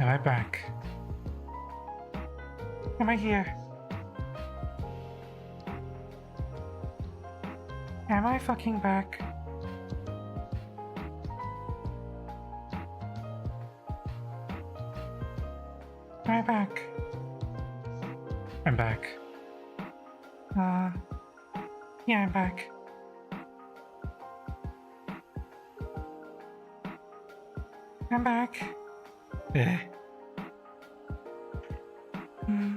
Am I back? Am I here? Am I fucking back? Am I back? I'm back. Yeah, I'm back. I'm back. Eh. Hmm.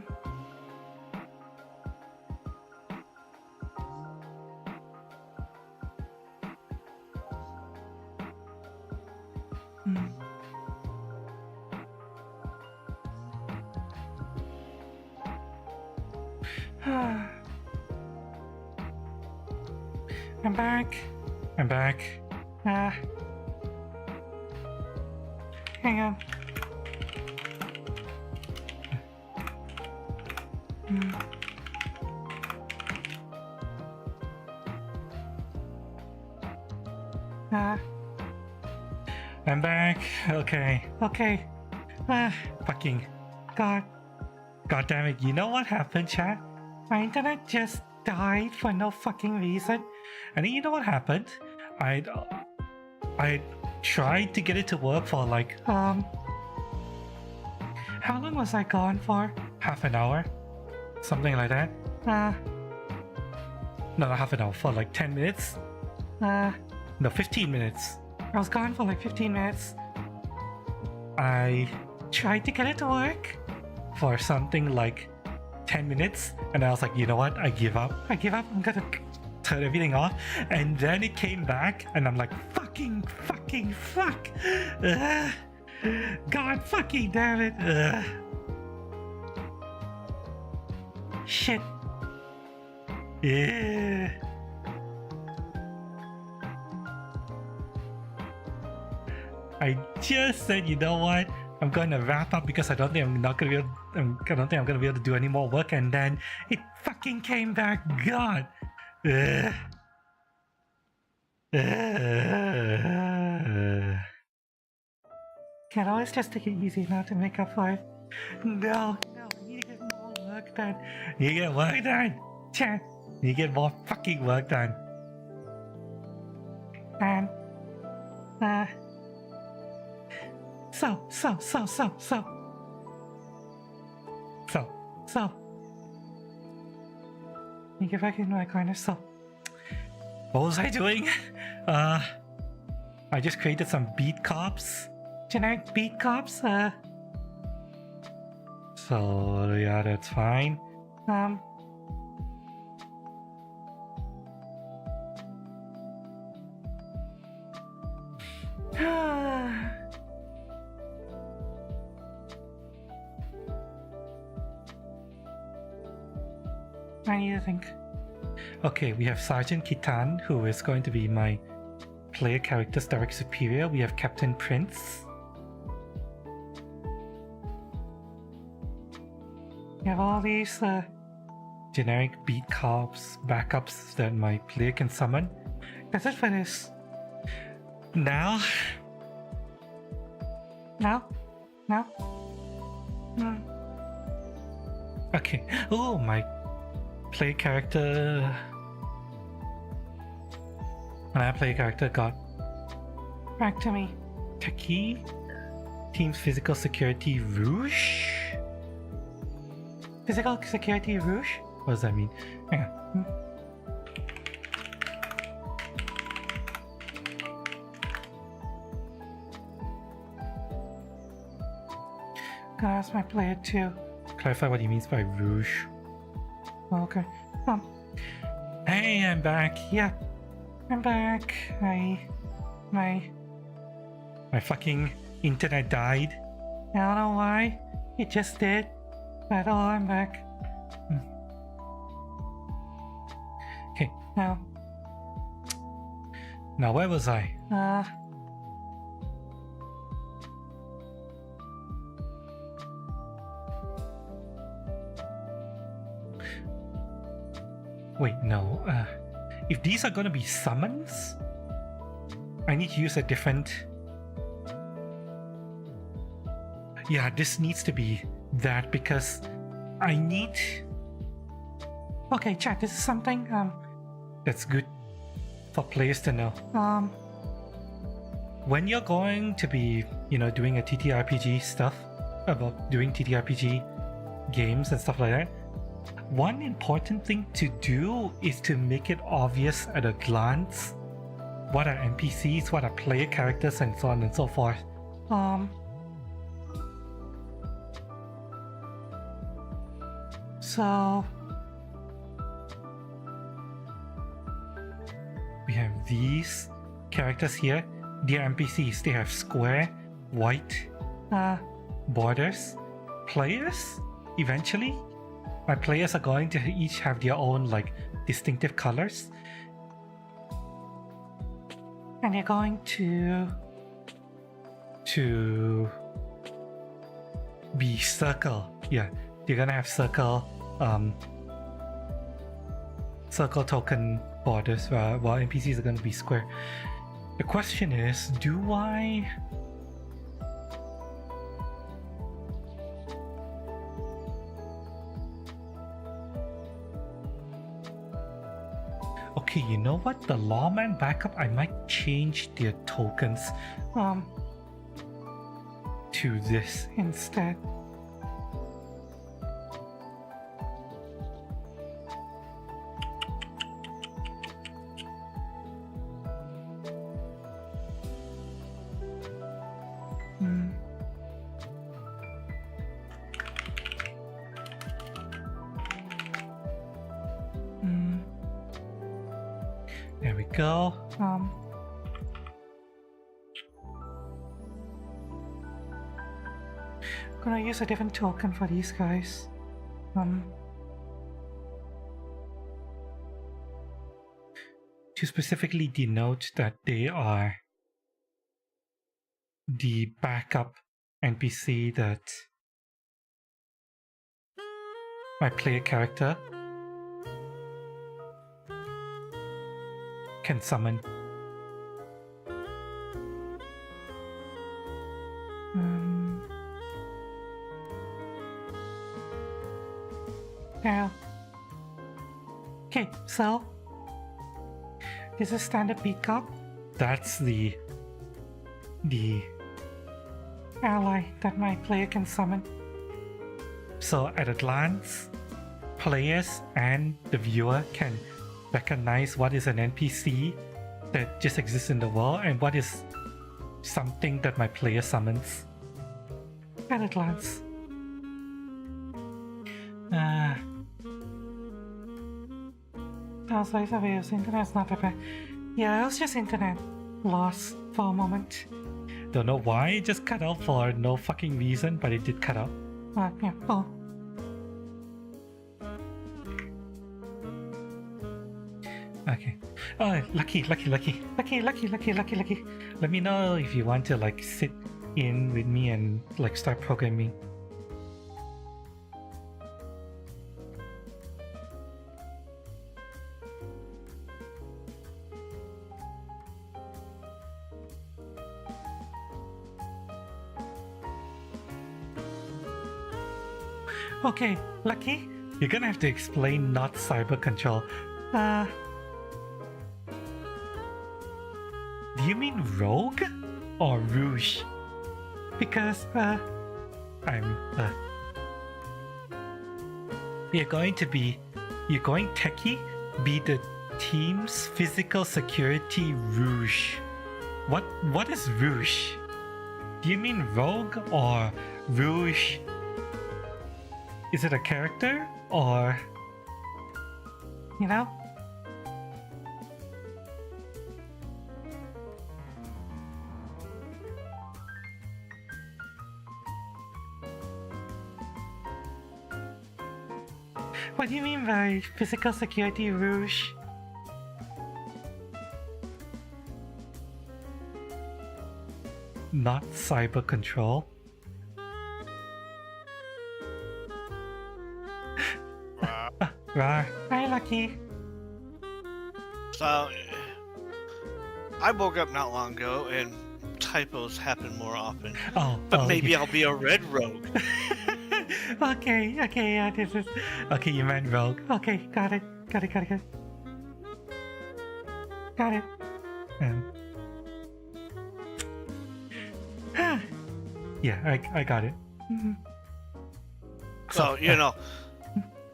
Hmm. I'm back. I'm back. Hang on. I'm back. Okay. Okay. Fucking. God damn it. You know what happened, chat? My internet just died for no fucking reason. And then you know what happened? I tried to get it to work for like, how long was I gone for? Half an hour? Something like that? No, not half an hour, for like 10 minutes? No, 15 minutes. I was gone for like 15 minutes. I tried to get it to work for something like 10 minutes, and I was like, you know what? I give up. I'm gonna turn everything off. And then it came back, and I'm like, fuck. God fucking damn it. Shit. Yeah. I just said, you know what? I'm gonna wrap up because I don't think I'm gonna be able to do any more work, and then it fucking came back. God. Can't always just take it easy now to make up for it. No, I need to get more work done. You get work done, chat. You get more fucking work done. And So. Let me get back into my corner. So, what was I doing? I just created some beat cops, generic beat cops. So yeah, that's fine. I need to think. Okay, we have Sergeant Kitan, who is going to be my player character's direct superior. We have Captain Prince. We have all these generic beat cops, backups that my player can summon. That's it for this. Now? Okay. Oh, my play character. My player character got back to me. Taki. Team's physical security Rouge. Physical security Rouge? What does that mean? Hang on. Gotta ask my player to clarify what he means by Rouge. Oh, okay. Hey, I'm back. Yeah, I'm back. My fucking internet died. I don't know why. It just did. But oh, I'm back. Okay, now where was I? Wait, no. If these are gonna be summons, I need to use a different... Yeah, this needs to be that because I need... Okay, chat, this is something that's good for players to know. When you're going to be, doing a TTRPG stuff, about doing TTRPG games and stuff like that, one important thing to do is to make it obvious at a glance what are NPCs, what are player characters, and so on and so forth. So we have these characters here. They're NPCs. They have square, white borders. Players, eventually, my players are going to each have their own distinctive colors. And they're going to be circle. Yeah, they're gonna have circle token borders, while NPCs are gonna be square. The question is, do I... Okay, you know what? The lawman backup, I might change their tokens to this instead. There we go. Gonna use a different token for these guys. To specifically denote that they are the backup NPC that my player character can summon. Yeah. Okay, so this is standard pickup. That's the ally that my player can summon. So at a glance, players and the viewer can recognize what is an NPC that just exists in the world and what is something that my player summons at a glance. Also, Isabella's internet's not prepared. Yeah, it was just internet loss for a moment. Don't know why it just cut out for no fucking reason, but it did cut out. Yeah, oh. Okay. Oh, lucky. Let me know if you want to sit in with me and start programming. Okay, Lucky, you're gonna have to explain not cyber control. Do you mean rogue or rouge? Because you're going techie be the team's physical security rouge. What is rouge? Do you mean rogue or rouge? Is it a character or What do you mean by physical security rouge? Not cyber control. Rar. Hi, Lucky. So, I woke up not long ago and typos happen more often. Oh, But maybe yeah. I'll be a red rogue. Okay, yeah, this is... Okay, you meant rogue. Okay, got it. Got it. Got it. Yeah, I got it. So,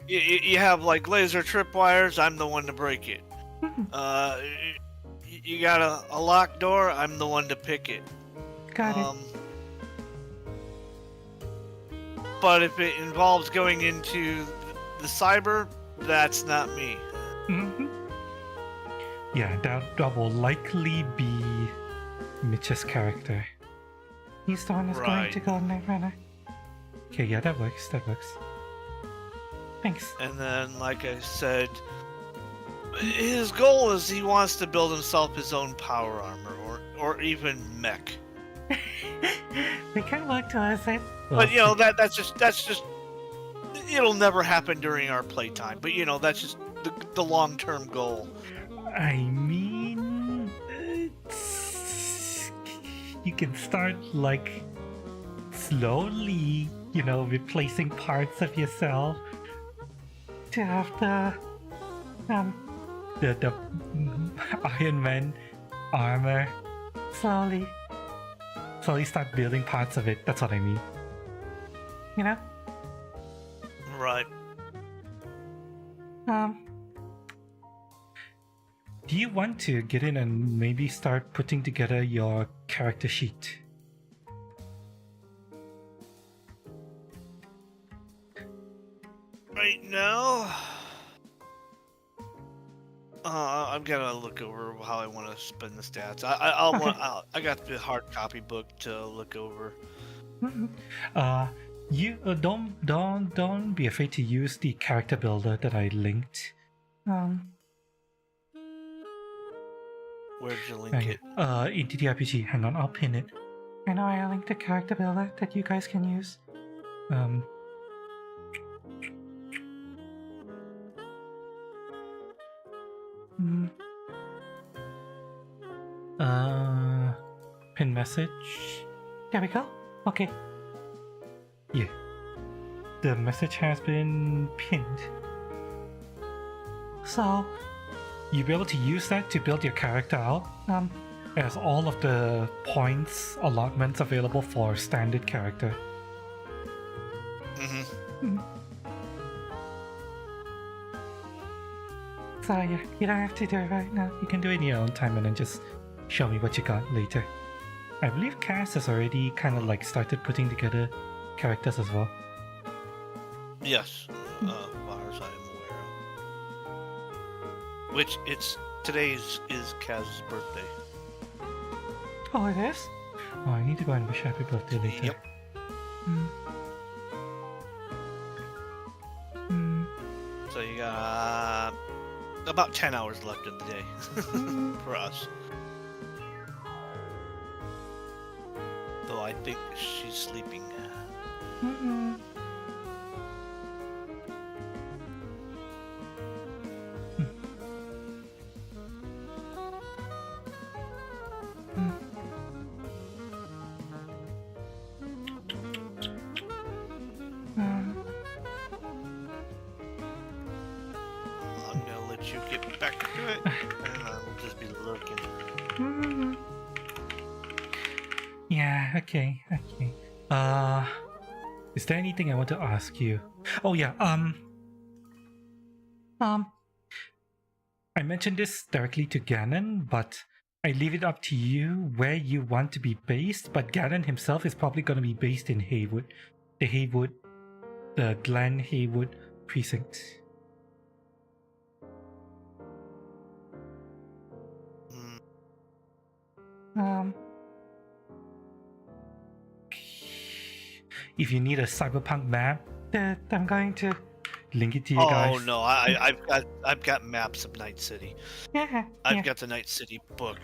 you have like laser tripwires, I'm the one to break it. You got a locked door, I'm the one to pick it. Got it. But if it involves going into the cyber, that's not me. Yeah, that will likely be Mitch's character. He's the one who's going to go Netrunner. Okay, yeah, that works. Thanks. And then, like I said, his goal is he wants to build himself his own power armor, or even mech. We can work towards it. But that's just it'll never happen during our playtime. But that's just the long-term goal. I mean, you can start like slowly, replacing parts of yourself to have the Iron Man armor. Slowly start building parts of it. That's what I mean. Right. Do you want to get in and maybe start putting together your character sheet? Right now, I'm gonna look over how I want to spend the stats. I got the hard copy book to look over. You don't be afraid to use the character builder that I linked. Where'd you link it? Into the RPG. Hang on, I'll pin it. I know I linked the character builder that you guys can use. Pin message. There we go. Okay. Yeah. The message has been pinned. So, you'll be able to use that to build your character out. As all of the points allotments available for standard character. So yeah, you don't have to do it right now. You can do it in your own time and then just show me what you got later. I believe Cass has already kind of like started putting together characters as well. Yes, as far as I am aware of. Which today is Kaz's birthday. Oh, it is? Oh, I need to go and wish happy birthday later. Yep. So you got about 10 hours left in the day for us. Though I think she's sleeping. I'm gonna let you get back to it, and I'll just be looking. Yeah, okay. Is there anything I want to ask you? Oh yeah, I mentioned this directly to Ganon, but I leave it up to you where you want to be based, but Ganon himself is probably going to be based in Haywood. The Glen Haywood precinct. If you need a cyberpunk map, I'm going to link it to you guys. Oh no, I've got maps of Night City. Yeah. I've got the Night City book.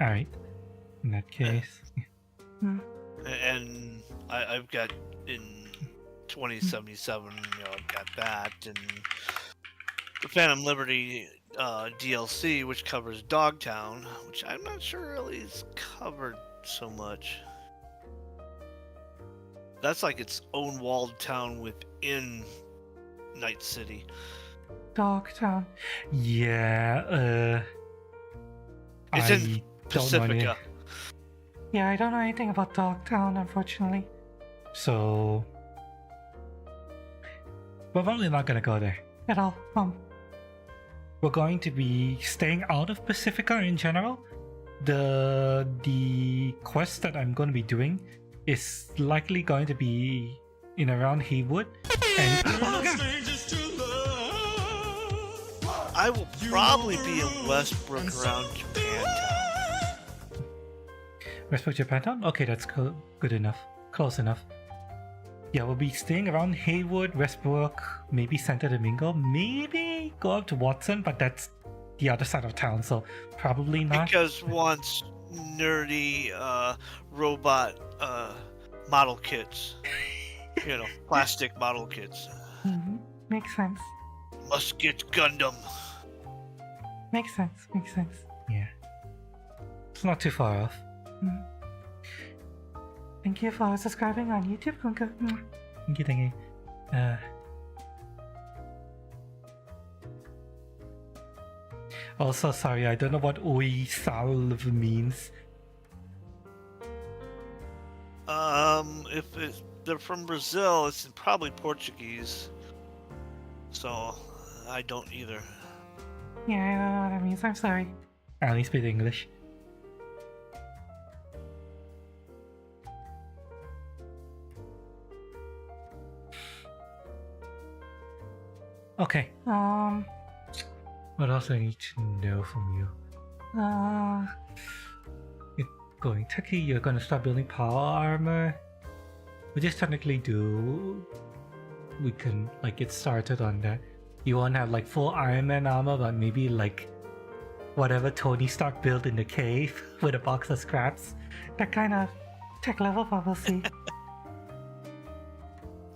Alright. In that case. And I've got in 2077, I've got that, and the Phantom Liberty DLC, which covers Dogtown, which I'm not sure really is covered so much. That's like its own walled town within Night City. Dogtown. Yeah, It's I in don't know Pacifica. Yeah, I don't know anything about Dogtown, unfortunately. So we're probably not gonna go there at all. We're going to be staying out of Pacifica in general. The quest that I'm going to be doing is likely going to be in around Haywood. And I will probably be in Westbrook around Japantown. Westbrook, Japantown? Okay, that's good enough. Close enough. Yeah, we'll be staying around Haywood, Westbrook, maybe Santo Domingo, maybe go up to Watson, but that's the other side of town, so probably not. Because once nerdy robot model kits, plastic model kits. Mm-hmm. Makes sense. Must get Gundam. Makes sense. Yeah. It's not too far off. Mm-hmm. Thank you for subscribing on YouTube, Kunka. Thank you. Also, sorry, I don't know what Oi Salve means. If they're from Brazil, it's probably Portuguese. So, I don't either. Yeah, I don't know what that means. I'm sorry. I only speak English. Okay. What else I need to know from you? You're going Turkey, you're gonna start building power armor. We just technically do. We can get started on that. You won't have full Iron Man armor, but maybe whatever Tony Stark built in the cave with a box of scraps. That kind of tech level, probably.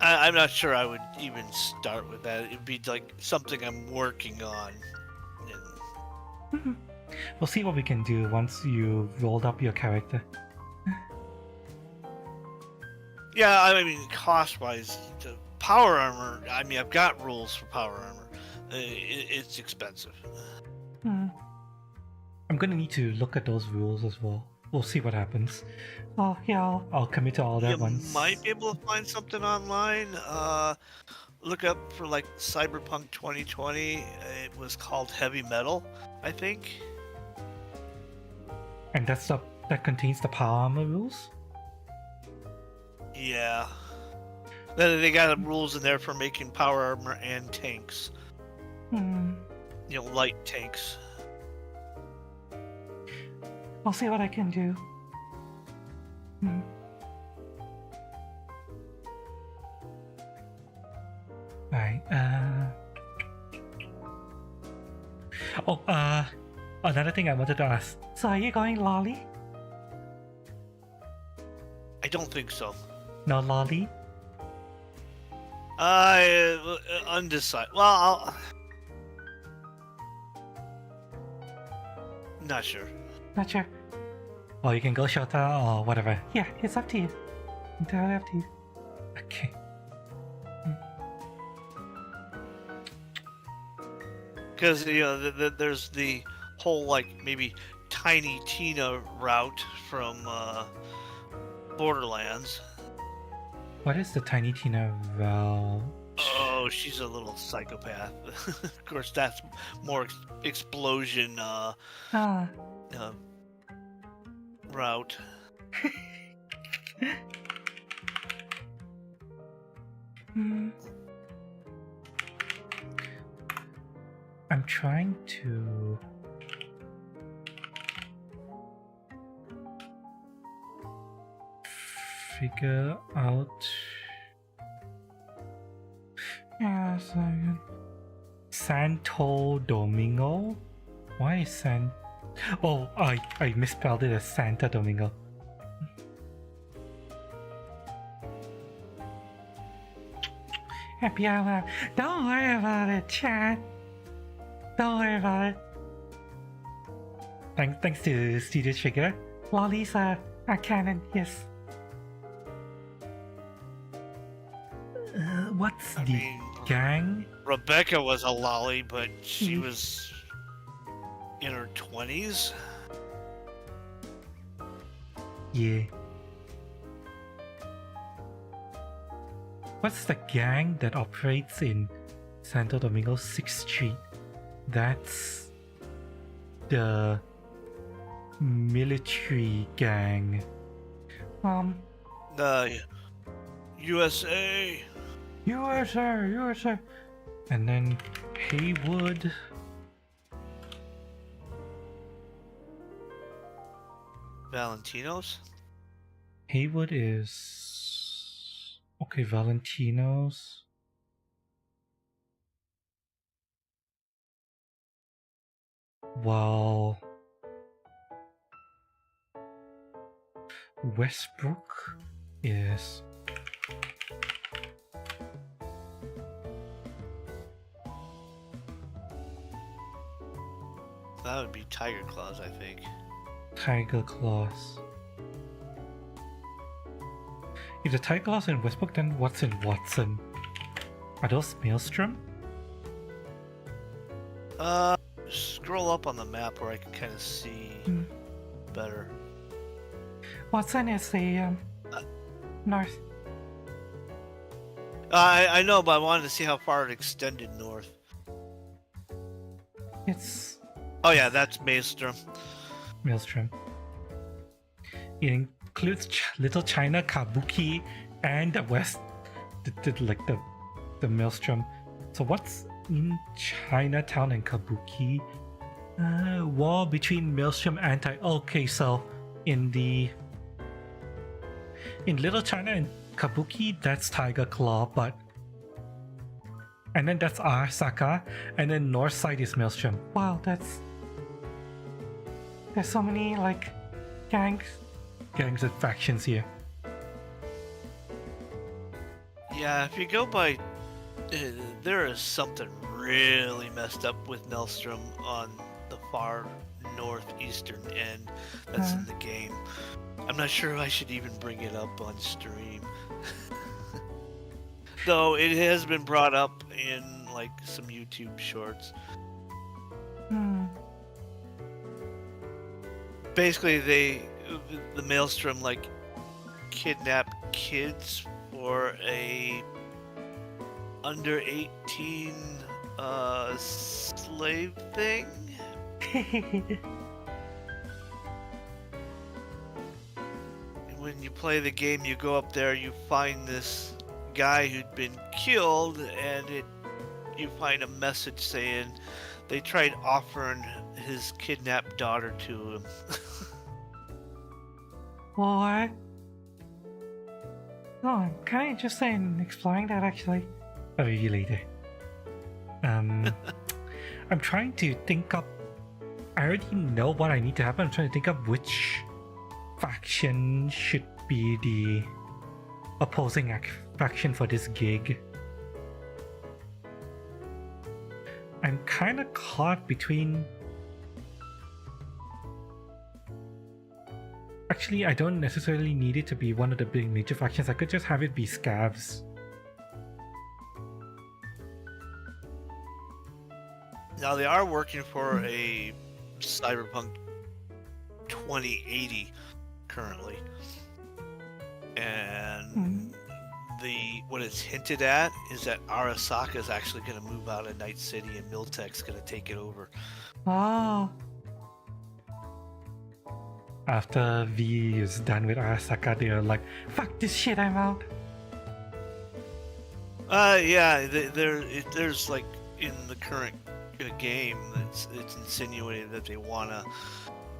I'm not sure I would even start with that. It'd be something I'm working on. We'll see what we can do once you've rolled up your character. Yeah, I mean, cost-wise, the power armor, I've got rules for power armor. It's expensive. I'm gonna need to look at those rules as well. We'll see what happens. Oh, yeah, I'll commit to all that once. You might be able to find something online. Look up for Cyberpunk 2020. It was called Heavy Metal, I think. And that contains the power armor rules? Yeah. Then they got rules in there for making power armor and tanks. Light tanks. I'll see what I can do. Right, another thing I wanted to ask. So are you going lolly? I don't think so. No lolly? Undecided. Well, not sure. Not sure. Or you can go Shota or whatever. Yeah, it's up to you. Entirely up to you. Okay. Because there's the whole maybe Tiny Tina route from Borderlands. What is the Tiny Tina route? Oh, she's a little psychopath. Of course, that's more explosion route. I'm trying to figure out. Yeah, Santo Domingo? Why is San? Oh, I misspelled it as Santa Domingo. Happy hour. Don't worry about it, chat. Don't worry about it. Thanks to Studio Trigger. Lollies are canon, yes. What's I the mean, gang? Rebecca was a lolly, but she was in her 20s. Yeah. What's the gang that operates in Santo Domingo 6th Street? That's the military gang. The USA. USA. And then Haywood. Valentinos? Haywood is... Okay, Valentinos. Wow. Westbrook is... That would be Tiger Claws, I think. Tiger Claws. If the Tiger Claws in Westbrook, then what's in Watson? Are those Maelstrom? Scroll up on the map where I can kind of see better. Watson is the north. I know, but I wanted to see how far it extended north. It's Oh yeah, that's Maelstrom. Maelstrom. It includes Little China, Kabuki, and the West, the Maelstrom. So what's in Chinatown and Kabuki? War between Maelstrom and okay, so in Little China and Kabuki, that's Tiger Claw, but and then that's Arasaka, and then north side is Maelstrom. Wow, there's so many like gangs and factions here. Yeah, if you go by, there is something really messed up with Maelstrom on the far northeastern end that's in the game. I'm not sure if I should even bring it up on stream. Though it has been brought up in like some YouTube shorts. Basically, the Maelstrom like kidnap kids for a under 18 slave thing. When you play the game, you go up there, you find this guy who'd been killed, and you find a message saying they tried offering his kidnapped daughter to him. What? Oh, I'm kind of interested in exploring that actually. I'll review later. I'm trying to think up. I already know what I need to happen. I'm trying to think of which faction should be the opposing faction for this gig. I'm kind of caught between... Actually, I don't necessarily need it to be one of the big major factions. I could just have it be scabs. Now they are working for a Cyberpunk 2080 currently, and what it's hinted at is that Arasaka is actually going to move out of Night City and Miltech's going to take it over. Oh. After V is done with Arasaka, they're like, fuck this shit, I'm out. Yeah, there's like in the current game, it's insinuated that they want to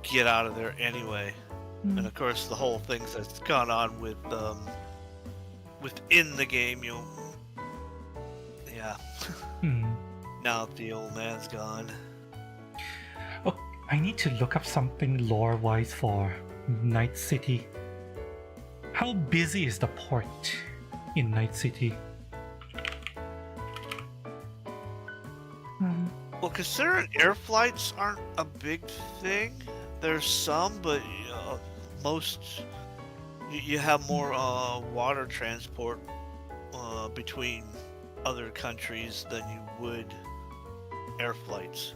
get out of there anyway. And of course, the whole thing that's gone on with within the game, yeah. Now that the old man's gone. Oh, I need to look up something lore-wise for Night City. How busy is the port in Night City? Well, Well, considering air flights aren't a big thing, there's some, but most you have more water transport between other countries than you would air flights.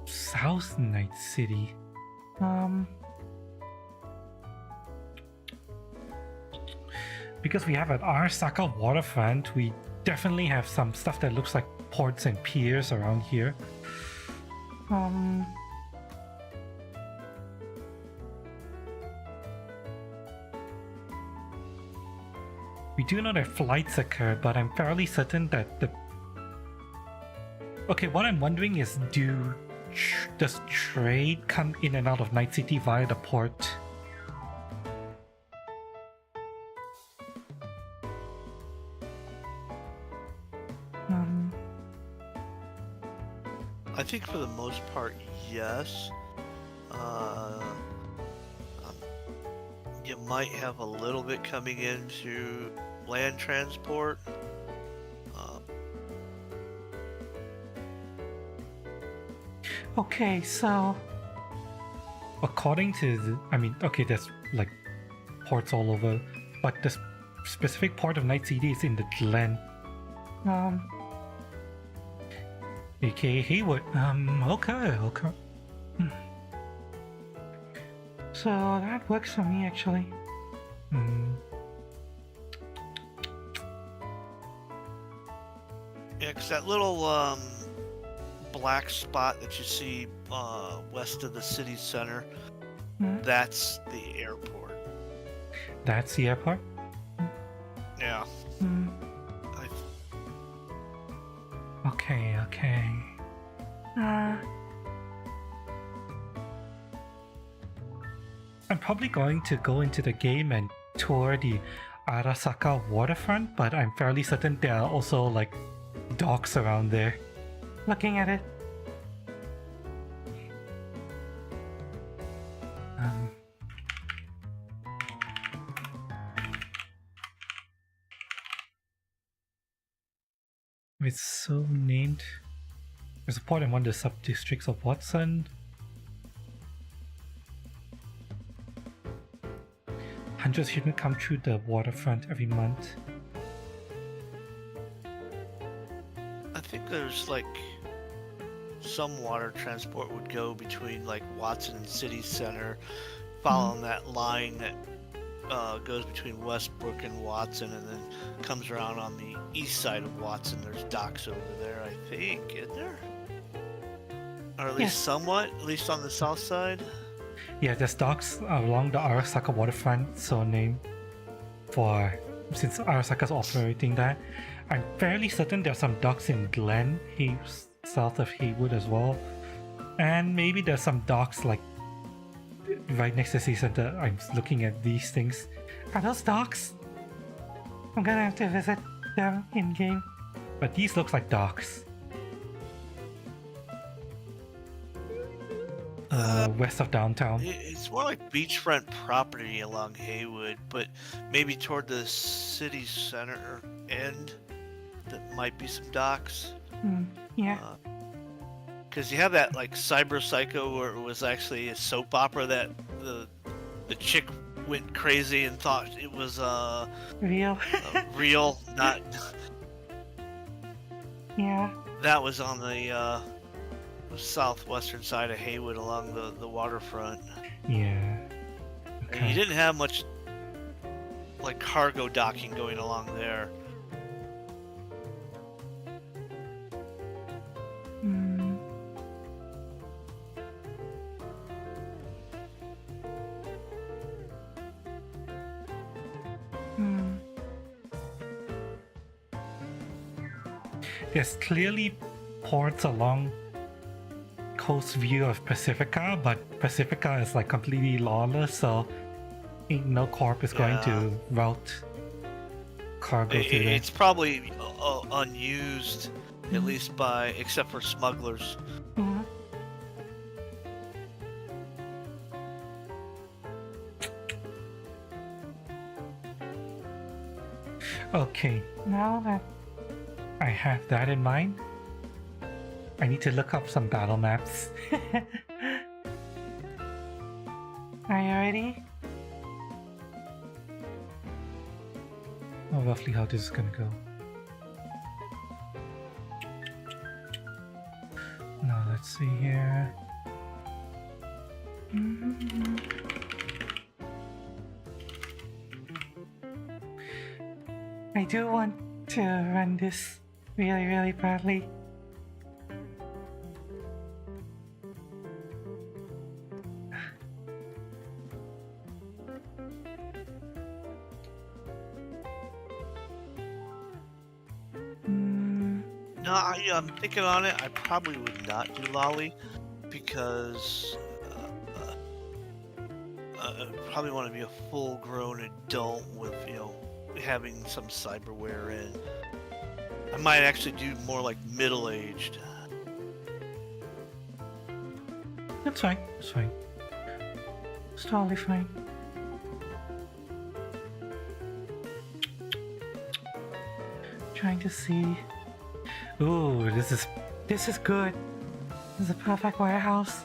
South Night City. Because we have an Arasaka waterfront, we definitely have some stuff that looks like ports and piers around here. We do know that flights occur, but I'm fairly certain that the... Okay, what I'm wondering is, does trade come in and out of Night City via the port? I think for the most part, yes. You might have a little bit coming in through land transport. Okay, so according to there's like ports all over, but the specific port of Night City is in the Glen. aka Haywood. Okay. So that works for me actually. Yeah, because that little black spot that you see west of the city center, that's the airport. That's the airport? Yeah. Okay. I'm probably going to go into the game and tour the Arasaka waterfront, but I'm fairly certain there are also like docks around there. Looking at it. It's so named. There's a port in one of the sub-districts of Watson. Hundreds of shipments come through the waterfront every month. I think there's like some water transport would go between like Watson and City Center, following that line that goes between Westbrook and Watson, and then comes around on the east side of Watson. There's docks over there, I think, isn't there? Or at least somewhat, at least on the south side. Yeah, there's docks along the Arasaka waterfront, so named for since Arasaka's operating that. I'm fairly certain there's some docks in Glen, south of Haywood as well, and maybe there's some docks like right next to the city center. I'm looking at these things. Are those docks? I'm gonna have to visit them in game. But these looks like docks. West of downtown. It's more like beachfront property along Haywood, but maybe toward the city center end, that might be some docks. Yeah. Because you have that like Cyber Psycho, where it was actually a soap opera that the chick went crazy and thought it was real. Real, not. Yeah. That was on the southwestern side of Haywood along the waterfront. Yeah. Okay. And you didn't have much like cargo docking going along there. There's clearly ports along coast view of Pacifica, but Pacifica is like completely lawless, so ain't no corp is going to route cargo through there. It's probably unused, at least except for smugglers. Mhm. Okay, now that I have that in mind, I need to look up some battle maps. Are you ready? Oh, roughly how this is gonna go. Now let's see here. I do want to run this really, really badly. No, I'm thinking on it. I probably would not do lolly because I probably want to be a full-grown adult with, having some cyberware in. I might actually do more like middle-aged. That's fine, it's fine. It's totally fine. Trying to see. Ooh, this is good. This is a perfect warehouse.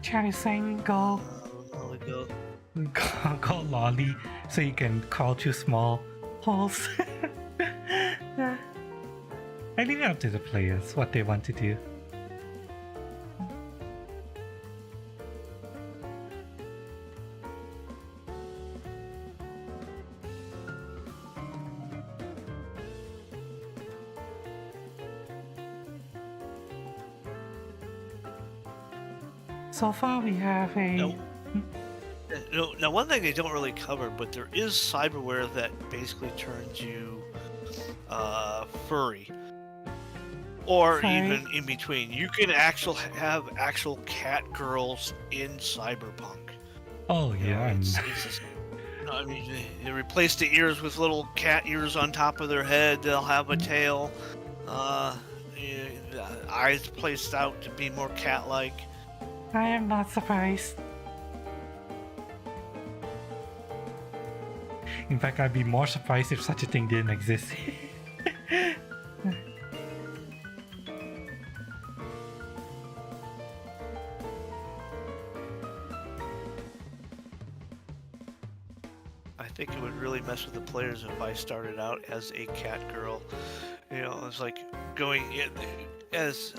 Chat is saying go lolly so you can crawl through small holes. I leave it up to the players what they want to do. So far we have a... Now, one thing they don't really cover, but there is cyberware that basically turns you furry. Or even in between. You can have actual cat girls in Cyberpunk. Oh, yeah. I mean, they replace the ears with little cat ears on top of their head. They'll have a tail. Eyes placed out to be more cat-like. I am not surprised. In fact, I'd be more surprised if such a thing didn't exist. I think it would really mess with the players if I started out as a cat girl. It's like going in as...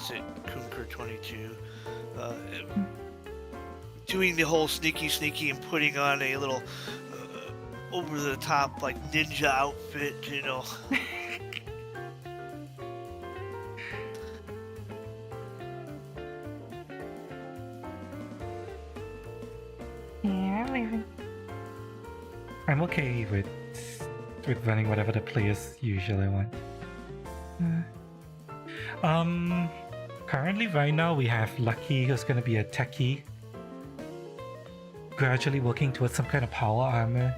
it Kunker 22 doing the whole sneaky and putting on a little over the top like ninja outfit. Yeah, I'm leaving. I'm okay with running whatever the players usually want. Currently right now we have Lucky, who's gonna be a techie, gradually working towards some kind of power armor.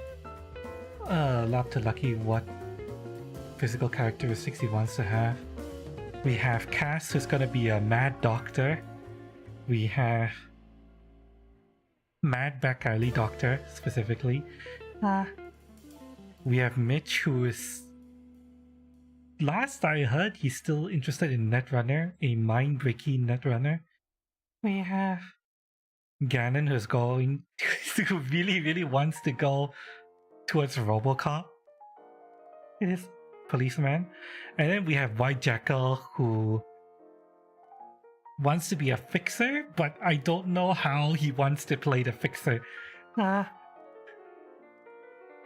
Up to Lucky what physical characteristics he wants to have. We have Cass, who's gonna be a mad doctor. We have Mad Back Alley Doctor specifically. We have Mitch, who is, last I heard, he's still interested in Netrunner, a mind-breaking Netrunner. We have Ganon, who's going who really wants to go towards Robocop. It is policeman. And then we have White Jackal, who wants to be a fixer, but I don't know how he wants to play the fixer.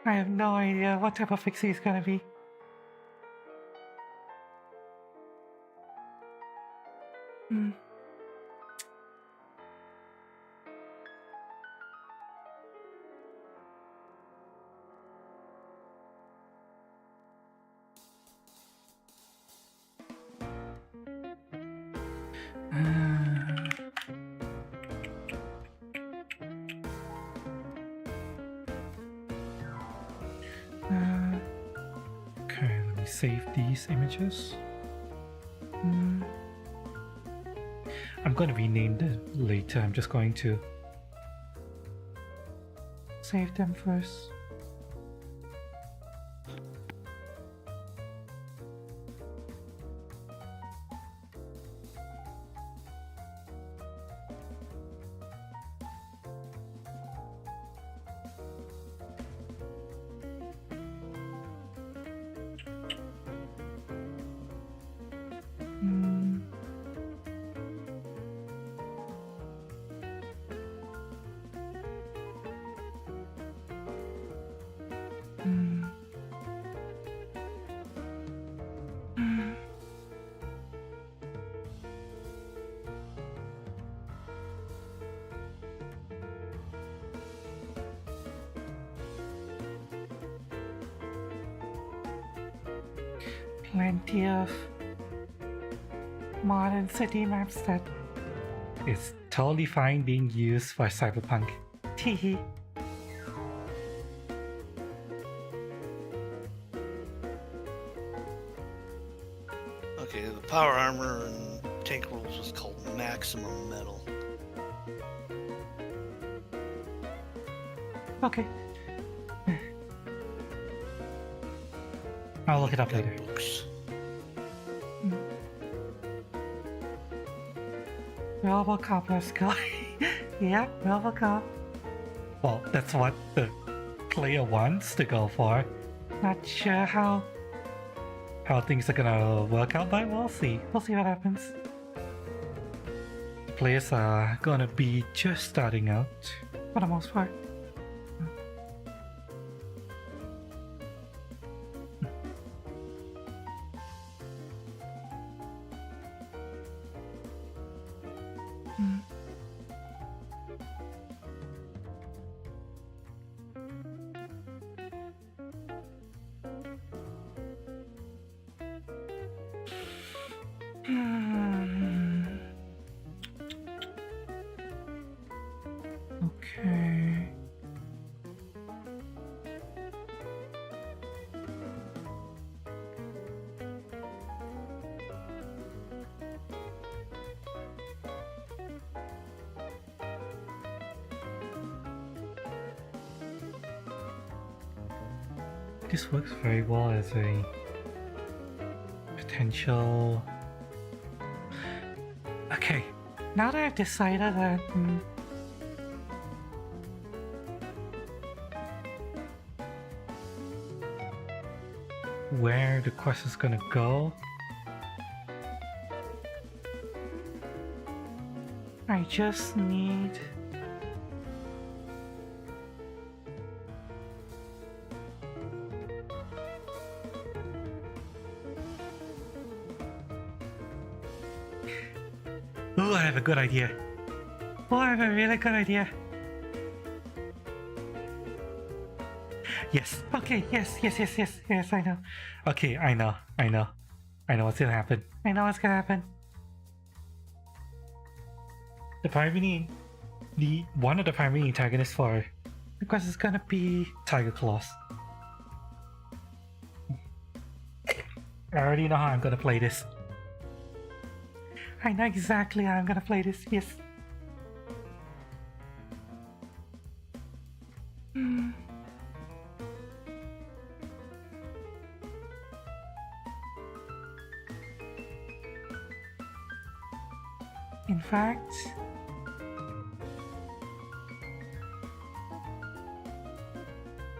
I have no idea what type of fixie it's gonna be. Hmm. Okay, let me save these images. I'm going to rename them later. I'm just going to save them first. Plenty of modern city maps that is totally fine being used for cyberpunk. Teehee. Okay, the power armor and tank rules was called maximum metal. Okay. I'll look it up later. Books. Robocop, let's go. Yeah, Robocop. Well, that's what the player wants to go for. Not sure how things are gonna work out, but we'll see. We'll see what happens. Players are gonna be just starting out for the most part. Okay. This works very well as a potential. Okay, now that I've decided that where the quest is gonna go, I just need Ooh, I have a good idea. Oh, I have a really good idea. Yes. Okay. Yes. I know. Okay. I know what's gonna happen. One of the primary antagonists for the quest is gonna be Tiger Claws. I already know how I'm gonna play this. I know exactly how I'm gonna play this. Yes. In fact,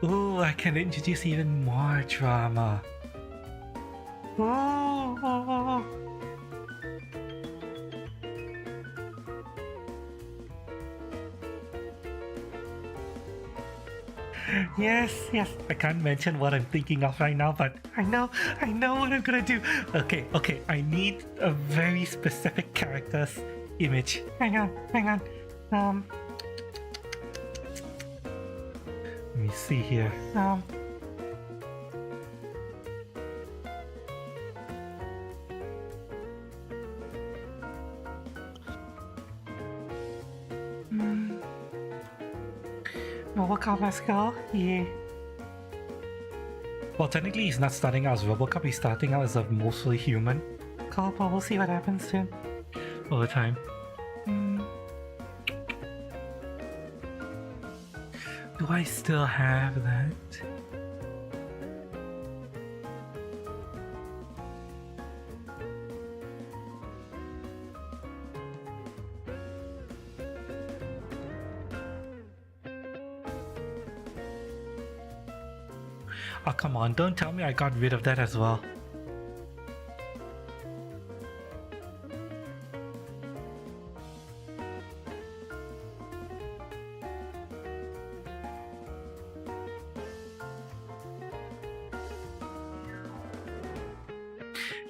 ooh, I can introduce even more drama. Oh. Yes, yes. I can't mention what I'm thinking of right now, but I know what I'm gonna do. Okay. I need a very specific character's image. Hang on. Let me see here. Robocop, let's go. Yeah. Well, technically, he's not starting out as Robocop. He's starting out as a mostly human. Cool, but we'll see what happens to him over time. Do I still have that? Oh, come on, don't tell me I got rid of that as well.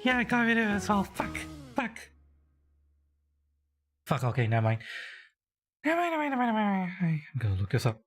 Yeah, I got rid of it as well. Fuck. Fuck, okay, never mind. I'm gonna look this up.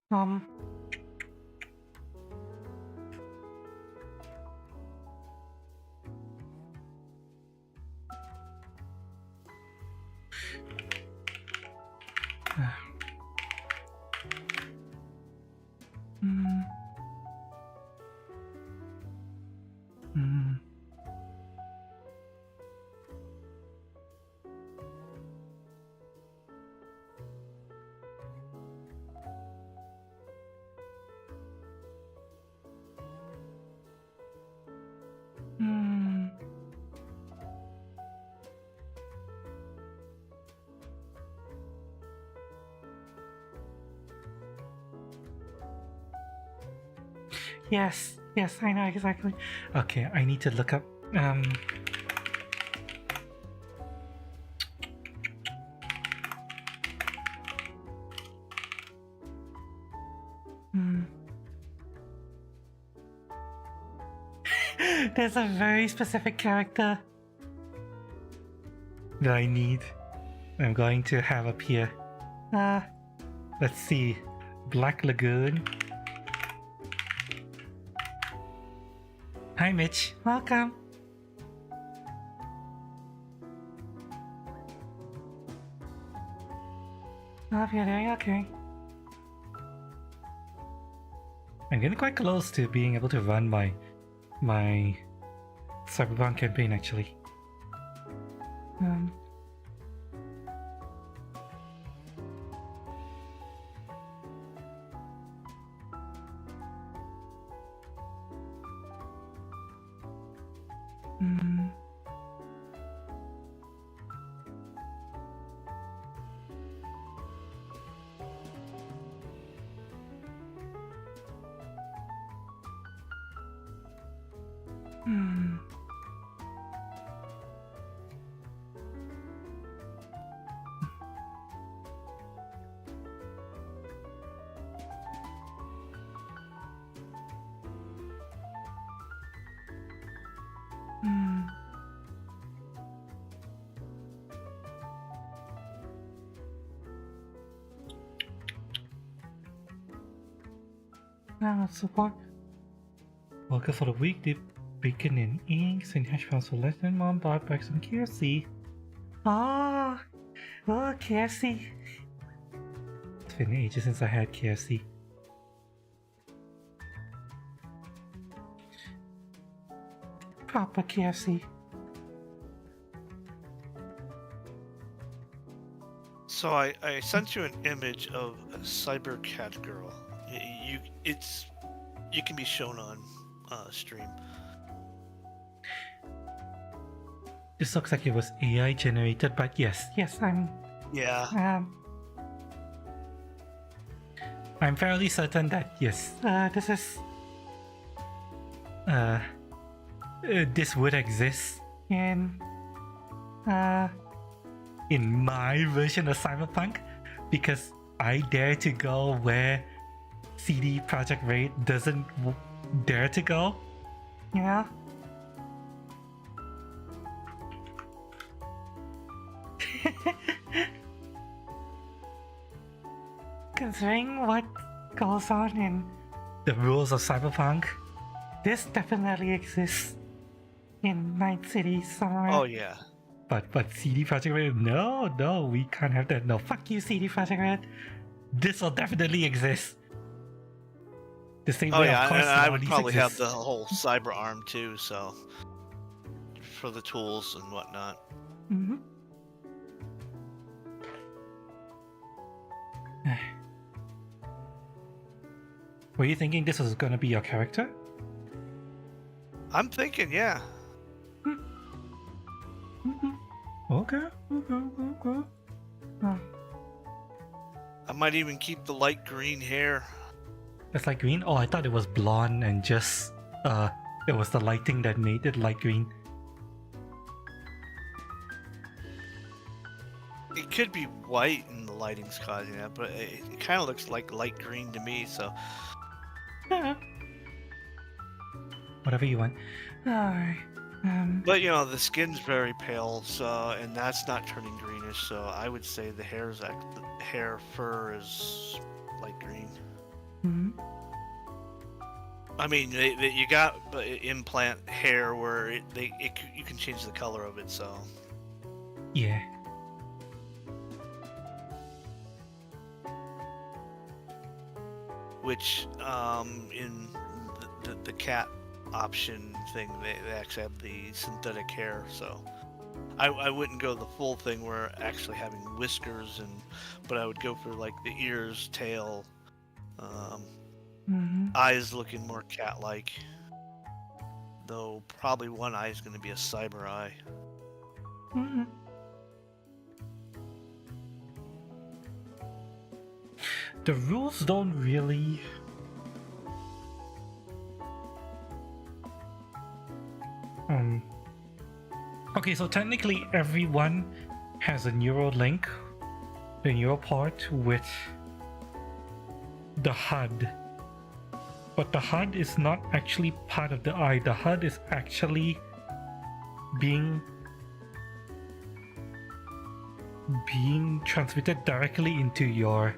Yes, I know exactly. Okay, I need to look up. There's a very specific character that I need. I'm going to have appear. Let's see. Black Lagoon. Hi, Mitch. Welcome. Oh, you're there? Okay. I'm getting quite close to being able to run my Cyberpunk campaign, actually. Now support. Worker for the week, dip bacon in eggs and hash browns for less than mom. Bought back some KFC. Oh, KFC. It's been ages since I had KFC. Proper KFC. So I sent you an image of a cyber cat girl. You can be shown on stream. This looks like it was AI generated, but yes, I'm. Yeah. I'm fairly certain that yes, this is. This would exist in my version of Cyberpunk, because I dare to go where CD Projekt Red doesn't dare to go. You know? Considering what goes on in the rules of Cyberpunk, this definitely exists in Night City somewhere. Oh yeah. But CD Projekt Red, no, we can't have that. No, fuck you, CD Projekt Red. This will definitely exist. The same way, yeah, of course, and I would probably have exists. the whole cyber arm too, so for the tools and whatnot. Mm-hmm. Were you thinking this was gonna be your character? I'm thinking, yeah. Mm-hmm. Okay. Oh, I might even keep the light green hair. it's like green? Oh, I thought it was blonde and just it was the lighting that made it light green. It could be white and the lighting's causing that, but it kind of looks like light green to me, so... Yeah. Whatever you want. Alright. But, you know, the skin's very pale, so... And that's not turning greenish, so I would say the hair fur is light green. Mm-hmm. I mean, you got implant hair where you can change the color of it, so... Yeah. Which, in the cat option thing, they actually have the synthetic hair, so... I wouldn't go the full thing where actually having whiskers, but I would go for, like, the ears, tail, eyes looking more cat-like. Though probably one eye is going to be a cyber eye. Mm-hmm. The rules don't really... Okay, so technically everyone has a neural link, the neural port with the HUD. But the HUD is not actually part of the eye. The HUD is actually being transmitted directly into your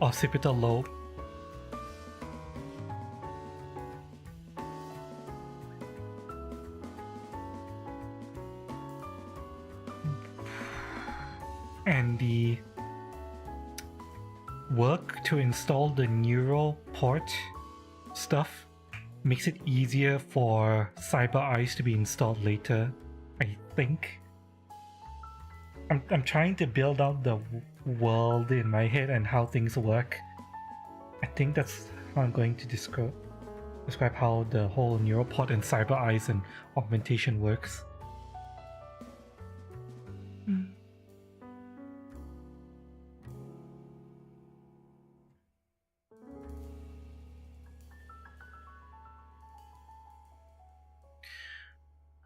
occipital lobe. And the work to install the neural port stuff makes it easier for cyber eyes to be installed later, I think. I'm trying to build out the world in my head and how things work. I think that's how I'm going to describe how the whole neural port and cyber eyes and augmentation works.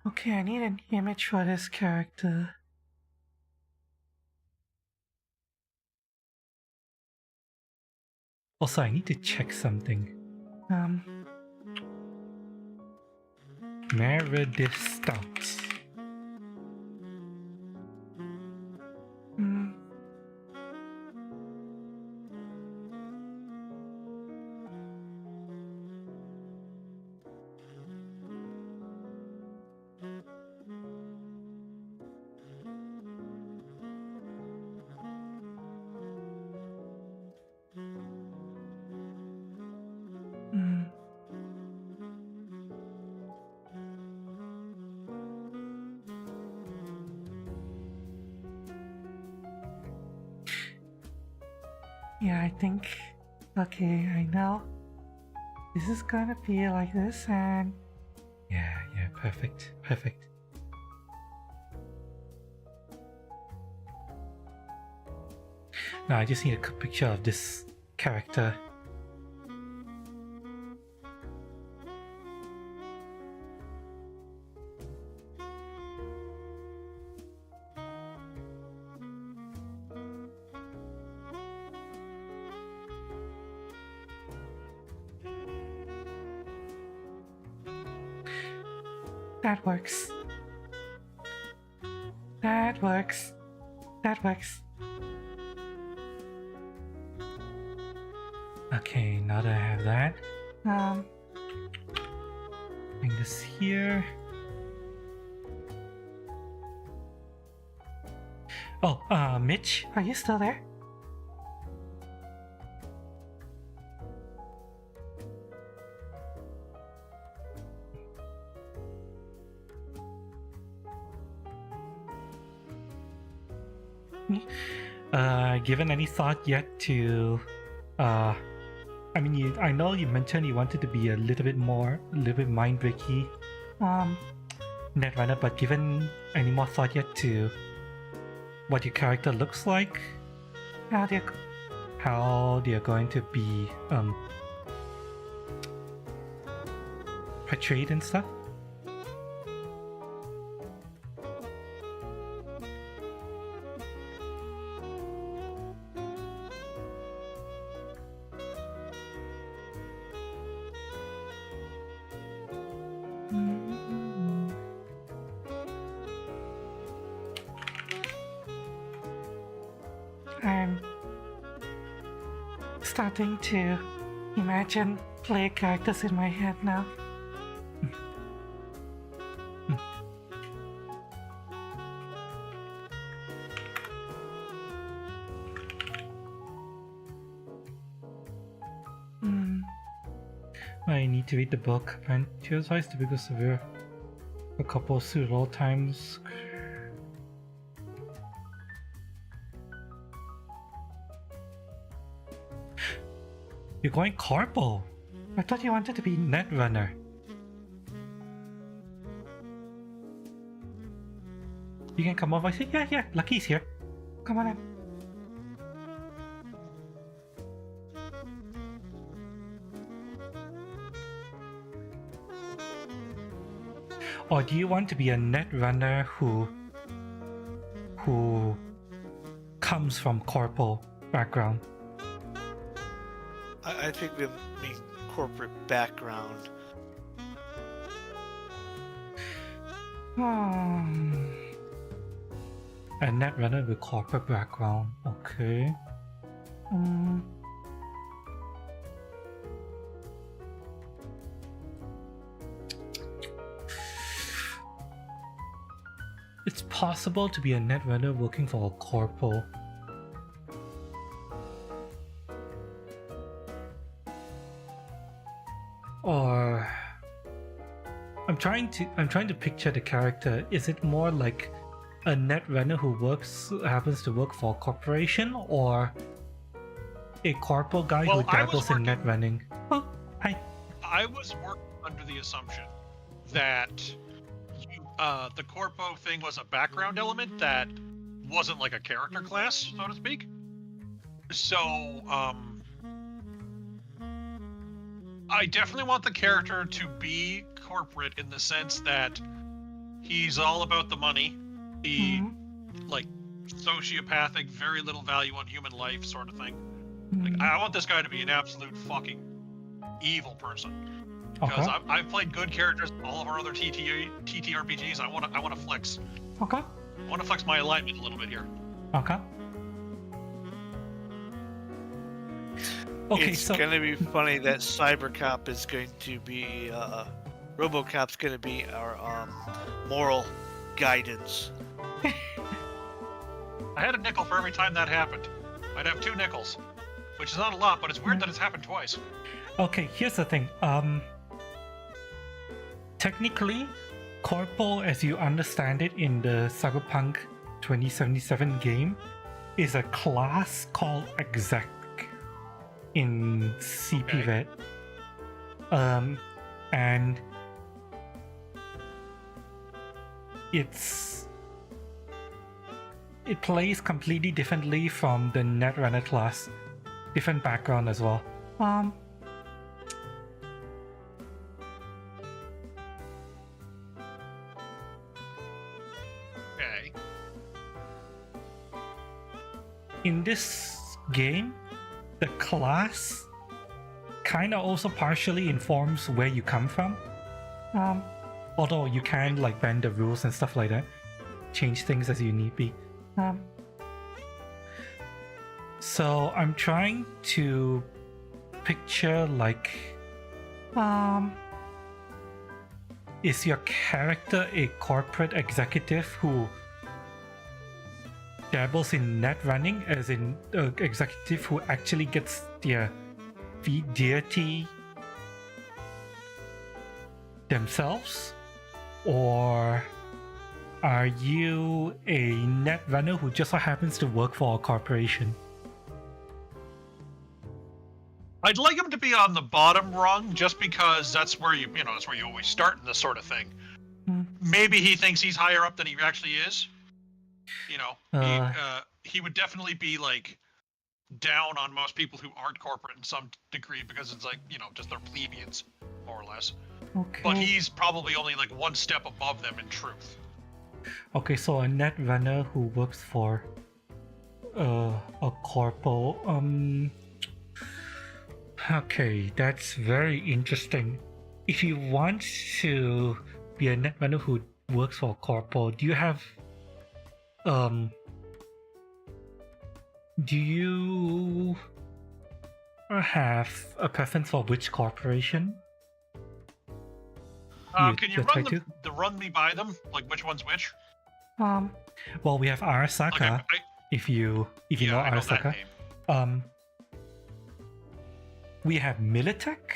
Okay, I need an image for this character. Also, I need to check something. Meredith Stout. Yeah, I think... Okay, I know. This is gonna be like this and... Yeah, perfect. Now I just need a picture of this character. That works. That works. That works. Okay, now that I have that, bring this here. Oh, Mitch, are you still there? Given any thought yet to, I mean, I know you mentioned you wanted to be a little bit mind-breaky, Netrunner, but given any more thought yet to what your character looks like, how they're going to be, portrayed and stuff? I'm starting to imagine play characters in my head now. I need to read the book. Fantasize to become severe. A couple of suitable times. You're going corpo. I thought you wanted to be Netrunner. You can come over. I said, yeah, Lucky's here. Come on in. Or do you want to be a Netrunner who comes from corpo background? I think we mean corporate background. A Netrunner with corporate background. Okay. It's possible to be a Netrunner working for a corpo. Or I'm trying to picture the character. Is it more like a Netrunner who happens to work for a corporation, or a corpo guy who dabbles in Netrunning? Oh, hi. I was working under the assumption that the corpo thing was a background element that wasn't like a character class, so to speak. So, I definitely want the character to be corporate in the sense that he's all about the money. He, like, sociopathic, very little value on human life sort of thing. Like, I want this guy to be an absolute fucking evil person. Because I've played good characters in all of our other TTRPGs. I want to flex. Okay. I want to flex my alignment a little bit here. Okay. Okay, it's gonna be funny that Cybercop is going to be, RoboCop's gonna be our moral guidance. I had a nickel for every time that happened. I'd have 2 nickels, which is not a lot, but it's weird that it's happened twice. Okay, here's the thing. Technically, corpo, as you understand it in the Cyberpunk 2077 game, is a class called exec in CP Red. And it plays completely differently from the Netrunner class. Different background as well. Okay. In this game, the class kind of also partially informs where you come from. Although you can like bend the rules and stuff like that, change things as you need be. So I'm trying to picture like, is your character a corporate executive who dabbles in net running, as in an executive who actually gets their deity themselves? Or are you a net runner who just so happens to work for a corporation? I'd like him to be on the bottom rung, just because that's where that's where you always start in this sort of thing. Maybe he thinks he's higher up than he actually is. He would definitely be like down on most people who aren't corporate in some degree, because it's like just they're plebeians, more or less. Okay. But he's probably only like one step above them in truth. Okay, so a net runner who works for a corpo. Okay, that's very interesting. If you want to be a net runner who works for a corpo, do you have a preference for which corporation? Can you run me by them? Like which one's which? Well, we have Arasaka. If you know Arasaka. We have Militech,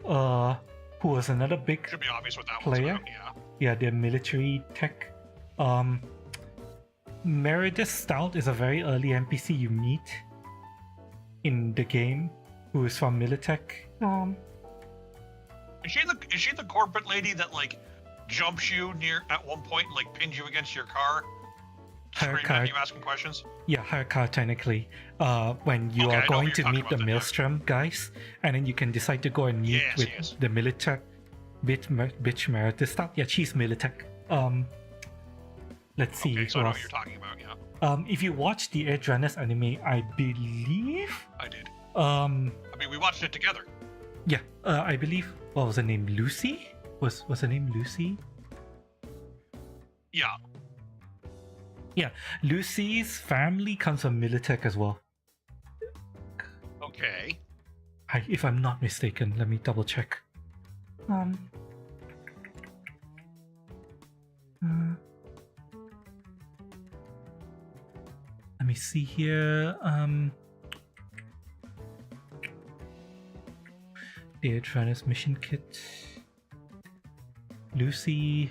who was another big should be obvious what that player. One's about, yeah, they're military tech. Meredith Stout is a very early NPC you meet in the game, who is from Militech. Is she the corporate lady that like jumps you near at one point and like pins you against your car? Screaming at you, asking questions? Yeah, her car technically. When you are going to meet the Maelstrom guys, and then you can decide to go and meet with the Militech bitch Meredith Stout. Yeah, she's Militech. Let's see. Okay, so I know what you're talking about, yeah. If you watch the Edgerunners anime, I believe I did. I mean, we watched it together. Yeah, I believe. What was her name? Lucy? Was her name Lucy? Yeah. Yeah, Lucy's family comes from Militech as well. Okay. If I'm not mistaken, let me double check. Let me see here. The Edgerunners mission kit. Lucy.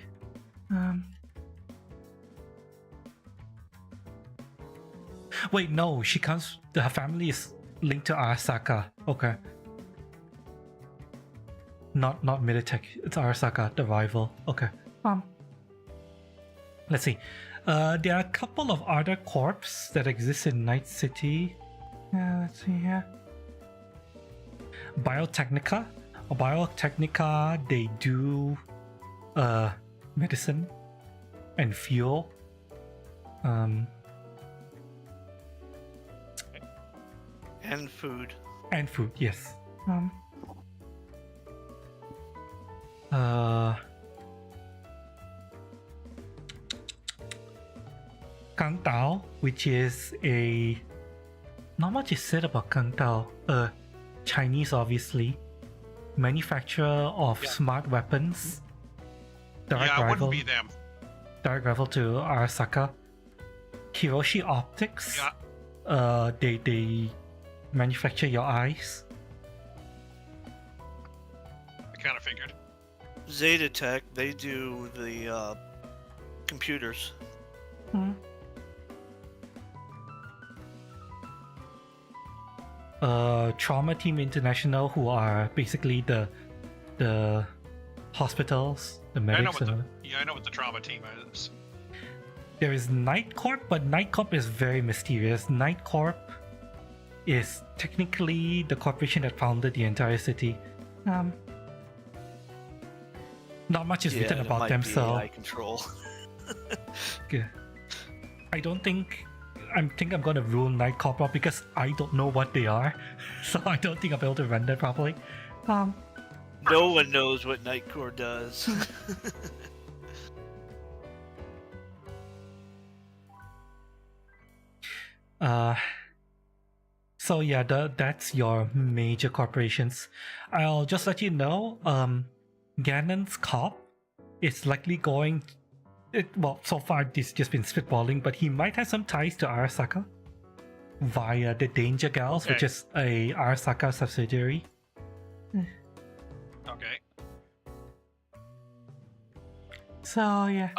Wait, no, she comes. Her family is linked to Arasaka. Okay. Not Militech. It's Arasaka, the rival. Okay. Let's see. There are a couple of other corps that exist in Night City. Let's see here. Biotechnica. Biotechnica, they do medicine and fuel. And food. And food, yes. Kang Tao, which is a... Not much is said about Kang Tao. Chinese, obviously. Manufacturer of smart weapons. Direct rival. Wouldn't be them. Direct rival to Arasaka. Hiroshi Optics. Yeah. They manufacture your eyes. I kind of figured. Zeta Tech, they do the computers. Trauma Team International, who are basically the hospitals, the medics. I know what the trauma team is. There is Night Corp, but Night Corp is very mysterious. Night Corp is technically the corporation that founded the entire city. Not much is written about them, so AI control. I think I'm gonna rule Night Corp out because I don't know what they are, so I don't think I'll be able to run that properly. No one knows what Nightcore does. So yeah, that's your major corporations. I'll just let you know, Ganon's cop is likely going. Well, so far this just been spitballing, but he might have some ties to Arasaka via the Danger Gals, which Okay. is a Arasaka subsidiary. Okay. So yeah.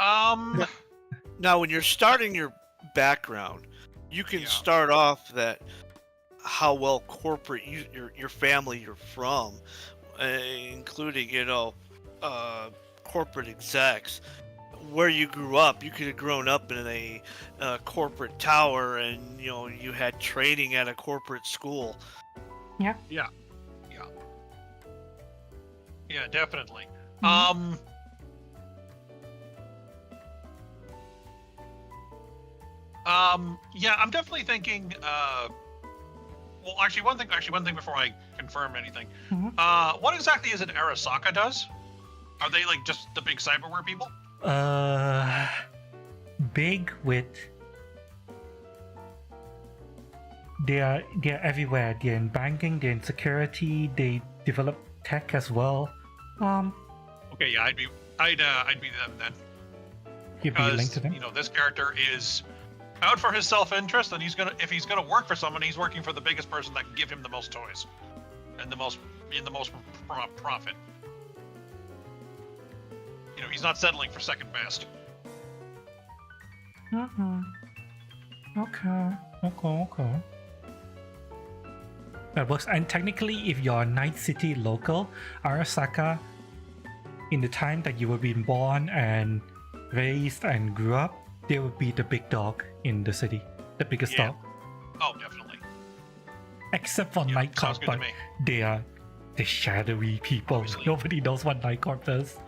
Now, when you're starting your background, you can Yeah. start off that how well corporate your family you're from, including corporate execs. Where you grew up, you could have grown up in a corporate tower, and you had training at a corporate school. Yeah, definitely. Mhm. Yeah, I'm definitely thinking. Well, actually, one thing before I confirm anything. Mhm. What exactly is it Arasaka does? Are they like just the big cyberware people? Big with. They're everywhere. They're in banking. They're in security. They develop tech as well. Okay, yeah, I'd be them then. You'd be linked to them. This character is out for his self-interest, and if he's gonna work for someone, he's working for the biggest person that can give him the most toys and the most profit. He's not settling for second best. Okay. That works. And technically, if you're a Night City local, Arasaka, in the time that you were being born and raised and grew up, they would be the big dog in the city, the biggest Yeah. dog. Oh, definitely. Except for Yeah, Night sounds Corp, good to but me. they are the shadowy people. Obviously. Nobody knows what Night Corp does.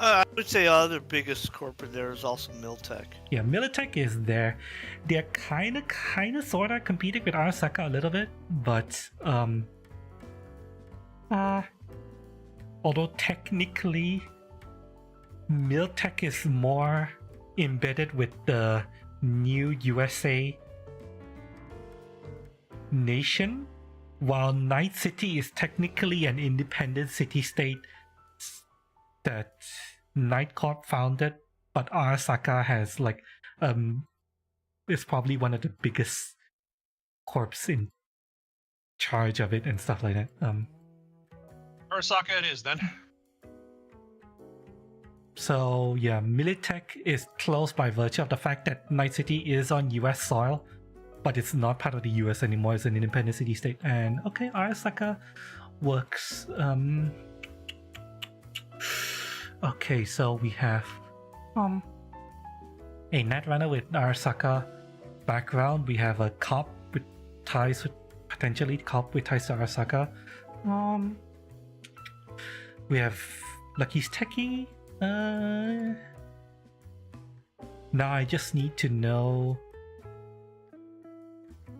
I would say other biggest corporate there is also Miltech. Yeah, Militech is there. They're kind of, sorta competing with Arasaka a little bit, but although technically, Miltech is more embedded with the new USA nation, while Night City is technically an independent city-state that Night Corp founded, but Arasaka has is probably one of the biggest corps in charge of it and stuff like that. Arasaka it is then. So yeah, Militech is close by virtue of the fact that Night City is on US soil, but it's not part of the US anymore. It's an independent city-state. And okay, Arasaka works. Okay, so we have a Netrunner with Arasaka background. We have a cop with ties with potentially cop with ties to Arasaka. We have Lucky's Techie. Now I just need to know.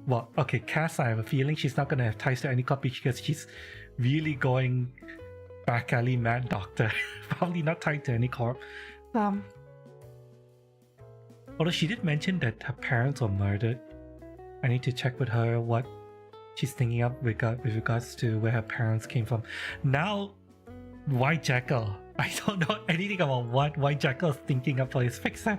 Well, okay, Cass, I have a feeling she's not gonna have ties to any cop because she's really going back alley mad doctor. Probably not tied to any corp. Although she did mention that her parents were murdered. I need to check with her what she's thinking of with regards to where her parents came from. Now, White Jackal. I don't know anything about what White Jackal is thinking of for his fixer.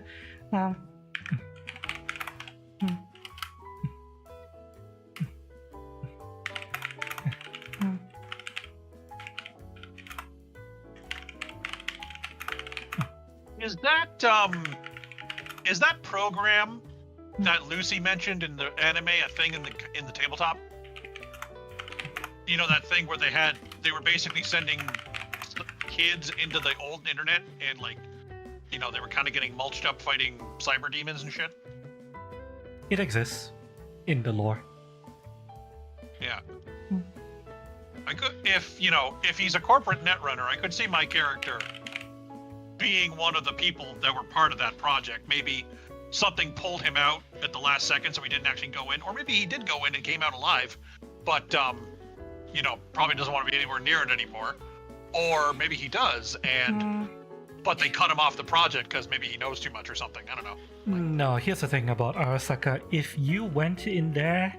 Is that program that Lucy mentioned in the anime a thing in the tabletop? That thing where they were basically sending kids into the old internet and they were kind of getting mulched up fighting cyber demons and shit. It exists in the lore. Yeah. I could, if he's a corporate netrunner, I could see my character being one of the people that were part of that project. Maybe something pulled him out at the last second, so he didn't actually go in, or maybe he did go in and came out alive, but probably doesn't want to be anywhere near it anymore. Or maybe he does, but they cut him off the project because maybe he knows too much or something. I don't know. No, here's the thing about Arasaka. If you went in there,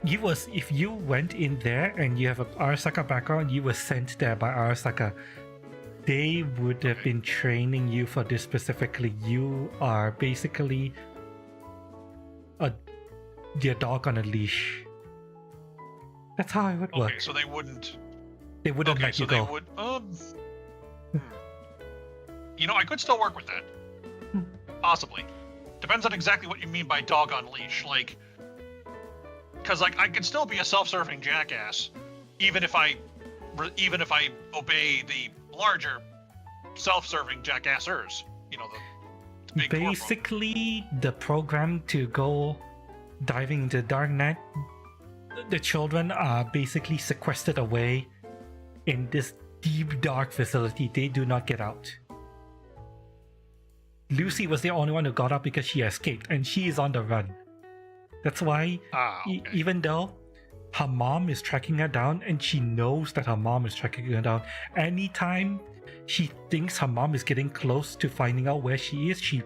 if you went in there and you have an Arasaka background, you were sent there by Arasaka. They would have been training you for this specifically. You are basically their dog on a leash. That's how it would work. Okay, so they wouldn't. They wouldn't let you go. They would. I could still work with that. Possibly. Depends on exactly what you mean by dog on leash. Like, because I could still be a self-serving jackass, even if I obey the larger self-serving jackassers. The big basically the program to go diving into darknet. The children are basically sequestered away in this deep dark facility. They do not get out. Lucy was the only one who got out because she escaped, and she is on the run. That's why, even though her mom is tracking her down, and she knows that her mom is tracking her down, anytime she thinks her mom is getting close to finding out where she is, she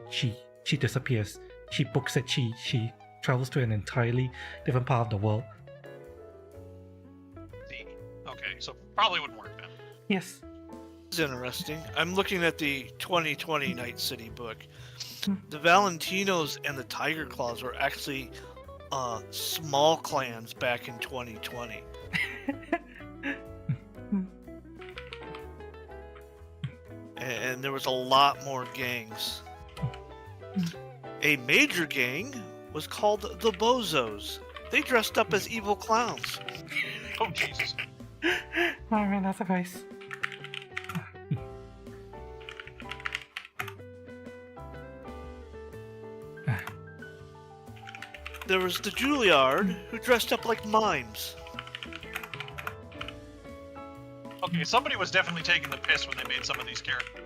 disappears. She books it. She travels to an entirely different part of the world. Okay, so probably wouldn't work then. Yes. This is interesting. I'm looking at the 2020 Night City book. The Valentinos and the Tiger Claws were actually small clans back in 2020. And there was a lot more gangs. A major gang was called the Bozos. They dressed up as evil clowns. Oh, Jesus. I mean, that's a face. There was the Juilliard, who dressed up like mimes. Okay, somebody was definitely taking the piss when they made some of these characters.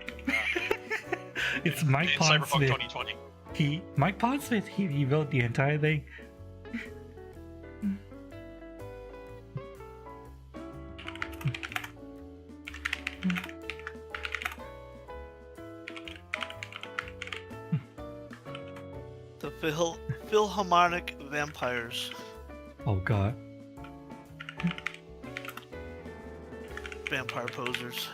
It's Mike in Cyberpunk Pondsmith. 2020. Mike Pondsmith, he wrote the entire thing. The Philharmonic Vampires. Oh god. Vampire posers.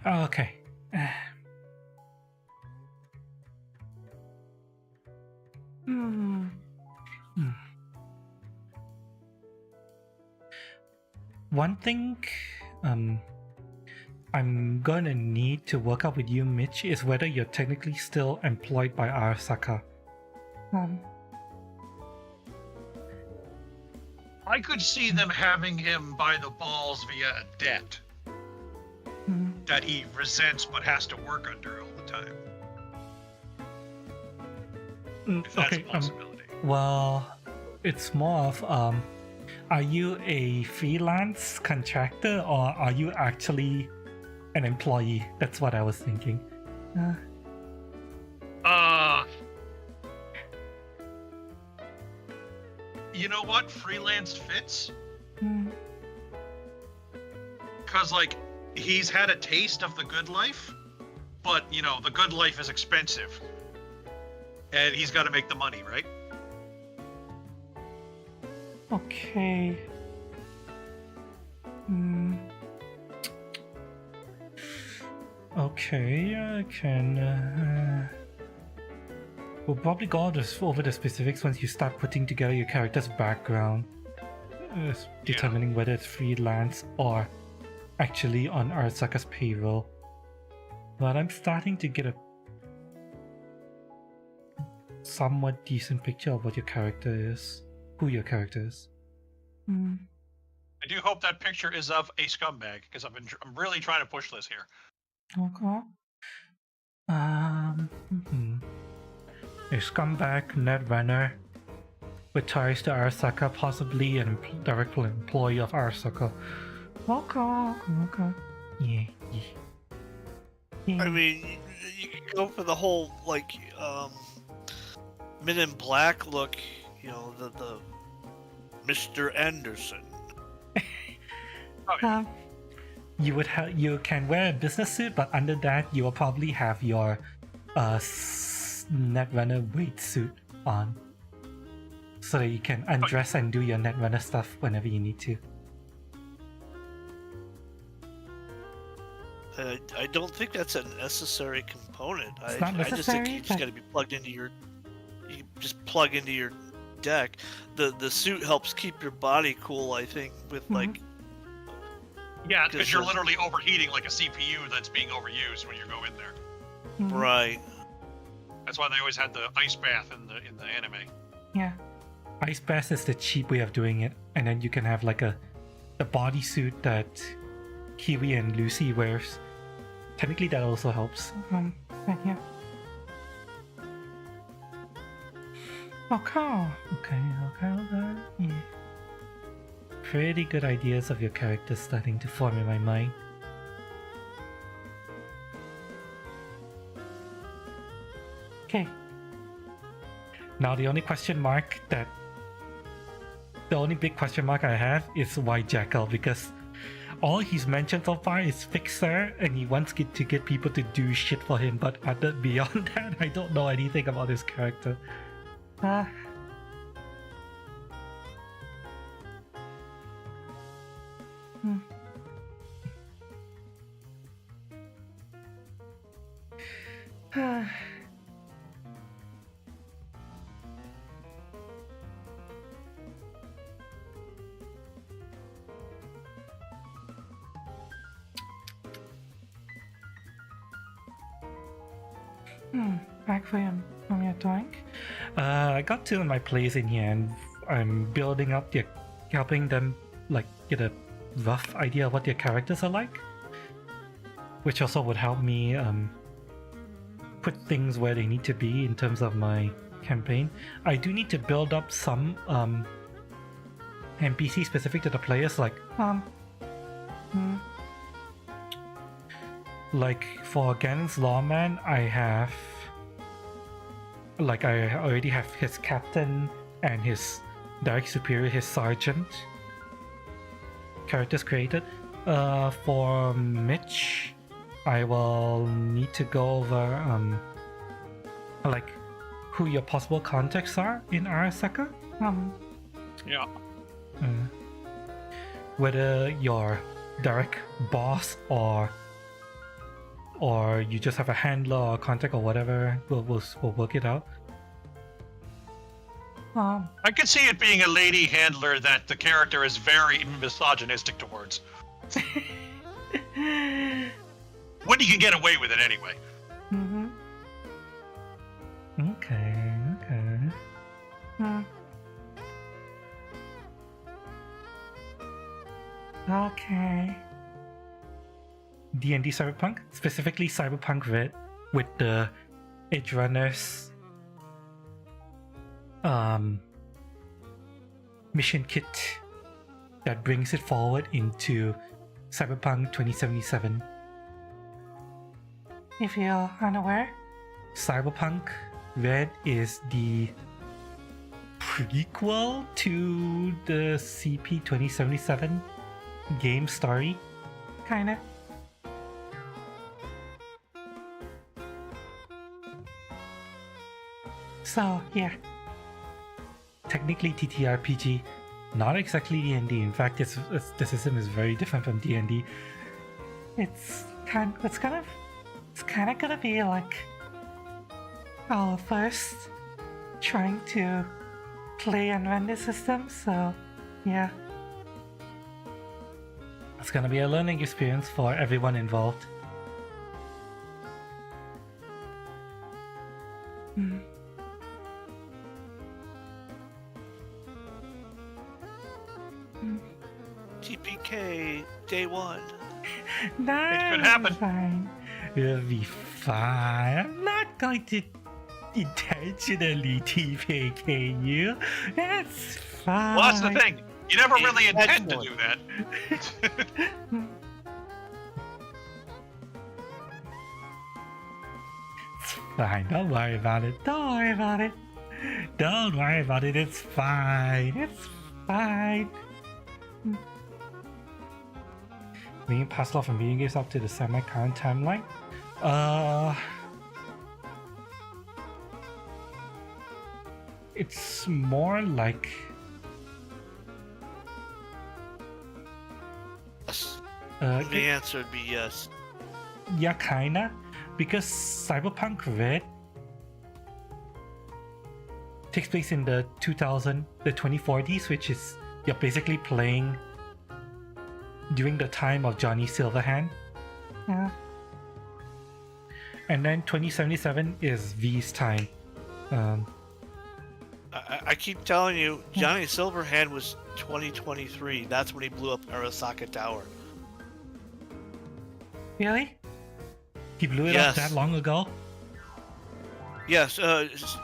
Okay. One thing I'm gonna need to work out with you, Mitch, is whether you're technically still employed by Arasaka. I could see them having him by the balls via a debt that he resents but has to work under all the time. If that's a possibility. Well, it's more of are you a freelance contractor or are you actually an employee? That's what I was thinking. You know what? Freelance fits. Because, like, he's had a taste of the good life. but you know, the good life is expensive, and he's got to make the money, right? Okay. Okay, I can. We'll probably go over the specifics once you start putting together your character's background, determining whether it's freelance or actually on Arasaka's payroll. But I'm starting to get a somewhat decent picture of what your character is, who your character is. I do hope that picture is of a scumbag, because I'm really trying to push this here. Okay. A scumbag Netrunner with ties to Arasaka, possibly a direct employee of Arasaka. Okay. Yeah. I mean, you could go for the whole like Men in Black look. You know, the Mr. Anderson. You can wear a business suit, but under that you will probably have your Netrunner weight suit on, so that you can undress and do your Netrunner stuff whenever you need to. I don't think that's a necessary component. It's not necessary, I just think you just got to be plugged into your. You just plug into your deck. The suit helps keep your body cool. I think with like. Yeah, because you're literally overheating like a CPU that's being overused when you go in there. Right. That's why they always had the ice bath in the anime. Yeah. Ice bath is the cheap way of doing it, and then you can have like the bodysuit that Kiwi and Lucy wears. Technically, that also helps. Yeah. Okay. Yeah. Pretty good ideas of your character starting to form in my mind. Okay. Now the only big question mark I have is why Jackal, because all he's mentioned so far is Fixer, and he wants to get people to do shit for him, but beyond that, I don't know anything about his character. Back from your tank. I got two of my plays in here, and I'm building up helping them like get a rough idea of what their characters are like, which also would help me put things where they need to be in terms of my campaign. I do need to build up some NPC specific to the players, like for Ganon's Lawman, I already have his captain and his direct superior, his sergeant characters created. For Mitch, I will need to go over like who your possible contacts are in Arasaka. Yeah. Whether your direct boss or you just have a handler or a contact or whatever, we'll work it out. I could see it being a lady handler that the character is very misogynistic towards. When you can get away with it anyway. Okay. Okay. D&D Cyberpunk, specifically Cyberpunk Red, with the Edgerunners mission kit that brings it forward into Cyberpunk 2077. If you're unaware, Cyberpunk Red is the prequel to the CP 2077 game story, kinda. So yeah, technically TTRPG, not exactly D&D. In fact, the system is very different from D&D. It's kind of gonna be like our first trying to play and run the system. So yeah, it's gonna be a learning experience for everyone involved. TPK day 1. No, It could happen. Fine. It'll be fine. I'm not going to intentionally TPK you. It's fine. Well, that's the thing. You never really intend to Excellent. do that. It's fine. Don't worry about it. Don't worry about it. Don't worry about it. It's fine. It's fine. Being passed off from video games up to the semi-current timeline. It's more like Yes. uh, The answer would be yes. yeah, kinda, because Cyberpunk Red takes place in the 2040s, which is you're basically playing during the time of Johnny Silverhand. Yeah. And then 2077 is V's time. I keep telling you, Johnny Silverhand was 2023. That's when he blew up Arasaka Tower. Really? He blew it up Yes. that long ago? Yes,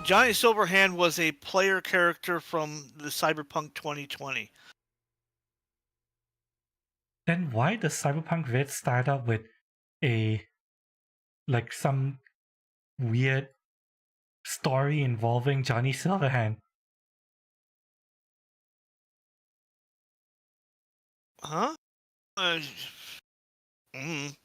Johnny Silverhand was a player character from the Cyberpunk 2020. Then why does Cyberpunk Red start up with some weird story involving Johnny Silverhand? Huh? Mm.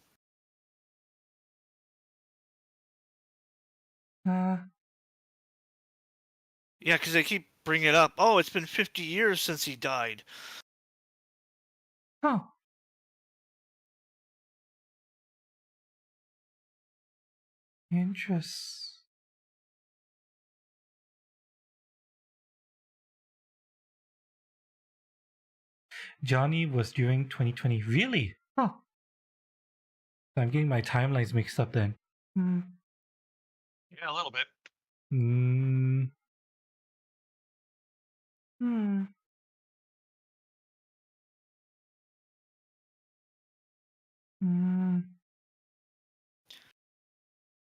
Yeah, because they keep bringing it up. Oh, it's been 50 years since he died. Oh. Interesting. Johnny was during 2020. Really? Oh. I'm getting my timelines mixed up then. Yeah, a little bit.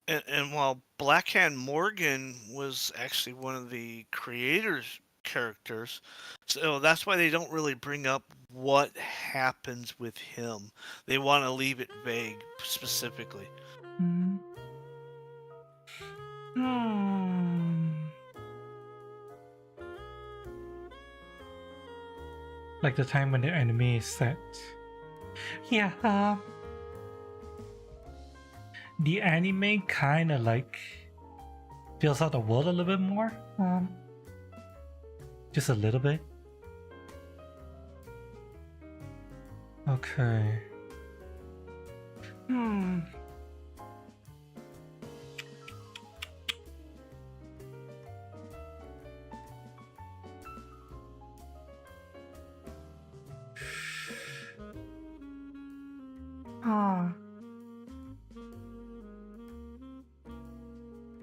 And while Blackhand Morgan was actually one of the creators' characters, so that's why they don't really bring up what happens with him. They want to leave it vague specifically. Like the time when the anime is set. Yeah, the anime kind of like fills out the world a little bit more. Just a little bit. Okay.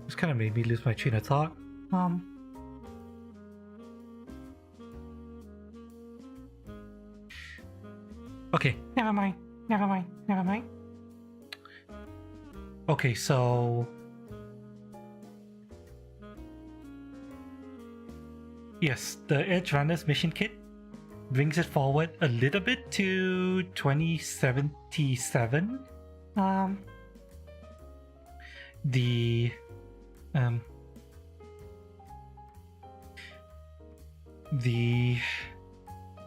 This kind of made me lose my train of thought. Okay, never mind. Okay, so yes, the Edgerunners mission kit brings it forward a little bit to 2077.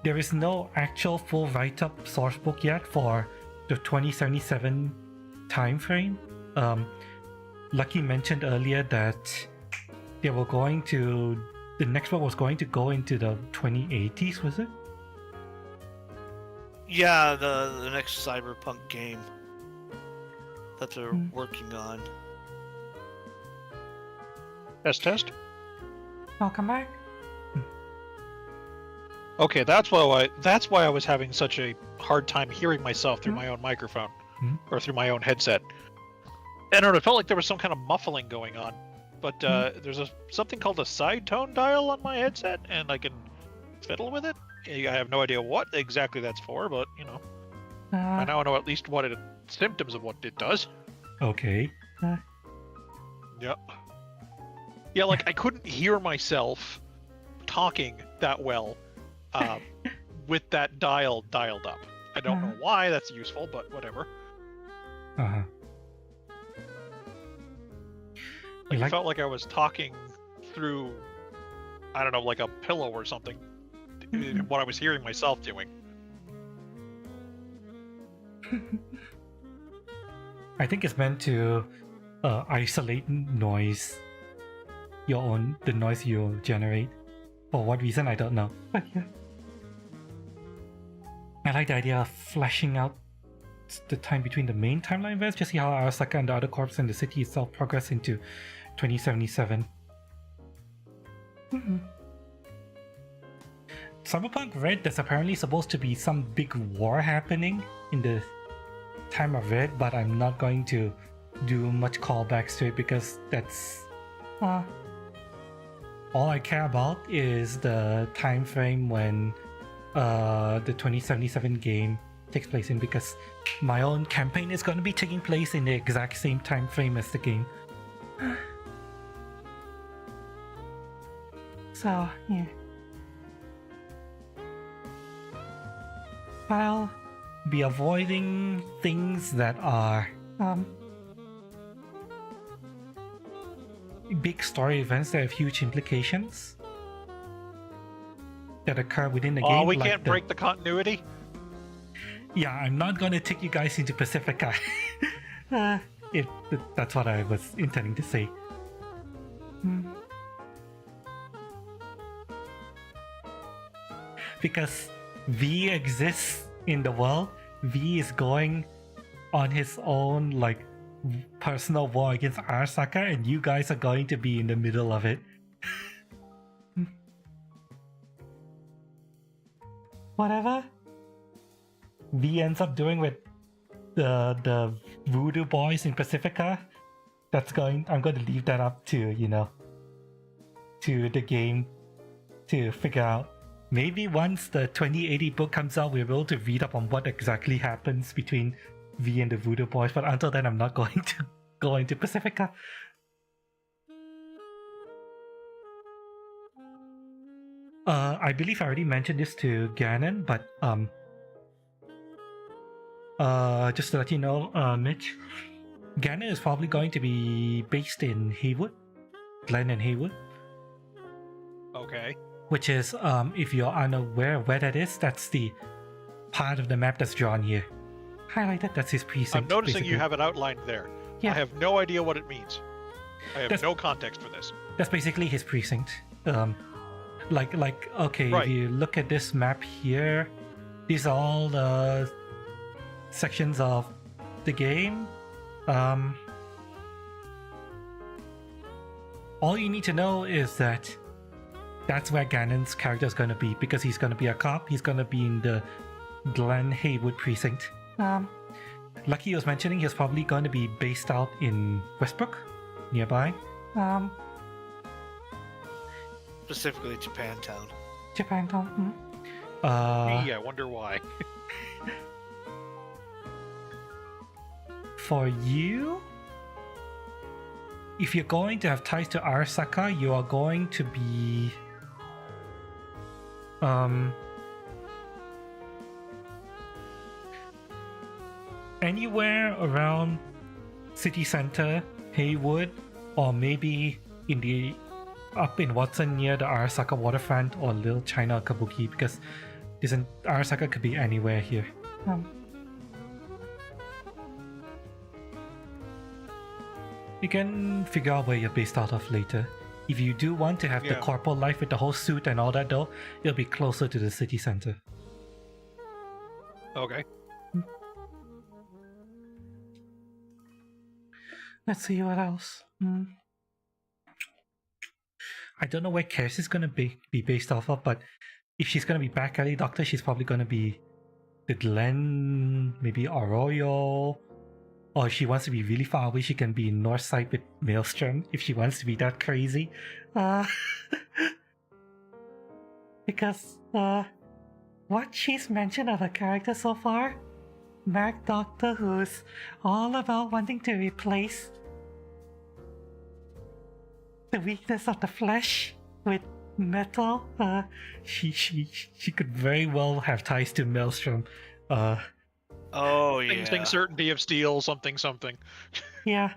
There is no actual full write-up source book yet for the 2077 time frame. Lucky mentioned earlier that they were going to. The next one was going to go into the 2080s, was it? Yeah, the next Cyberpunk game that they're working on. Test. Welcome back. Okay, that's why I was having such a hard time hearing myself through my own microphone or through my own headset. I don't know, it felt like there was some kind of muffling going on. But there's something called a side tone dial on my headset, and I can fiddle with it. I have no idea what exactly that's for, but you know, I now know at least what symptoms of what it does. Okay. Yep. Yeah, like I couldn't hear myself talking that well with that dialed up. I don't know why that's useful, but whatever. Like, it felt like I was talking through, I don't know, like a pillow or something. What I was hearing myself doing. I think it's meant to isolate noise. The noise you generate. For what reason, I don't know. But yeah. I like the idea of flashing out the time between the main timeline events to see how Arasaka and the other corps and the city itself progress into 2077. Cyberpunk Red, there's apparently supposed to be some big war happening in the time of Red, but I'm not going to do much callbacks to it because that's all I care about is the time frame when the 2077 game takes place in, because my own campaign is going to be taking place in the exact same time frame as the game. So, yeah. I'll be avoiding things that are big story events that have huge implications that occur within the game. Oh, we can't break the continuity? Yeah, I'm not gonna take you guys into Pacifica. If that's what I was intending to say. Because V exists in the world. V is going on his own, like, personal war against Arasaka, and you guys are going to be in the middle of it. Whatever V ends up doing with the voodoo boys in Pacifica, I'm going to leave that up to, to the game to figure out. Maybe once the 2080 book comes out, we're able to read up on what exactly happens between V and the Voodoo Boys, but until then I'm not going to go into Pacifica. I believe I already mentioned this to Ganon, but just to let you know, Mitch, Ganon is probably going to be based in Haywood, Glen and Haywood. Okay. Which is, if you're unaware where that is, that's the part of the map that's drawn here. Highlighted, that's his precinct. I'm noticing basically. You have it outlined there. Yeah. I have no idea what it means. I have no context for this. That's basically his precinct. Okay, right. If you look at this map here, these are all the sections of the game. All you need to know is that that's where Ganon's character is going to be, because he's going to be a cop. He's going to be in the Glen Haywood precinct. Lucky was mentioning he's probably going to be based out in Westbrook, nearby. Specifically Japantown. Japantown. I wonder why. For you, if you're going to have ties to Arasaka, you are going to be anywhere around city center, Haywood, or maybe up in Watson near the Arasaka waterfront, or Little China or Kabuki, because Arasaka could be anywhere here. You can figure out where you're based out of later. If you do want to have the Yeah. corporal life with the whole suit and all that, though, it'll be closer to the city center. Okay. Let's see what else. I don't know where Cass is gonna be based off of, but if she's gonna be back alley doctor, she's probably gonna be the Glen, maybe Arroyo. Or if she wants to be really far away, she can be in Northside with Maelstrom if she wants to be that crazy. Because what she's mentioned of a character so far, Mac Doctor, who's all about wanting to replace the weakness of the flesh with metal. She could very well have ties to Maelstrom. Oh Thing, yeah. certainty of steel, something. Yeah.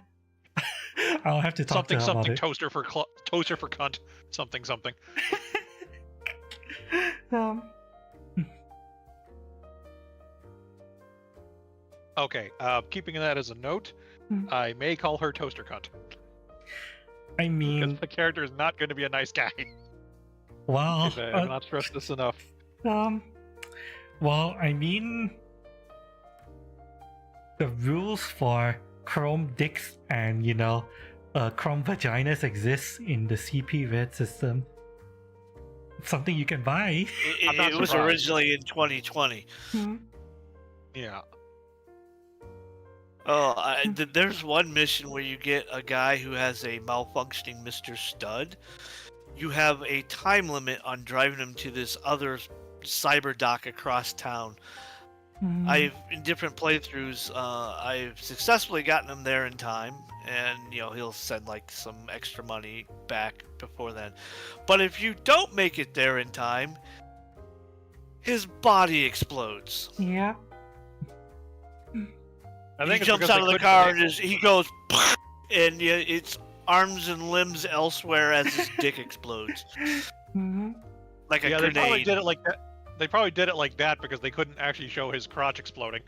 I'll have to talk to her about it. Toaster for cunt, something. Okay, keeping that as a note, I may call her toaster cunt. I mean, Because the character is not going to be a nice guy. well, I've not stressed this enough. well, I mean, the rules for chrome dicks and chrome vaginas exist in the CP Red system. It's something you can buy. It was surprised. originally in 2020. Yeah. Oh, there's one mission where you get a guy who has a malfunctioning Mr. Stud. You have a time limit on driving him to this other cyber dock across town. In different playthroughs, I've successfully gotten him there in time, and he'll send like some extra money back before then. But if you don't make it there in time, his body explodes. Yeah. He jumps out of the car and he goes, and it's arms and limbs elsewhere as his dick explodes. Like a They grenade. probably did it like that. They probably did it like that because they couldn't actually show his crotch exploding.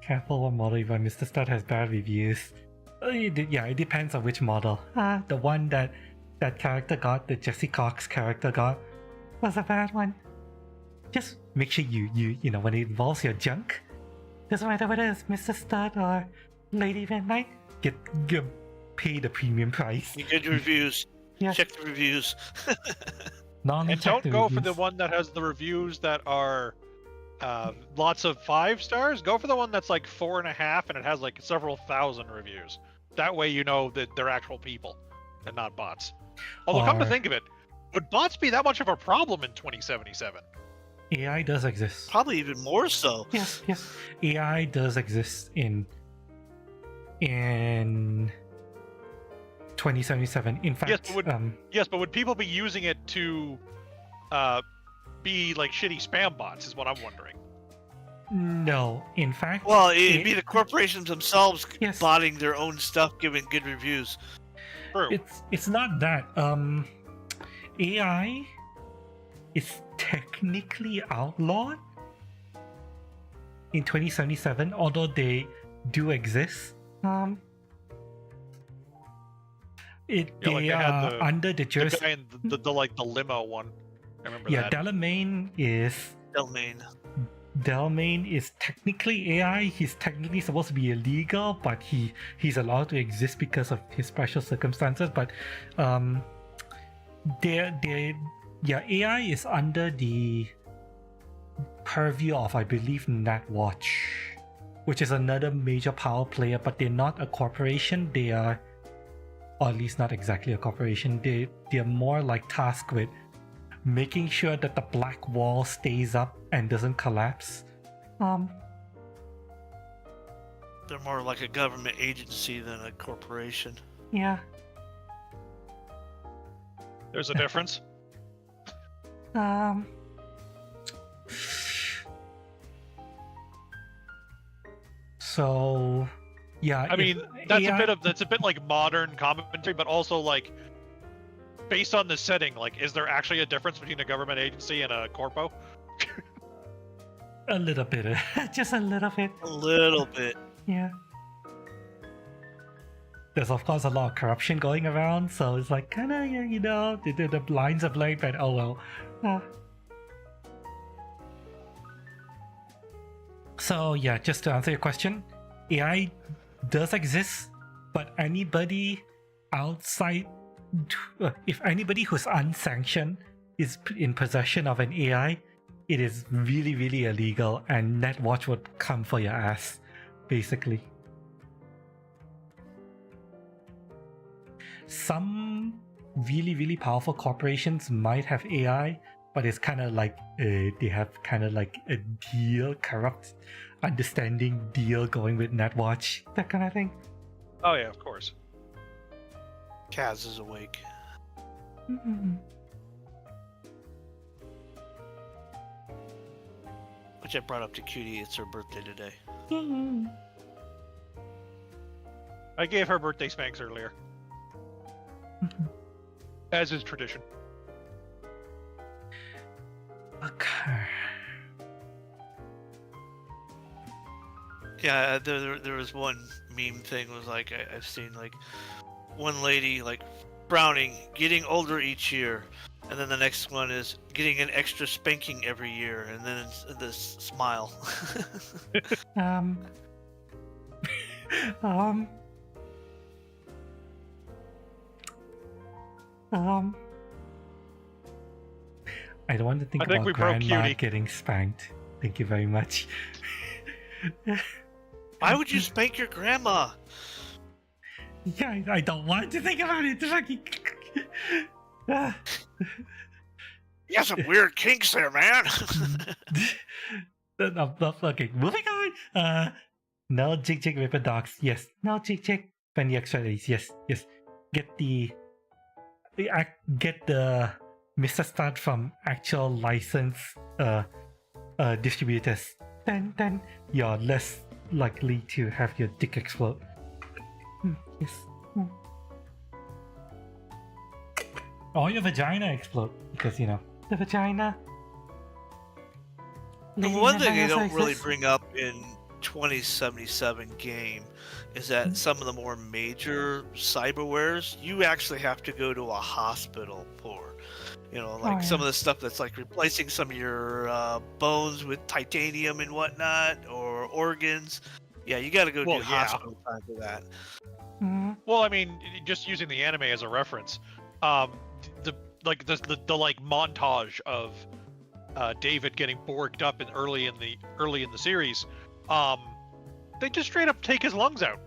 Careful what model you buy. Mr. Stud has bad reviews. It depends on which model. The one that character got, the Jesse Cox character got, was a bad one. Just make sure you when it involves your junk, doesn't matter whether it's Mr. Stud or Lady Midnight, get pay the premium price. You get reviews. Yeah. Check the reviews. And don't go for the one that has the reviews that are lots of 5 stars. Go for the one that's like 4.5 and it has like several thousand reviews. That way you know that they're actual people and not bots. Although come to think of it, would bots be that much of a problem in 2077? AI does exist. Probably even more so. Yes. AI does exist in 2077. In fact, yes, but would people be using it to be like shitty spam bots? Is what I'm wondering. No, in fact. Well, it'd be the corporations themselves Yes. botting their own stuff, giving good reviews. True. It's not that. AI is technically outlawed in 2077, although they do exist. They like they are had under the The jurisdiction. guy in the like the limo one. I remember Yeah, that. Delamain is technically AI. He's technically supposed to be illegal, but he's allowed to exist because of his special circumstances. But AI is under the purview of, I believe, Netwatch, which is another major power player, but they're not a corporation. They are, or at least not exactly a corporation. They're more like tasked with making sure that the black wall stays up and doesn't collapse. They're more like a government agency than a corporation. Yeah. There's a difference. So, yeah. I mean, that's a bit like modern commentary, but also like based on the setting. Like, is there actually a difference between a government agency and a corpo? A little bit, just a little bit. A little bit. Yeah. there's of course a lot of corruption going around, so it's like kind of, you know, the lines are blurred, but oh well. So yeah, just to answer your question, AI does exist, but anybody outside, if anybody who's unsanctioned is in possession of an AI, it is really, really illegal, and Netwatch would come for your ass, basically. Some really, really powerful corporations might have AI, but it's kind of like they have kind of like a deal, corrupt understanding deal going with Netwatch, that kind of thing. Oh yeah, of course. Kaz is awake. Mm-hmm. Which I brought up to Cutie. It's her birthday today. Mm-hmm. I gave her birthday spanks earlier. As is tradition. Okay. Yeah, there was one meme thing was like I've seen like one lady like frowning, getting older each year, and then the next one is getting an extra spanking every year, and then it's this smile. Um, I don't want to think about grandma getting spanked. Thank you very much. Why would you spank your grandma? Yeah, I don't want to think about it. Fucking. You got some weird kinks there, man. I'm not fucking moving on. No jig ripper dogs. Yes. No jig. Spend the extra days. Yes. Get the Mr. Start from actual licensed distributors. Then you're less likely to have your dick explode. Yes. Or your vagina explode, because you know the vagina. The one thing they don't really bring up in 2077 game is that some of the more major cyberwares you actually have to go to a hospital for. You know, like some of the stuff that's like replacing some of your bones with titanium and whatnot, or organs. Yeah, you got to go to the hospital time for that. Well, I mean, just using the anime as a reference, the montage of David getting borked up early in the series, they just straight up take his lungs out.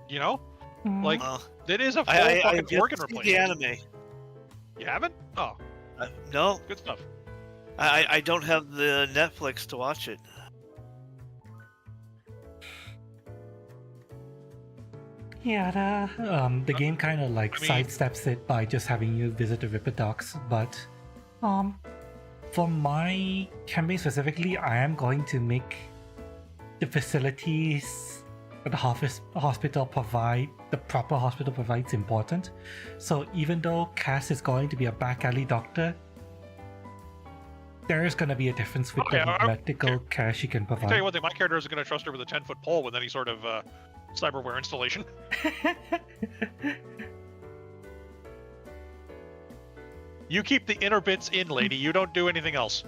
You know, like that is a full fucking organ replacement. The anime. You haven't? Oh, no. Good stuff. I don't have the Netflix to watch it. Yeah, the game kind of like sidesteps it by just having you visit the Ripper Docks, but for my campaign specifically, I am going to make the facilities that the hospital provides important. So even though Cass is going to be a back alley doctor, there is going to be a difference with the medical care she can provide. I'll tell you one thing, my character isn't going to trust her with a 10-foot pole with any sort of cyberware installation. You keep the inner bits in, lady. You don't do anything else.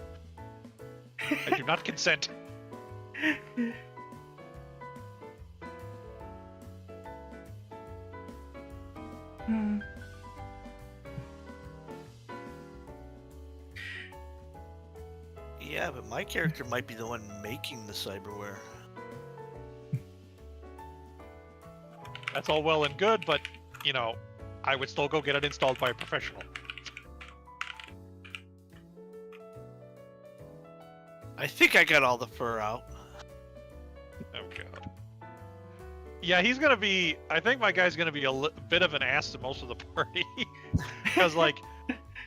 I do not consent. Yeah, but my character might be the one making the cyberware. That's all well and good, but, you know, I would still go get it installed by a professional. I think I got all the fur out. Oh, God. Yeah, he's gonna be... I think my guy's gonna be a bit of an ass to most of the party. Because, like,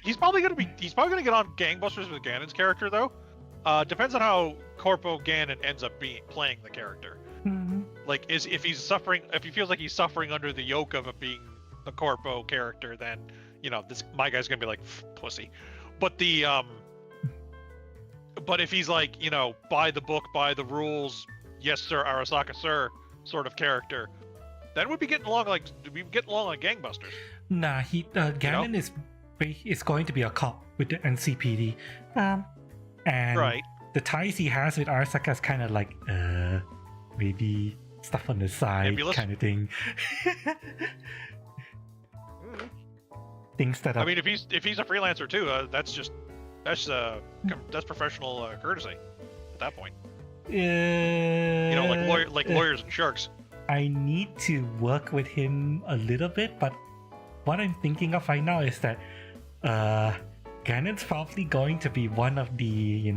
he's probably gonna get on gangbusters with Ganon's character, though. Depends on how Corpo Ganon ends up playing the character. Like, if he feels like he's suffering under the yoke of being a Corpo character, then, you know, my guy's gonna be like, pussy. But but if he's like, you know, by the book, by the rules, yes sir, Arasaka sir, sort of character, Then we'd be getting along like gangbusters. Nah, Ganon is going to be a cop with the NCPD. And Right. the ties he has with Arasaka is kind of like, maybe stuff on the side Nebulous? kind of thing. Things that are... I mean, if he's a freelancer too, that's professional courtesy at that point. You know, like lawyers and sharks. I need to work with him a little bit, but what I'm thinking of right now is that Ganon's probably going to be one of the,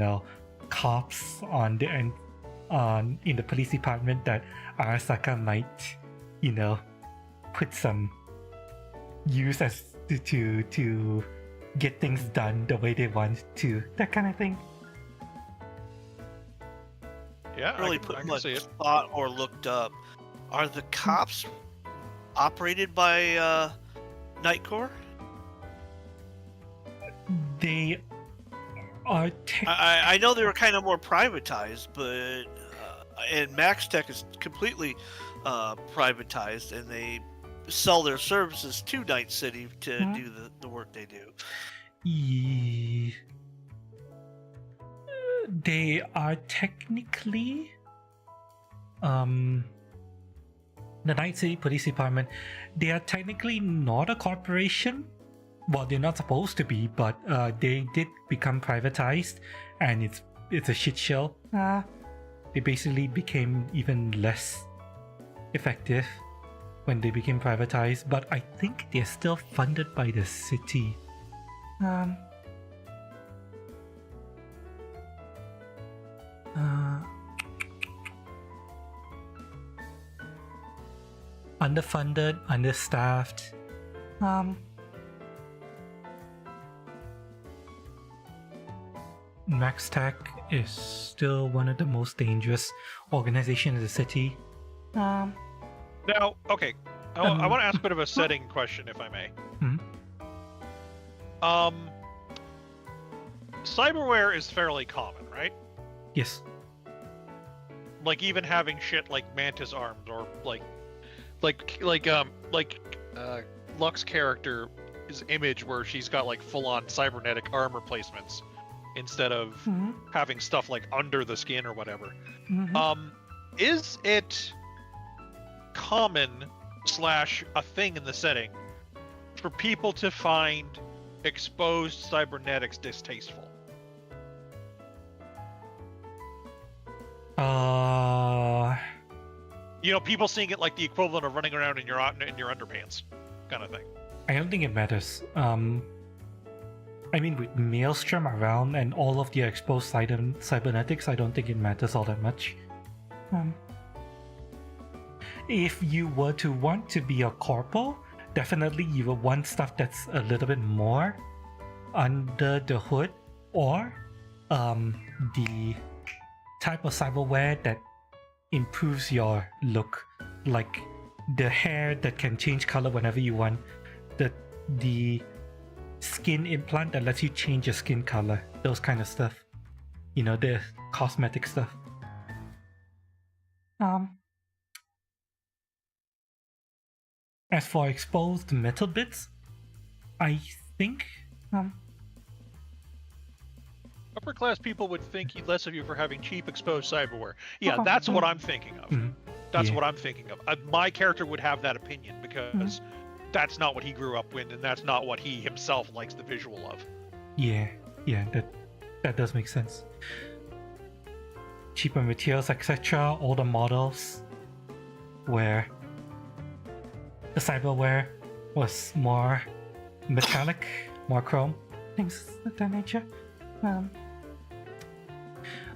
cops in the police department that Arasaka might, put some use as to get things done the way they want to. That kind of thing. Yeah, Really I put can much see it. thought or looked up. Are the cops operated by Nightcore? They are I know they were kind of more privatized, but and Max Tech is completely privatized, and they sell their services to Night City to do the work they do. They are technically the Night City Police Department. They are technically not a corporation. Well, they're not supposed to be, but they did become privatized, and it's a shit show. They basically became even less effective when they became privatized, but I think they're still funded by the city. Underfunded, understaffed. Max Tech is still one of the most dangerous organizations in the city. Now, okay, I want to ask a bit of a setting question, if I may. Cyberware is fairly common, right? Yes. Like even having shit like mantis arms, or like Lux's character, his image where she's got like full-on cybernetic armor placements instead of having stuff like under the skin or whatever. Is it common / a thing in the setting for people to find exposed cybernetics distasteful? People seeing it like the equivalent of running around in your underpants, kind of thing. I don't think it matters. I mean, with Maelstrom around and all of the exposed cybernetics, I don't think it matters all that much. If you were to want to be a corpo, definitely you will want stuff that's a little bit more under the hood, or the type of cyberware that improves your look, like the hair that can change color whenever you want, the skin implant that lets you change your skin color, those kind of stuff, the cosmetic stuff. As for exposed metal bits, I think upper class people would think less of you for having cheap exposed cyberware. Yeah, that's what I'm thinking of. That's what I'm thinking of. My character would have that opinion because that's not what he grew up with, and that's not what he himself likes the visual of. Yeah, that does make sense. Cheaper materials, etc. Older models where the cyberware was more metallic, more chrome, things of that nature.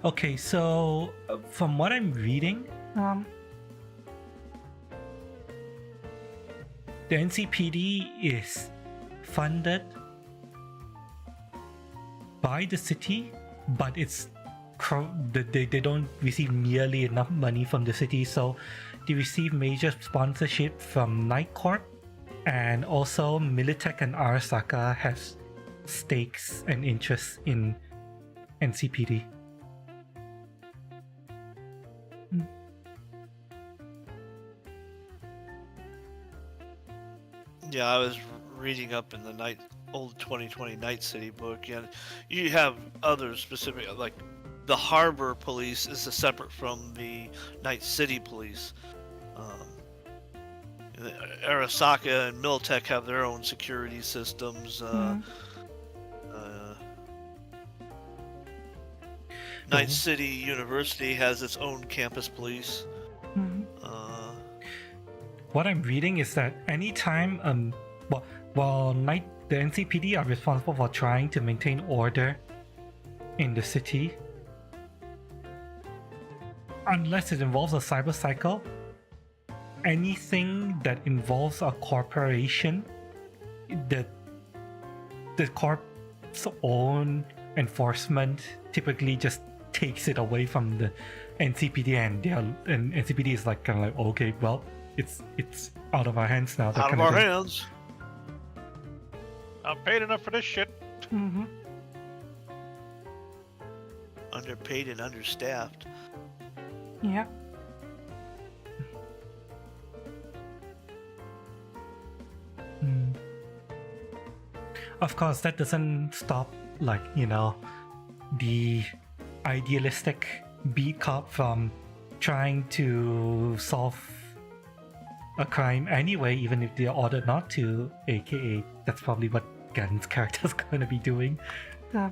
Okay, so from what I'm reading, the NCPD is funded by the city, but they don't receive nearly enough money from the city, so they receive major sponsorship from Night Corp, and also Militech and Arasaka have stakes and interests in NCPD. Yeah, I was reading up in the old 2020 Night City book, and you have other specific, like the Harbor Police is separate from the Night City Police. Um, Arasaka and Militech have their own security systems. Night City University has its own campus police. What I'm reading is that anytime while the NCPD are responsible for trying to maintain order in the city, unless it involves a cyberpsycho, anything that involves a corporation, the corp's own enforcement typically just takes it away from the NCPD, and NCPD is like kind of like, okay, well, it's out of our hands now. Out of our hands. I'm paid enough for this shit. Mm-hmm. Underpaid and understaffed. Yeah. Of course, that doesn't stop, like, the idealistic beat cop from trying to solve a crime anyway, even if they're ordered not to, aka that's probably what Gan's character's going to be doing. I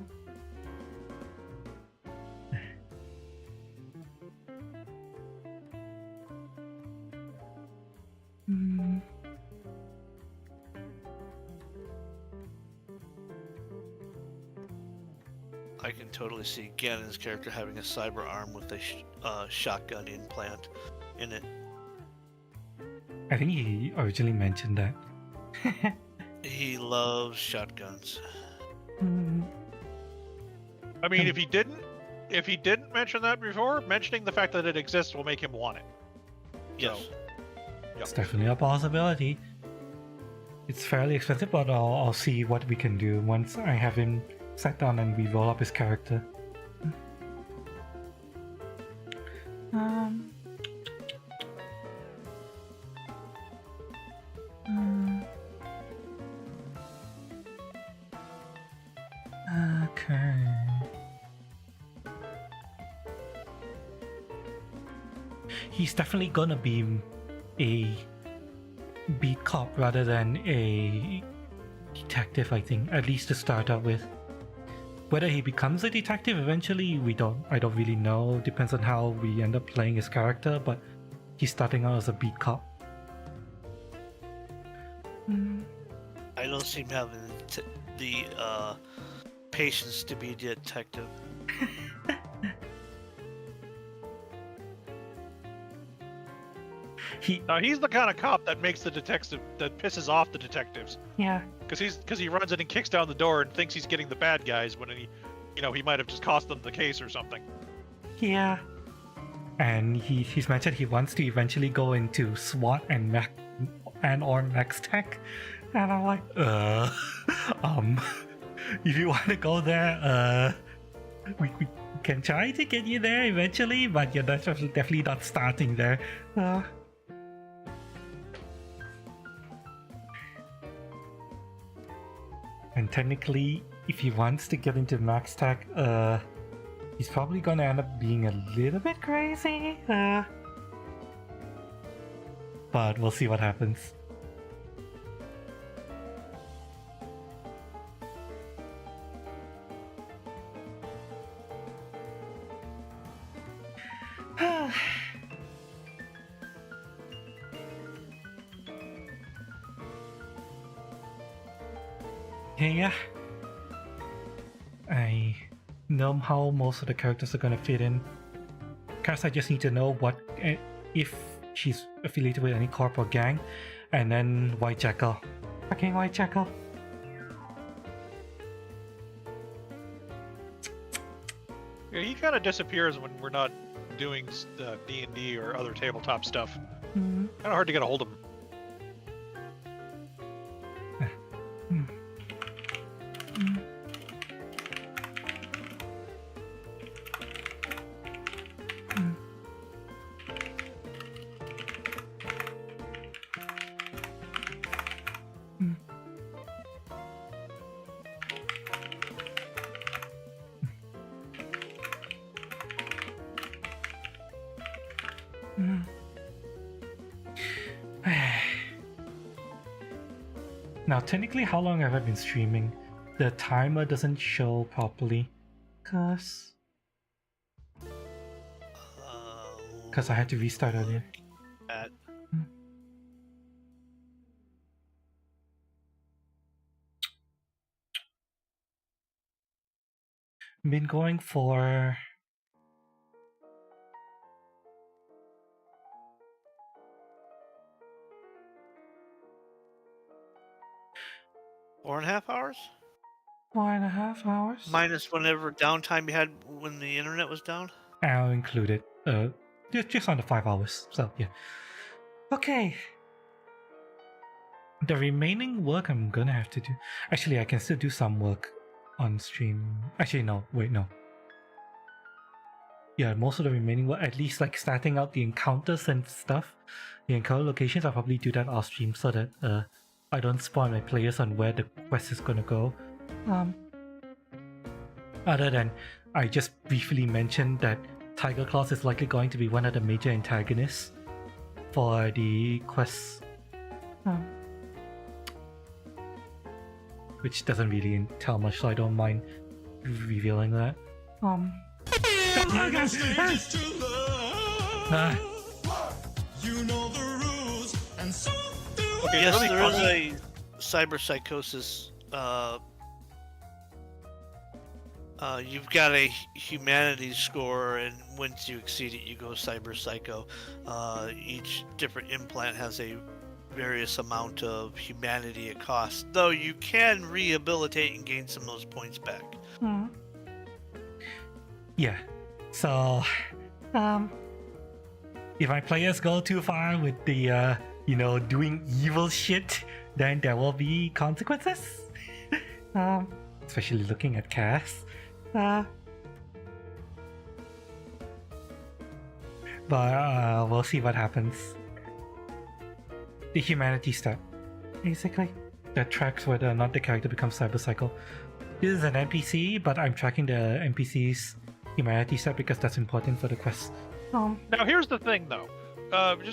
can totally see Ganon's character having a cyber arm with a shotgun implant in it. I think he originally mentioned that. He loves shotguns. I mean, if he didn't mention that before, mentioning the fact that it exists will make him want it. Yes. So, It's definitely a possibility. It's fairly expensive, but I'll see what we can do once I have him sat down and we roll up his character. Okay. He's definitely gonna be a beat cop rather than a detective, I think, at least to start out with. Whether he becomes a detective eventually, I don't really know. Depends on how we end up playing his character, but he's starting out as a beat cop. I don't seem having the patience to be a detective. he's the kind of cop that makes the detective, that pisses off the detectives. Yeah. Because he runs in and kicks down the door and thinks he's getting the bad guys when he might have just cost them the case or something. Yeah. And he's mentioned he wants to eventually go into SWAT or Max Tech. And I'm like, if you want to go there, we can try to get you there eventually, but you're definitely not starting there. And technically, if he wants to get into Max Tech, he's probably gonna end up being a little bit crazy. But we'll see what happens. Yeah, I know how most of the characters are gonna fit in. Cause I just need to know if she's affiliated with any corp or gang, and then Whitejackal. Fucking Whitejackal. Yeah, he kind of disappears when we're not doing D&D or other tabletop stuff. Kind of hard to get a hold of him. Mm. Now, technically, how long have I been streaming? The timer doesn't show properly, cause I had to restart earlier. At Been going for 4.5 hours? 4.5 hours. Minus whenever downtime you had when the internet was down? I'll include it. Just under 5 hours. So yeah. Okay. The remaining work I'm gonna have to do. Actually, I can still do some work on stream. Actually, no. Wait, no. Yeah, most of the remaining work, at least like starting out the encounters and stuff, the encounter locations, I'll probably do that off stream so that I don't spoil my players on where the quest is gonna go. Other than I just briefly mentioned that Tiger Claws is likely going to be one of the major antagonists for the quest, which doesn't really tell much, so I don't mind revealing that. You know the rules, and so do Okay, Yes, really there is funny. a cyberpsychosis. You've got a humanity score, and once you exceed it, you go cyberpsycho. Each different implant has a various amount of humanity it costs, though you can rehabilitate and gain some of those points back. Yeah. So, if my players go too far with the, doing evil shit, then there will be consequences. Especially looking at Cass. But we'll see what happens. The humanity step, basically, that tracks whether or not the character becomes cyberpsycho. This is an NPC, but I'm tracking the NPC's humanity step because that's important for the quest. Now here's the thing, though.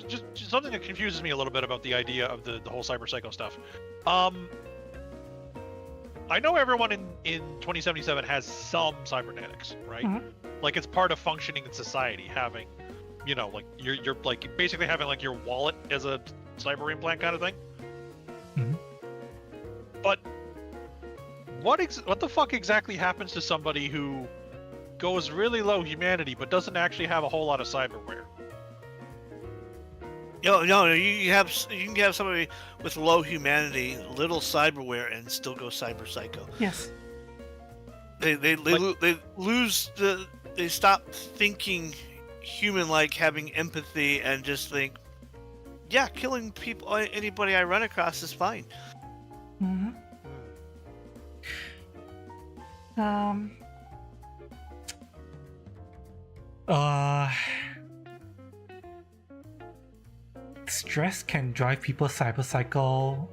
Just something that confuses me a little bit about the idea of the whole cyberpsycho stuff. I know everyone in 2077 has some cybernetics, right? Like it's part of functioning in society, having, like you're like basically having like your wallet as a cyber implant kind of thing. But what the fuck exactly happens to somebody who goes really low humanity but doesn't actually have a whole lot of cyberware? No, you can have somebody with low humanity, little cyberware, and still go cyberpsycho. Yes. They lose they stop thinking human-like, having empathy, and just think, yeah, killing people, anybody I run across is fine. Stress can drive people cyberpsycho.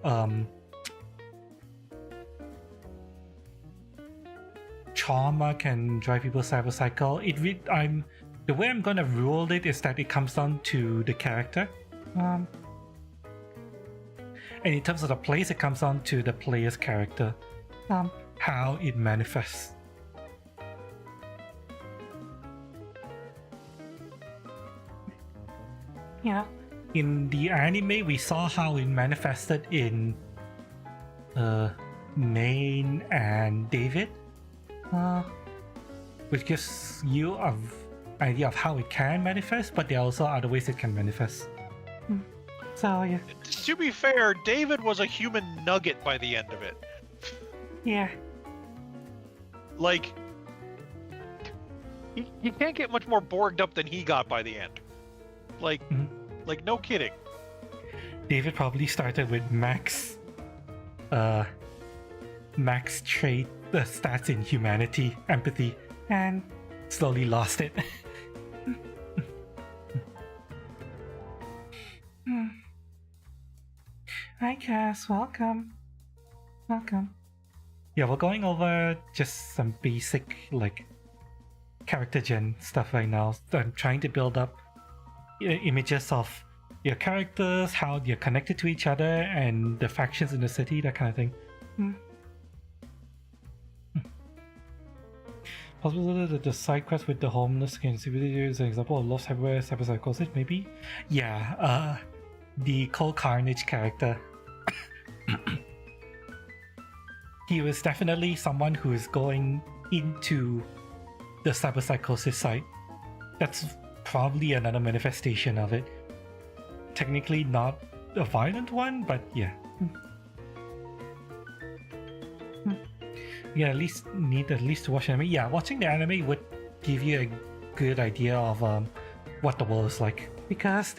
Trauma can drive people cyberpsycho. The way I'm gonna rule it is that it comes down to the character. And in terms of the place, it comes down to the player's character. How it manifests. Yeah. In the anime, we saw how it manifested in Maine and David, which gives you an idea of how it can manifest, but there are also other ways it can manifest. So yeah. To be fair, David was a human nugget by the end of it. Yeah. Like, you can't get much more borged up than he got by the end. Like, no kidding. David probably started with max trait stats in humanity, empathy, and slowly lost it. Hi Cass, welcome. Yeah, we're going over just some basic like character gen stuff right now. I'm trying to build up images of your characters, how they're connected to each other, and the factions in the city, that kind of thing. Possible that the side quest with the homeless can is an example of lost cyberpsychosis, maybe? Yeah, the Cole Carnage character. He was definitely someone who is going into the cyberpsychosis side. That's probably another manifestation of it. Technically not a violent one, but yeah. Yeah, at least to watch anime. Yeah, watching the anime would give you a good idea of what the world is like. Because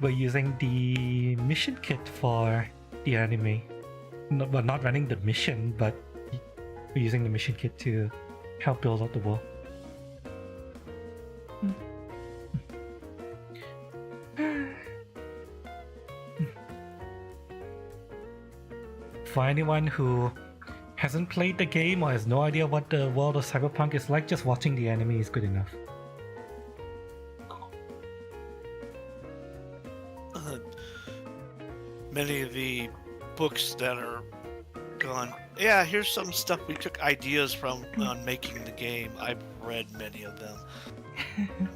we're using the mission kit for the anime. No, we're not running the mission, but we're using the mission kit to help build out the world. For anyone who hasn't played the game or has no idea what the world of Cyberpunk is like, just watching the anime is good enough. Many of the books that are gone, yeah, here's some stuff we took ideas from on making the game. I've read many of them,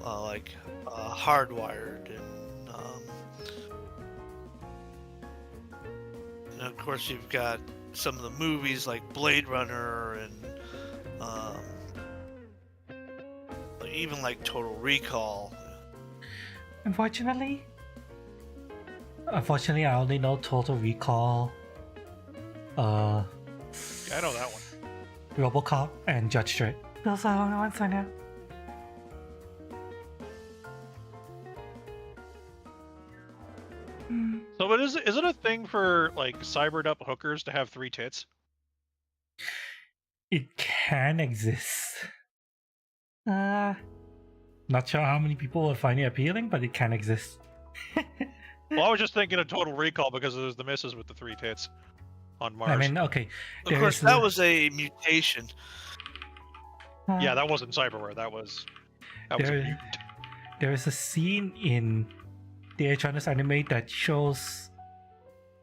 like Hardwired, and of course you've got some of the movies like Blade Runner and even like Total Recall. Unfortunately, I only know Total Recall, Yeah, I know that one. RoboCop, and Judge Dredd. Those are the only ones I know. So, but is it a thing for like cybered up hookers to have 3 tits? It can exist. Not sure how many people will find it appealing, but it can exist. Well, I was just thinking of Total Recall because there's the misses with the 3 tits on Mars. I mean, okay. Of course, that was a mutation. Yeah, that wasn't cyberware. That was a mutant. There is a scene in the Edgerunners anime that shows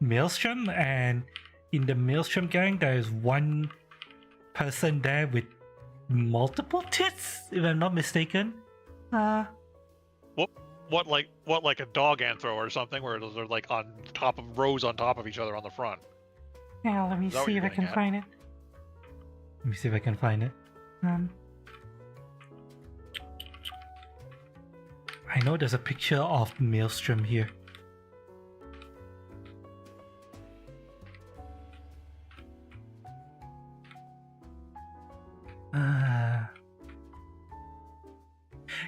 Maelstrom, and in the Maelstrom gang, there is one person there with multiple tits, if I'm not mistaken. What like a dog anthro or something, where they're like on top of rows on top of each other on the front. Yeah, let me see if I can find it. Let me see if I can find it. I know there's a picture of Maelstrom here.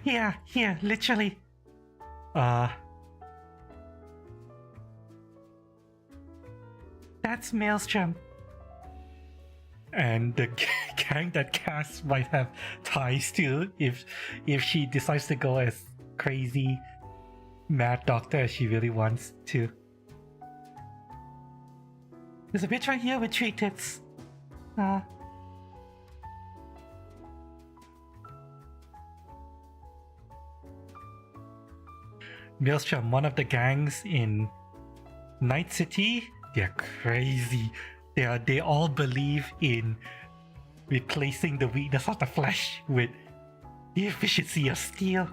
Yeah, here, literally. That's Maelstrom. And the gang that Cass might have ties to if she decides to go as crazy mad doctor as she really wants to. There's a bitch right here with 3 tits. Maelstrom, one of the gangs in Night City, they're crazy. They all believe in replacing the weakness of the flesh with the efficiency of steel.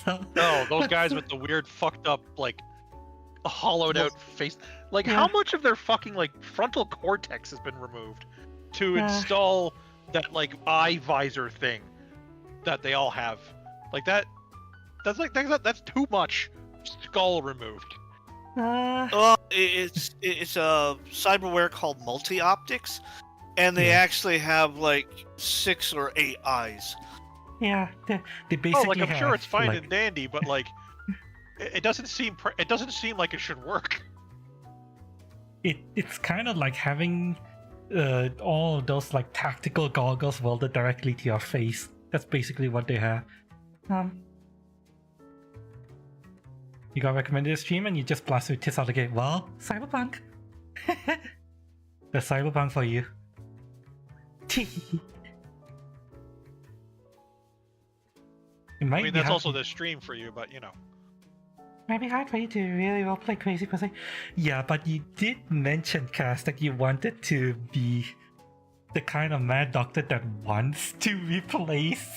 No, those guys with the weird, fucked up, like, hollowed out face. Like, how much of their fucking, like, frontal cortex has been removed to install that, like, eye visor thing that they all have? Like, that's too much skull removed. It's a cyberware called multi-optics, and they actually have like 6 or 8 eyes. Yeah, they basically I'm sure it's fine like, and dandy, but like, it doesn't seem like it should work. It's kind of like having all of those like tactical goggles welded directly to your face. That's basically what they have. You got recommended a stream and you just blast your tits out the gate. Well, Cyberpunk. That's Cyberpunk for you. It might I mean, be that's hard also for- the stream for you, but you know. might be hard for you to really roleplay crazy person. Yeah, but you did mention, Cass, that you wanted to be the kind of mad doctor that wants to replace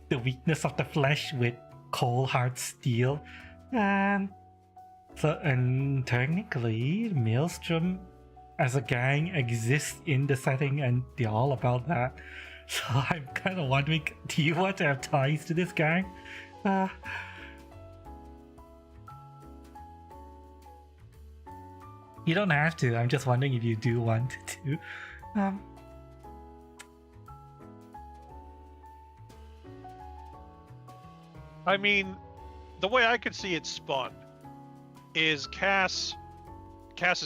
the weakness of the flesh with cold hard steel. And so, and technically, Maelstrom as a gang exists in the setting, and they're all about that. So I'm kind of wondering, do you want to have ties to this gang? You don't have to. I'm just wondering if you do want to. I mean, the way I could see it spun is Cass's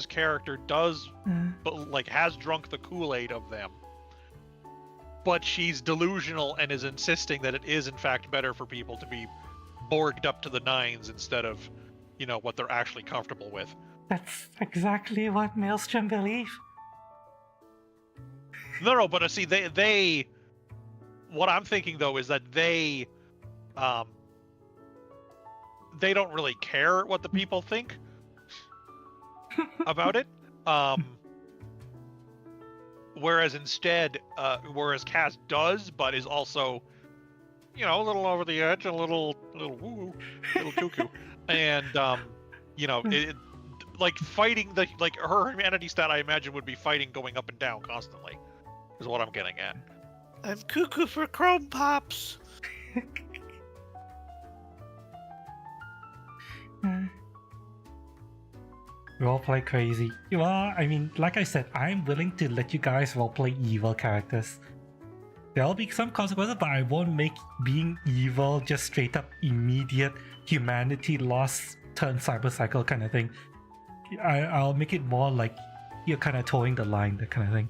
character does, but like has drunk the Kool-Aid of them, but she's delusional and is insisting that it is in fact better for people to be borged up to the nines instead of, you know, what they're actually comfortable with. That's exactly what Maelstrom believe. No, but see, they. What I'm thinking though is that they don't really care what the people think about it. Whereas instead, whereas Cass does, but is also, you know, a little over the edge, a little woo, little cuckoo, and you know, like fighting her humanity stat, I imagine would be fighting going up and down constantly, is what I'm getting at. I'm cuckoo for Chrome Pops. Roleplay crazy. Well, I mean, like I said, I'm willing to let you guys roleplay evil characters. There'll be some consequences, but I won't make being evil just straight up immediate humanity loss turn cyberpsycho kind of thing. I'll make it more like you're kind of towing the line, that kind of thing.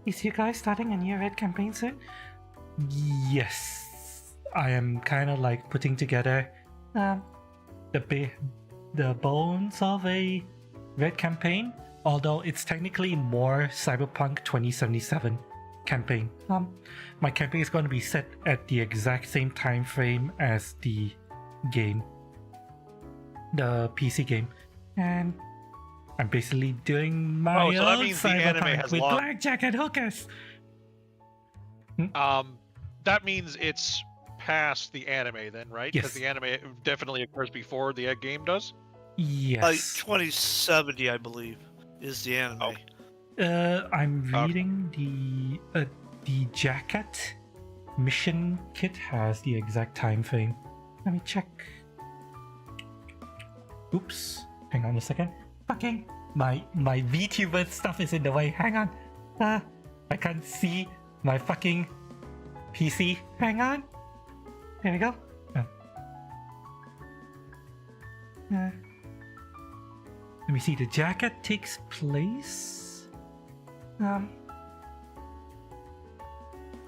Is you guys starting a new Red campaign soon? Yes. I am kind of like putting together the bones of a Red campaign, although it's technically more Cyberpunk 2077 campaign. My campaign is going to be set at the exact same time frame as the game, the PC game, and I'm basically doing my Oh, so that own means the anime Cyberpunk has with long- blackjack and hookers. That means it's past the anime then, right? Yes. Because the anime definitely occurs before the game does. Yes. 2070, I believe, is the anime. I'm reading the jacket mission kit has the exact time frame. Let me check. Oops. Hang on a second. Fucking my VTuber stuff is in the way. Hang on. I can't see my fucking PC. Hang on. There we go. Let me see. The jacket takes place.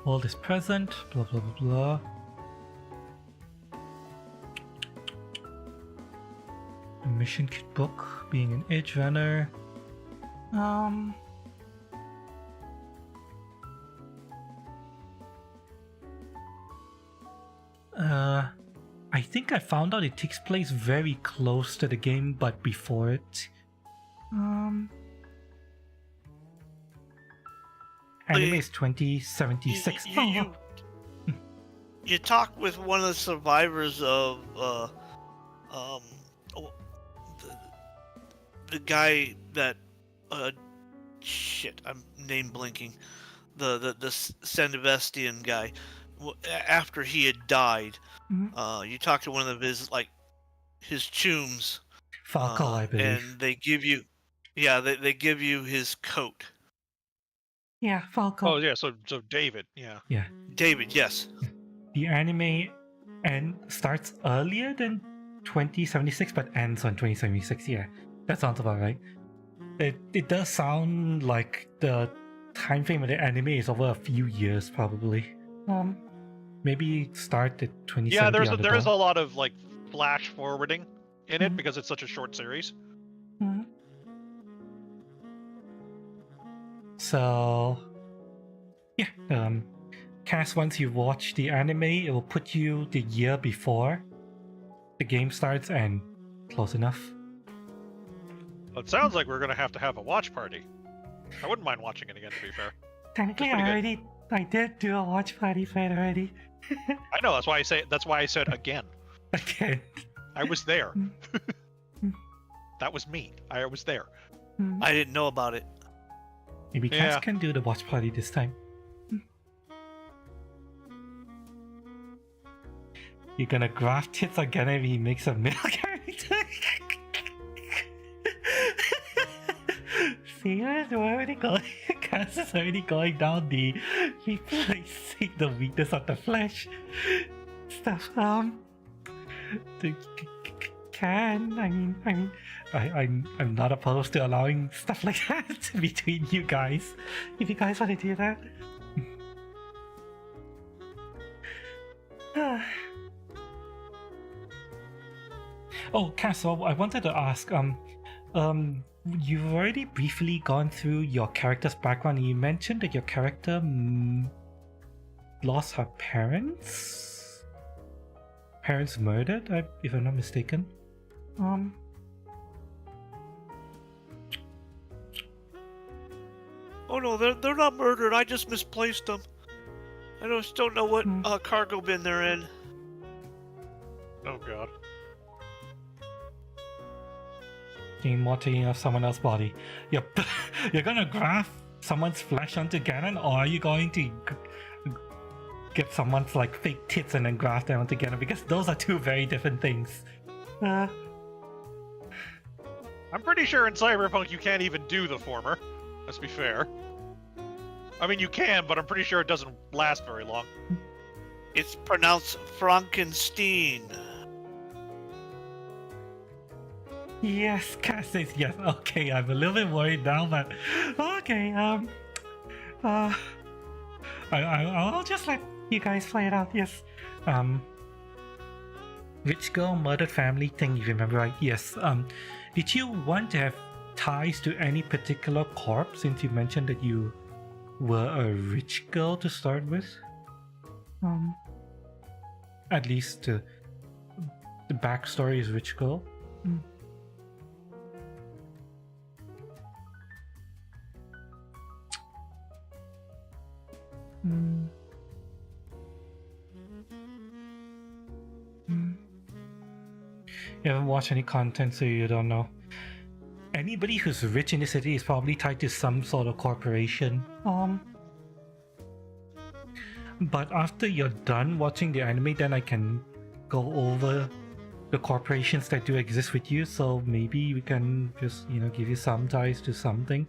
World is present. Blah blah blah blah. The mission kit book. Being an Edgerunner. I think I found out it takes place very close to the game, but before it. Anime is 2076. You talk with one of the survivors of the guy that shit, I'm name blinking, the Sandavestian guy. After he had died, you talk to one of his chooms, Falco, I believe. and they give you, they give you his coat. Yeah, Falco. Oh yeah, so David, yeah. Yeah. David, yes. The anime starts earlier than 2076, but ends on 2076. Yeah, that sounds about right. It does sound like the time frame of the anime is over a few years, probably. Maybe start at 2070. Yeah, there is a lot of like flash forwarding in it because it's such a short series. So, yeah. Cass, once you watch the anime, it will put you the year before the game starts and close enough. Well, it sounds like we're gonna have to have a watch party. I wouldn't mind watching it again, to be fair. Technically, I did do a watch party for it already. I know, that's why I said again. Okay. I was there. That was me. I was there. I didn't know about it. Maybe Cass Yeah. can do the watch party this time. You're gonna graft tits again if he makes a male character? See, we're already going. Cass is already going down the replacing the weakness of the flesh stuff. I'm not opposed to allowing stuff like that between you guys. If you guys want to do that. Oh, Cass, so I wanted to ask, you've already briefly gone through your character's background. You mentioned that your character lost her parents? Parents murdered, if I'm not mistaken. Oh no, they're not murdered. I just misplaced them. I just don't know what cargo bin they're in. Oh god. Taking of someone else's body. You're gonna graft someone's flesh onto Ganon, or are you going to get someone's like fake tits and then graft them onto Ganon? Because those are two very different things. I'm pretty sure in Cyberpunk you can't even do the former. Let's be fair. I mean, you can, but I'm pretty sure it doesn't last very long. It's pronounced Frankenstein. Yes, Cass says yes. Okay, I'm a little bit worried now, but okay. I'll just let you guys play it out. Yes. Rich girl murdered family thing. You remember, right? Yes. Did you want to have ties to any particular corpse? Since you mentioned that you were a rich girl to start with. At least the backstory is rich girl. You haven't watched any content, so you don't know. Anybody who's rich in the city is probably tied to some sort of corporation. But after you're done watching the anime, then I can go over the corporations that do exist with you. So maybe we can just, give you some ties to something.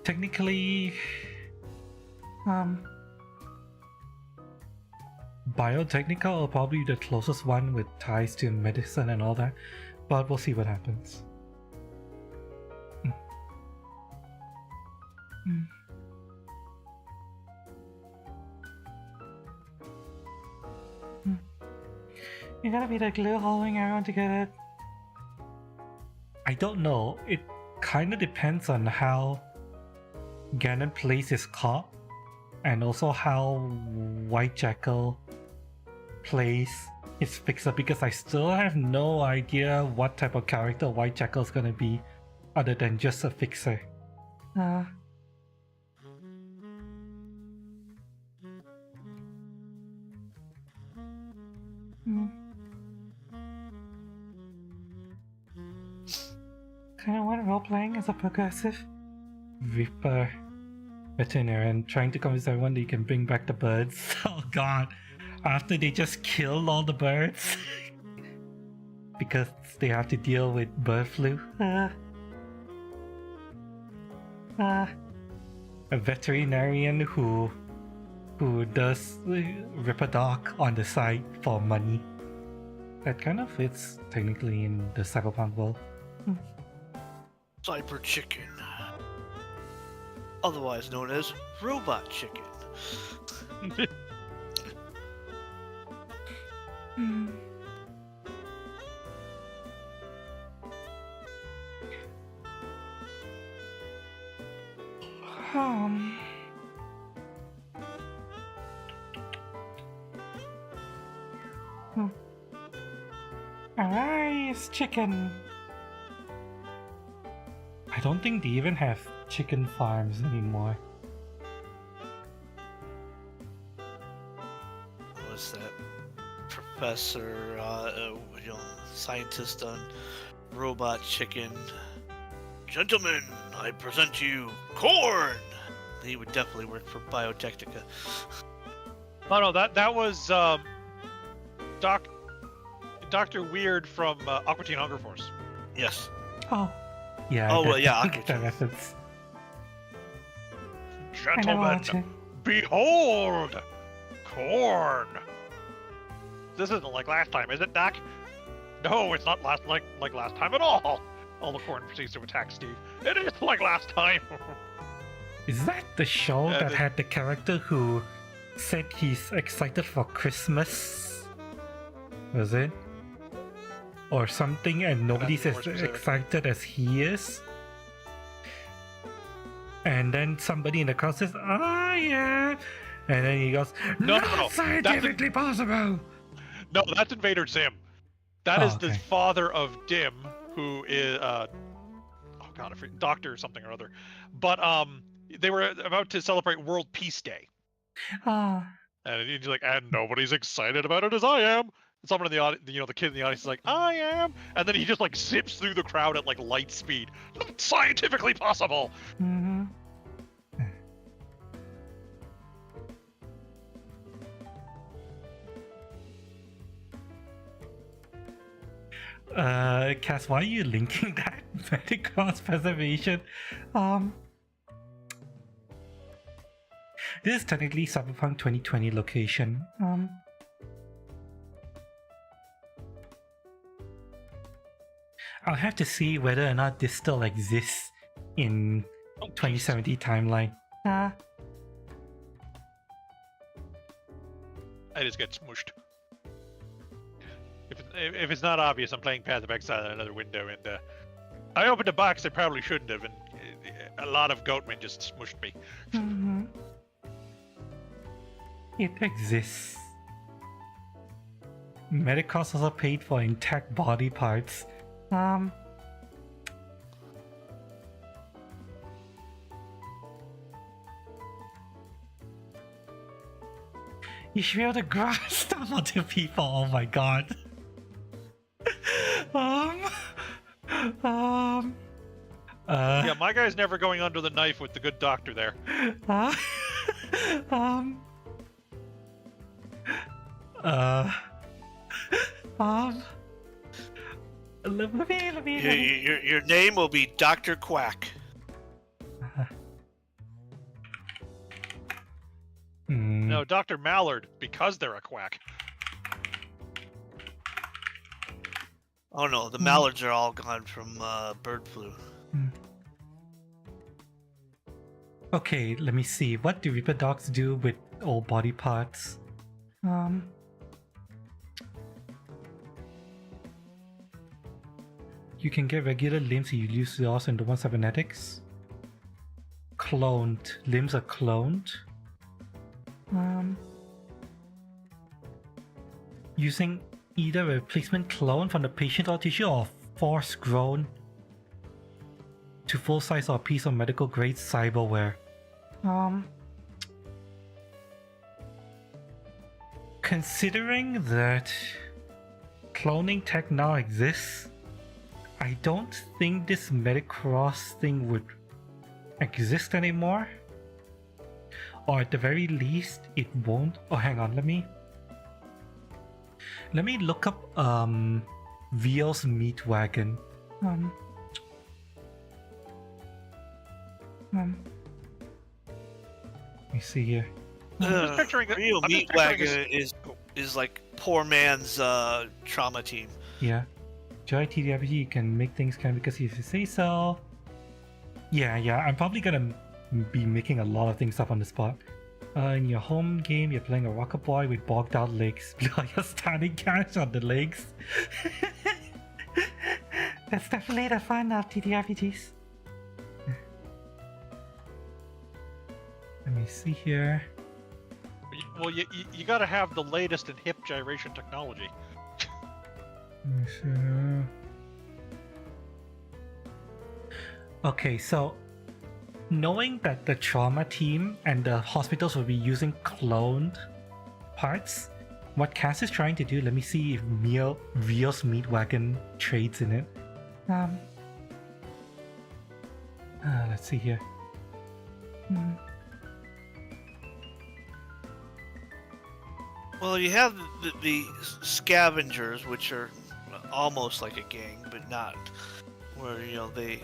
Technically, biotechnical are probably the closest one with ties to medicine and all that, but we'll see what happens. You gotta be the glue holding everyone together. I don't know. It kind of depends on how Ganon plays his cop, and also how Whitejackal plays his fixer, because I still have no idea what type of character Whitejackal is gonna be, other than just a fixer. Kind of want role-playing as a progressive Reaper veterinarian, trying to convince everyone that you can bring back the birds. Oh god, after they just killed all the birds because they have to deal with bird flu. A veterinarian who does Ripper Doc on the side for money. That kind of fits technically in the cyberpunk world. Cyber Chicken. Otherwise known as Robot Chicken. Um. Hmm. Arise, chicken. I don't think they even have chicken farms anymore. What's that? Professor, scientist on robot chicken. Gentlemen, I present you Corn. He would definitely work for Biotechnica. Oh no, that was Dr. Weird from Aqua Teen Hunger Force. Yes. Oh. Yeah. Oh, well, yeah, I I'll get get that you. reference. I never watched it. Gentlemen, behold, Corn. This isn't like last time, is it, Doc? No, it's not like last time at all. All the Corn proceeds to attack Steve. It is like last time. Is that the show Yeah, that had the character who said he's excited for Christmas? Was it? Or something, and nobody's more as specific. excited as he is? And then somebody in the crowd says, "Ah, yeah," and then he goes, No, "Not no, no. scientifically possible." No, that's Invader Zim. That is the okay. father of Dim, who is oh god, I forget, Doctor something or other. But they were about to celebrate World Peace Day, Ah, and he's like, and nobody's excited about it as I am. Someone in the audience, the kid in the audience is like, I am, and then he just like zips through the crowd at like light speed. Not scientifically possible. mm-hmm. Cass, why are you linking that Metacross preservation? This is technically Cyberpunk 2020 location. I'll have to see whether or not this still exists in 2070 timeline. I just get smushed. If it's not obvious, I'm playing Path of Exile in another window, and I opened a box I probably shouldn't have, and a lot of goatmen just smushed me. Mm-hmm. It exists. Medicost also paid for intact body parts. You should be able to grasp stuff onto people. Oh my god. Yeah, my guy's never going under the knife with the good doctor there. Let me. Your name will be Dr. Quack. No, Dr. Mallard, because they're a quack. Oh no, the mallards are all gone from bird flu. Okay, let me see. What do Reaper dogs do with old body parts? You can get regular limbs if you use yours into one cybernetics. Cloned. Limbs are cloned. Using either a replacement clone from the patient or tissue or force grown to full size or piece of medical grade cyberware. Considering that cloning tech now exists, I don't think this Metacross thing would exist anymore. Or at the very least, it won't. Oh, hang on, let me look up VL's Meat Wagon. Let me see here. I'm just picturing it. Real I'm just meat picturing wagon is like poor man's trauma team. Yeah. Joy TDRPG, you can make things kind because if you say so. Yeah, I'm probably gonna be making a lot of things up on the spot. In your home game, you're playing a rocker boy with bogged out legs. You're starting cash on the legs. That's definitely the fun of TTRPGs. me see here. Well, you gotta have the latest in hip gyration technology. Let me see. Okay, so knowing that the trauma team and the hospitals will be using cloned parts, what Cass is trying to do, let me see if Rio's Meat Wagon trades in it. Let's see here. Well, you have the scavengers, which are almost like a gang, but not. Where, you know, they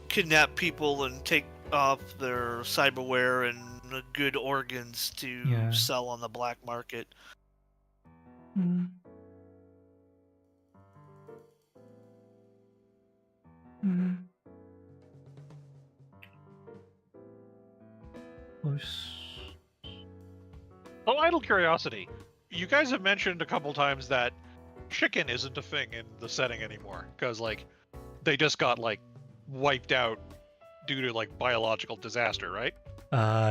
kidnap people and take off their cyberware and good organs to sell on the black market. Oh, idle curiosity. You guys have mentioned a couple times that chicken isn't a thing in the setting anymore, because, like, they just got, like, wiped out due to, like, biological disaster, right?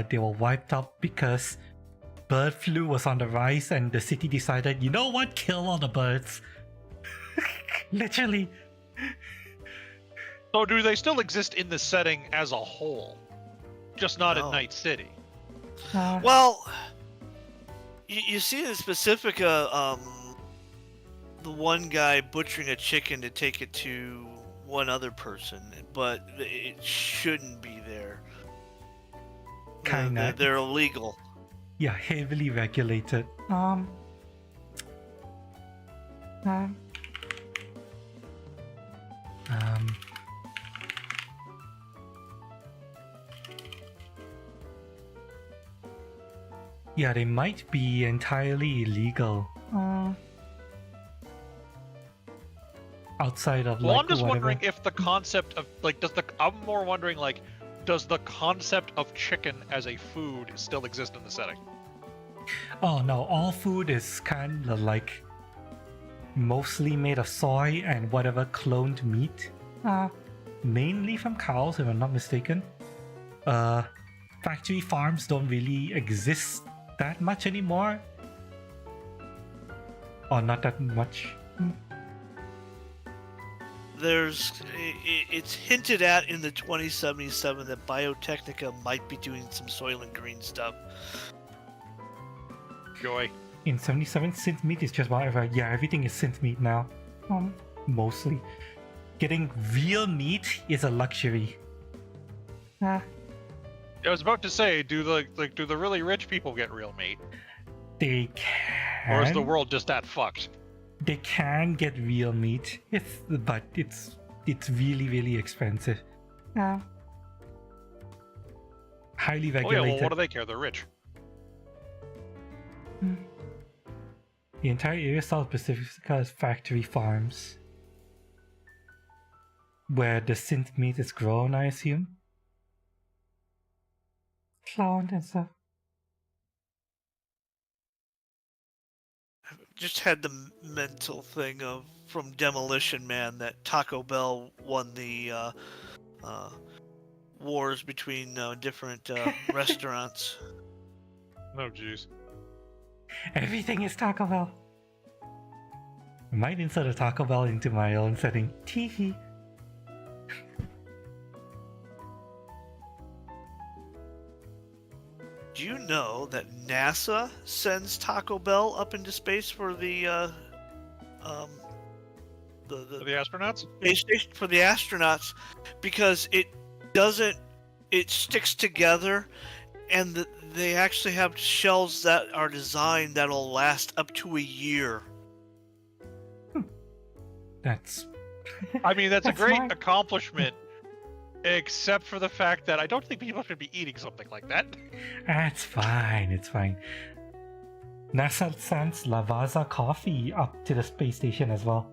They were wiped out because bird flu was on the rise and the city decided, you know what, kill all the birds. Literally. So do they still exist in the setting as a whole? Just not No. in Night City? Well, you see in specific, the one guy butchering a chicken to take it to one other person, but it shouldn't be there. Kinda. They're illegal. Yeah, heavily regulated. Yeah, they might be entirely illegal. Outside of, Well, like, I'm just whatever. wondering if the concept of, like, I'm more wondering, like, does the concept of chicken as a food still exist in the setting? Oh no, all food is kind of like mostly made of soy and whatever cloned meat. Mainly from cows, if I'm not mistaken. Factory farms don't really exist that much anymore. Or not that much. It's hinted at in the 2077 that Biotechnica might be doing some Soil and Green stuff. Joy. In 77, synth meat is just whatever. Yeah, everything is synth meat now. Mostly. Getting real meat is a luxury. I was about to say, do the really rich people get real meat? They can. Or is the world just that fucked? They can get real meat, but it's really, really expensive. Highly Oh yeah, regulated. well, what do they care? They're rich. The entire area South Pacifica is factory farms, where the synth meat is grown, I assume. Clowned and stuff. Just had the mental thing of from Demolition Man that Taco Bell won the wars between different restaurants. No, jeez. Everything is Taco Bell. I might insert a Taco Bell into my own setting. Teehee. Do you know that NASA sends Taco Bell up into space for the For the astronauts? space station for the astronauts because it sticks together, and they actually have shells that are designed that'll last up to a year. That's. I mean, that's a That's great smart. accomplishment, except for the fact that I don't think people should be eating something like that. That's fine, it's fine. NASA sends Lavazza coffee up to the space station as well.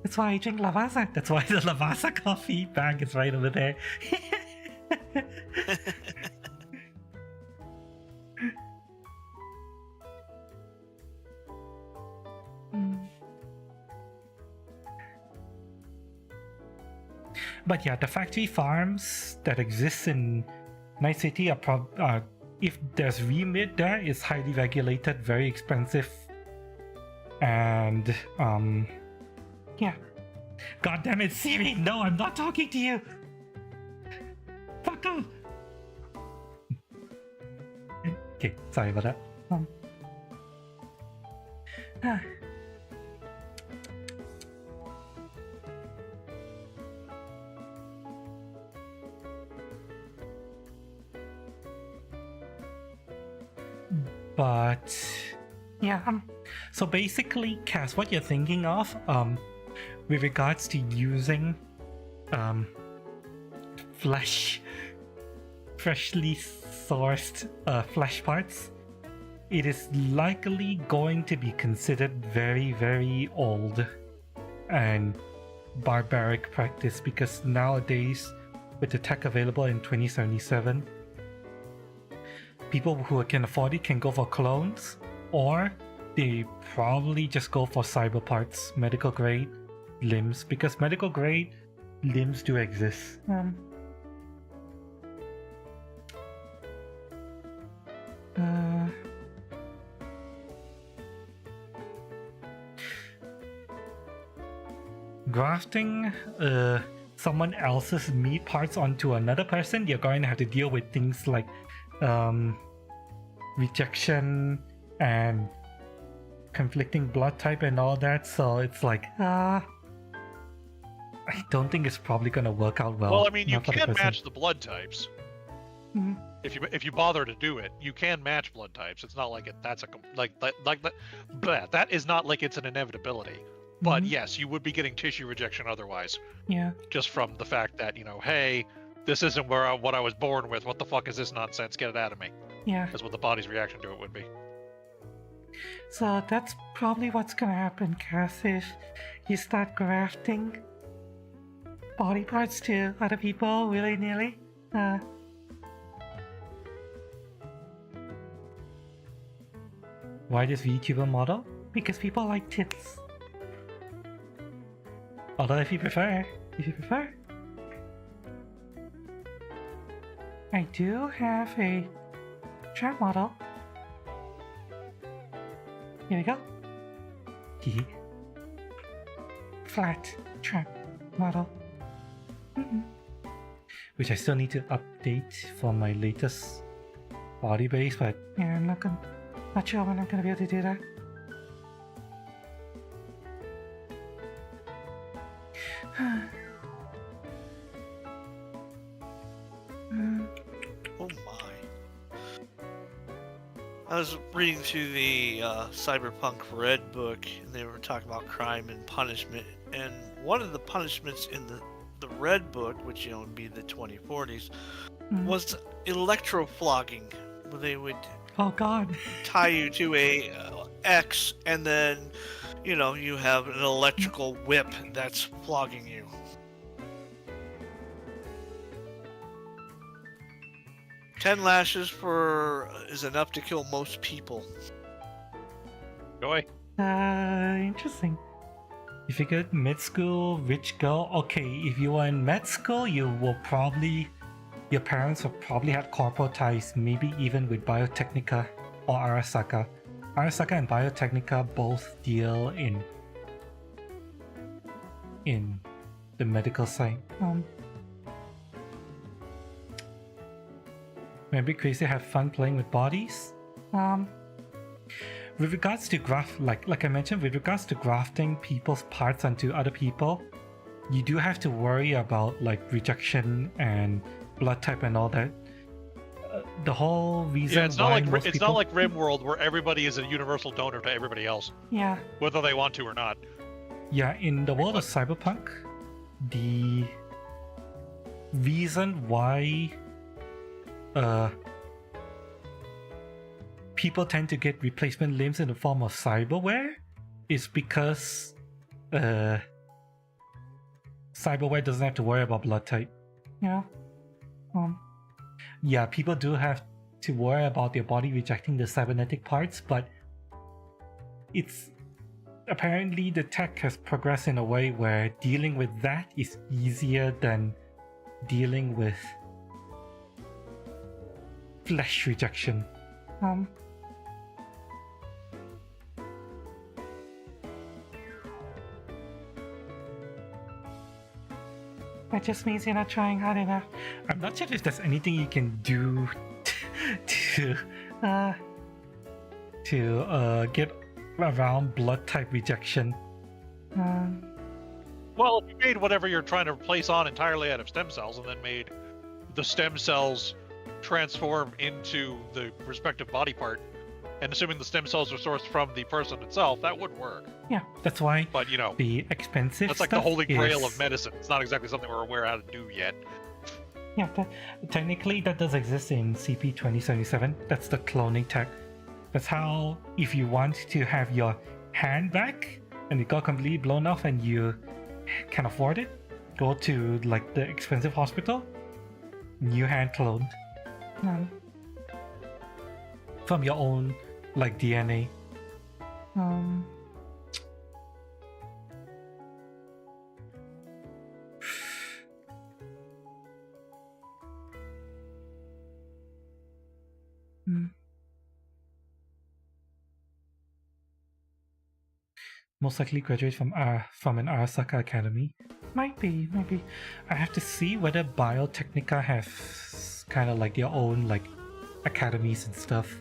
That's why I drink Lavazza. That's why the Lavazza coffee bag is right over there. But yeah, the factory farms that exist in Night City are if there's remit there, it's highly regulated, very expensive, and yeah. God damn it, Siri! No, I'm not talking to you. Fuck off. Okay, sorry about that. But yeah, so basically, Cass, what you're thinking of, with regards to using freshly sourced flesh parts, it is likely going to be considered very, very old and barbaric practice, because nowadays, with the tech available in 2077, people who can afford it can go for clones, or they probably just go for cyber parts, medical grade limbs, because medical grade limbs do exist. Grafting someone else's meat parts onto another person, you're going to have to deal with things like rejection and conflicting blood type and all that, so it's like I don't think it's probably gonna work out well. Well, I mean, you Not for the can person. match the blood types. If you bother to do it, you can match blood types. It's not like that's a that is not like it's an inevitability. But yes, you would be getting tissue rejection otherwise. Yeah. Just from the fact that, hey, this isn't what I was born with. What the fuck is this nonsense? Get it out of me. Yeah. That's what the body's reaction to it would be. So that's probably what's gonna happen, Cass, if you start grafting body parts to other people willy-nilly. Why this VTuber model? Because people like tits. Although if you prefer, I do have a trap model. Here we go. Flat trap model. Which I still need to update for my latest body base, but yeah, I'm not sure when I'm gonna be able to do that. Oh my. I was reading through the Cyberpunk Red book, and they were talking about crime and punishment, and one of the punishments in the Red book, which would be the 2040s, was electroflogging, where they would tie you to a X, and then you have an electrical whip that's flogging you. 10 lashes is enough to kill most people. Joy. Interesting. You figured med school, rich girl. Okay, if you were in med school, your parents will probably have corporal ties, maybe even with Biotechnica or Arasaka. Arasaka and Biotechnica both deal in the medical side. Maybe crazy, have fun playing with bodies. With regards to like I mentioned, with regards to grafting people's parts onto other people, you do have to worry about like rejection and blood type and all that. The whole reason it's not like RimWorld where everybody is a universal donor to everybody else. Yeah. Whether they want to or not. Yeah, in the world of Cyberpunk, the reason why people tend to get replacement limbs in the form of cyberware is because cyberware doesn't have to worry about blood type. Yeah, people do have to worry about their body rejecting the cybernetic parts, but it's apparently the tech has progressed in a way where dealing with that is easier than dealing with flesh rejection. That just means you're not trying hard enough. I'm not sure if there's anything you can do to get around blood type rejection. Well, if you made whatever you're trying to replace on entirely out of stem cells, and then made the stem cells transform into the respective body part, and assuming the stem cells are sourced from the person itself, that would work. Yeah, that's why. But you know, the expensive. that's like the holy grail is... of medicine. It's not exactly something we're aware how to do yet. Yeah, technically that does exist in CP 2077. That's the cloning tech. That's how, if you want to have your hand back and it got completely blown off and you can afford it, go to like the expensive hospital, new hand cloned from your own like DNA. Most likely graduate from an Arasaka Academy. Might be. I have to see whether Biotechnica has kind of like their own like academies and stuff.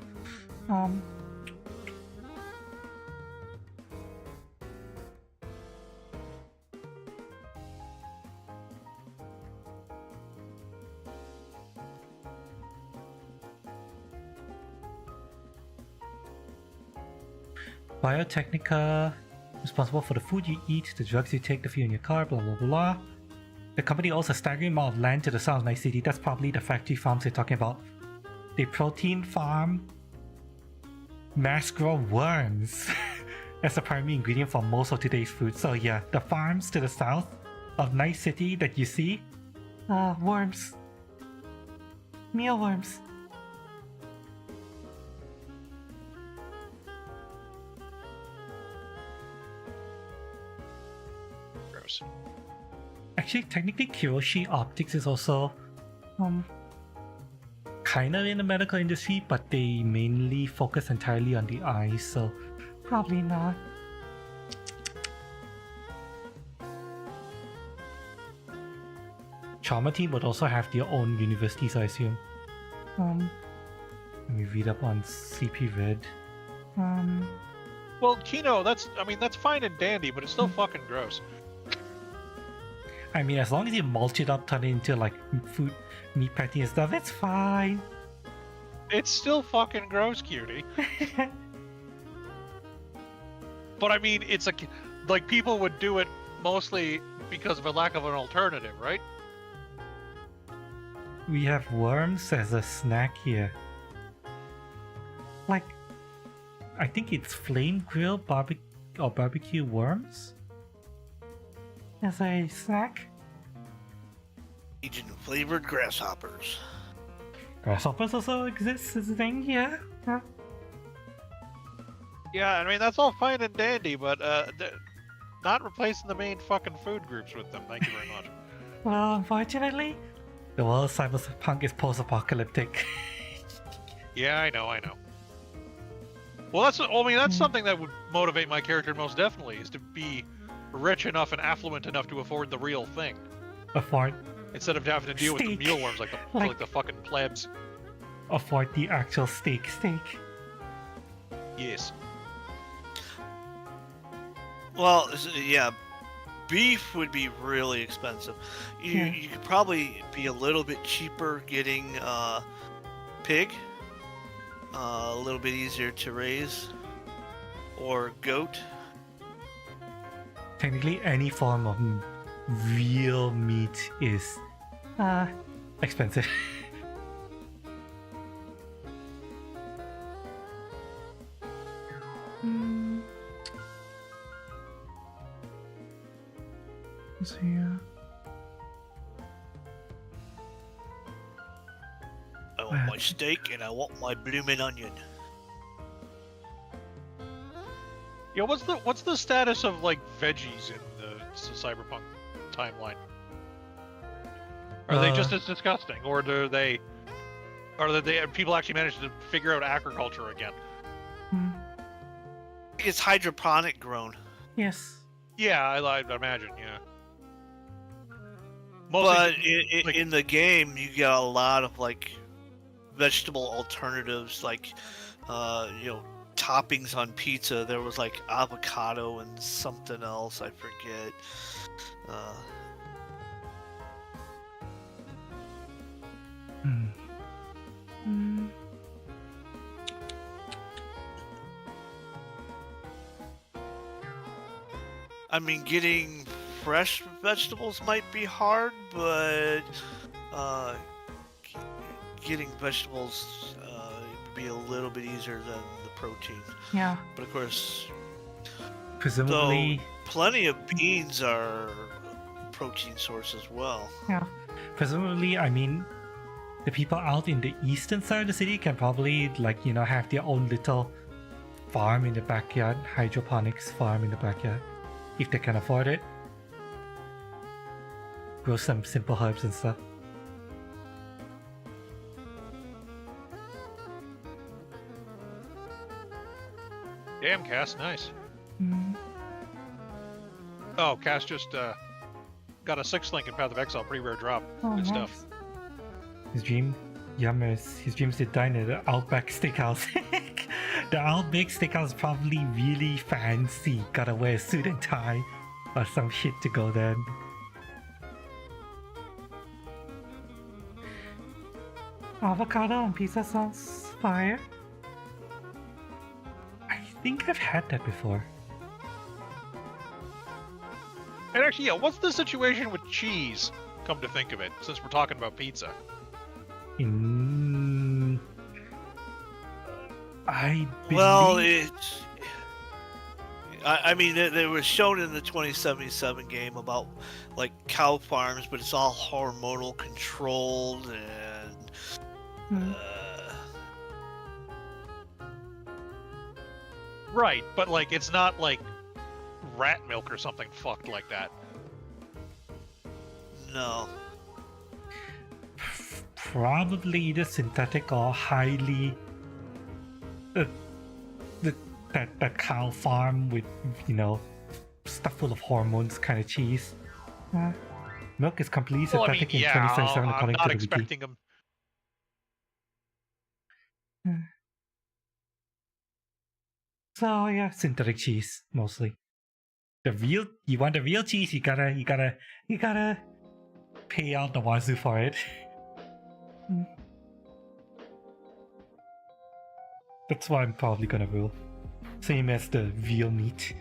Biotechnica, responsible for the food you eat, the drugs you take, the fuel in your car, blah blah blah. The company owns a staggering amount of land to the south of Night City. That's probably the factory farms they're talking about. They protein farm mass grow worms as the primary ingredient for most of today's food. So yeah, the farms to the south of Night City that you see, worms. Mealworms. Gross. Actually, technically, Kiroshi Optics is also kind of in the medical industry, but they mainly focus entirely on the eyes, so probably not. Trauma Team would also have their own universities, I assume. Let me read up on CP Red. Well, Kino, that's fine and dandy, but it's still fucking gross. I mean, as long as you mulch it up, turn it into like food, meat patty and stuff, it's fine. It's still fucking gross, cutie. But I mean, it's like people would do it mostly because of a lack of an alternative, right? We have worms as a snack here. Like, I think it's flame grilled barbecue worms as a snack. Agent flavored grasshoppers. Grasshoppers also exist as a thing, yeah. Huh? Yeah, I mean that's all fine and dandy, but not replacing the main fucking food groups with them. Thank you very much. Well, unfortunately, the world of cyberpunk is post-apocalyptic. Yeah, I know. Well, that's something that would motivate my character most definitely, is to be rich enough and affluent enough to afford the real thing, Afford instead of having to deal with the steak. mealworms like the fucking plebs. Afford the actual steak. Yes. Well, yeah, beef would be really expensive. You could probably be a little bit cheaper getting pig, a little bit easier to raise, or goat. Technically, any form of real meat is expensive. What's here? I want my steak and I want my bloomin' onion. Yeah, what's the status of like veggies in the cyberpunk timeline? Are they just as disgusting, or do they Or that people actually managed to figure out agriculture again. It's hydroponic grown. Yes. Yeah, I'd imagine, yeah. But like- in the game, you get a lot of like vegetable alternatives, like toppings on pizza. There was like avocado and something else, I forget. I mean, getting fresh vegetables might be hard, but getting vegetables would be a little bit easier than the protein. Yeah. But of course, Presumably. plenty of beans are a protein source as well. Yeah. Presumably, I mean, the people out in the eastern side of the city can probably, like, have their own little farm in the backyard, hydroponics farm in the backyard, if they can afford it. Grow some simple herbs and stuff. Damn, Cass, nice. Oh, Cass just got a 6th link in Path of Exile, pretty rare drop. Oh, Good nice. stuff. His dreams to dine at the Outback Steakhouse. The Outback Steakhouse is probably really fancy. Gotta wear a suit and tie or some shit to go there. Avocado on pizza sounds fire. I think I've had that before. And actually, yeah, what's the situation with cheese, come to think of it, since we're talking about pizza? I believe... Well, it's. I mean, it was shown in the 2077 game about like cow farms, but it's all hormonal controlled and. Right, but like, it's not like rat milk or something fucked like that. No. Probably either synthetic or highly that cow farm with stuff full of hormones kind of cheese. Milk is completely Well, I synthetic mean, in yeah, 2077 I'm according not to the wiki. expecting them. So yeah, synthetic cheese mostly. You want the real cheese, you gotta pay out the wazoo for it. That's what I'm probably gonna rule. Same as the veal meat.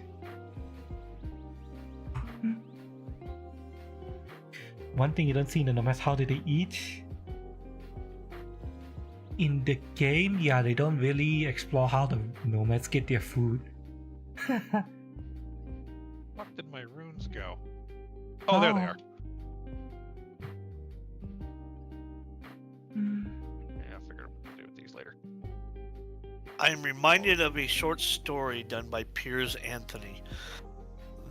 One thing you don't see in the nomads, how do they eat? In the game, yeah, they don't really explore how the nomads get their food. Fuck did my runes go? Oh, there they are. Yeah, I'll figure out what to do with these later. I'm reminded of a short story done by Piers Anthony.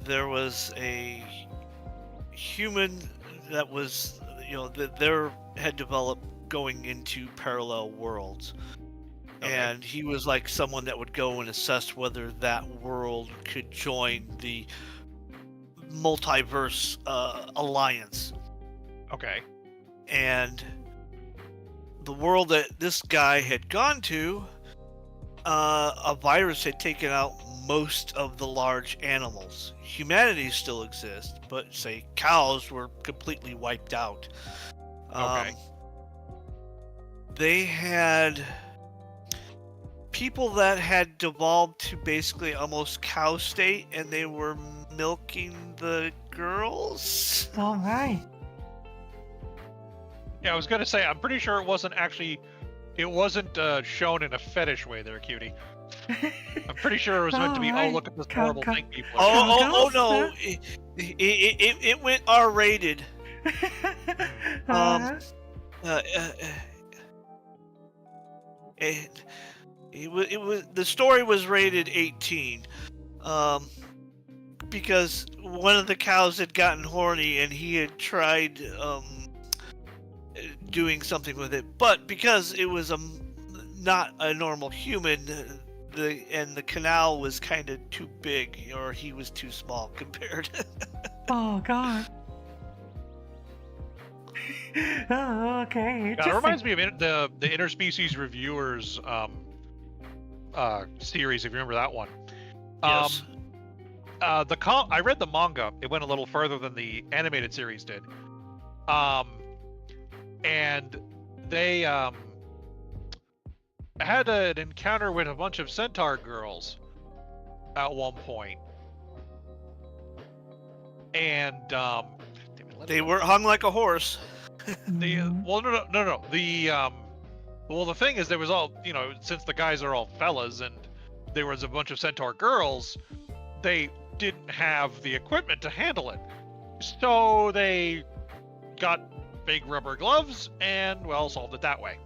There was a human that was, that there had developed going into parallel worlds. Okay. And he was like someone that would go and assess whether that world could join the multiverse alliance. Okay. And the world that this guy had gone to, a virus had taken out most of the large animals. Humanity still exists, but say cows were completely wiped out. Okay. They had people that had devolved to basically almost cow state, and they were milking the girls. All right. Yeah, I was gonna say, I'm pretty sure it wasn't shown in a fetish way there, cutie. I'm pretty sure it was meant to be, oh, look at this horrible thing people are doing. Oh no! It went R-rated. It was the story was rated 18, because one of the cows had gotten horny and he had tried doing something with it. But because it was not a normal human, the canal was kind of too big, or he was too small compared. Oh God. Oh, okay. Yeah, it reminds me of the interspecies reviewers series, if you remember that one. Yes. I read the manga. It went a little further than the animated series did. And they had an encounter with a bunch of centaur girls at one point. And They were hung like a horse. well, no. The thing is, there was all, since the guys are all fellas and there was a bunch of centaur girls, they didn't have the equipment to handle it. So they got big rubber gloves and, well, solved it that way.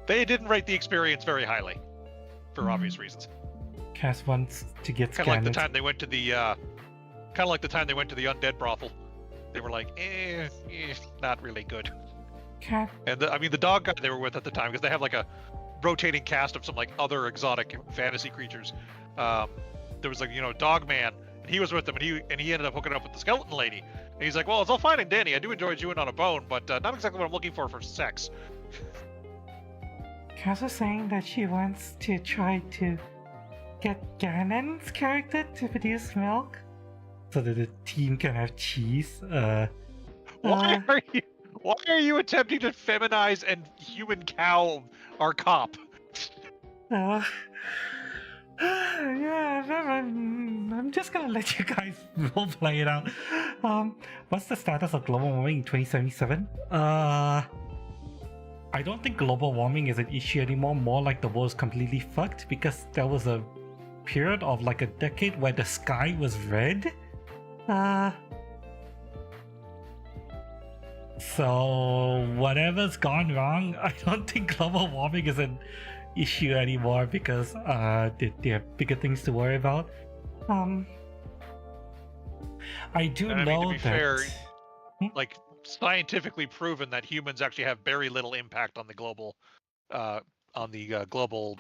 They didn't rate the experience very highly, for obvious reasons. Cass wants to get Kind of like the scanned. time they went to the, undead brothel. They were like, not really good. Cat. And the dog guy they were with at the time, because they have like a rotating cast of some like other exotic fantasy creatures. There was like, Dog Man, and he was with them, and he ended up hooking up with the skeleton lady. And he's like, well, it's all fine and dandy. I do enjoy chewing on a bone, but not exactly what I'm looking for sex. Cass was saying that she wants to try to get Ganon's character to produce milk so that the team can have cheese. Why are you attempting to feminize and human cow our cop? Yeah, I'm just gonna let you guys role play it out. What's the status of global warming in 2077? I don't think global warming is an issue anymore. More like the world's completely fucked, because there was a period of like a decade where the sky was red. So whatever's gone wrong, I don't think global warming is an issue anymore, because they have bigger things to worry about. I do And know to be that. fair, like scientifically proven that humans actually have very little impact on the global, global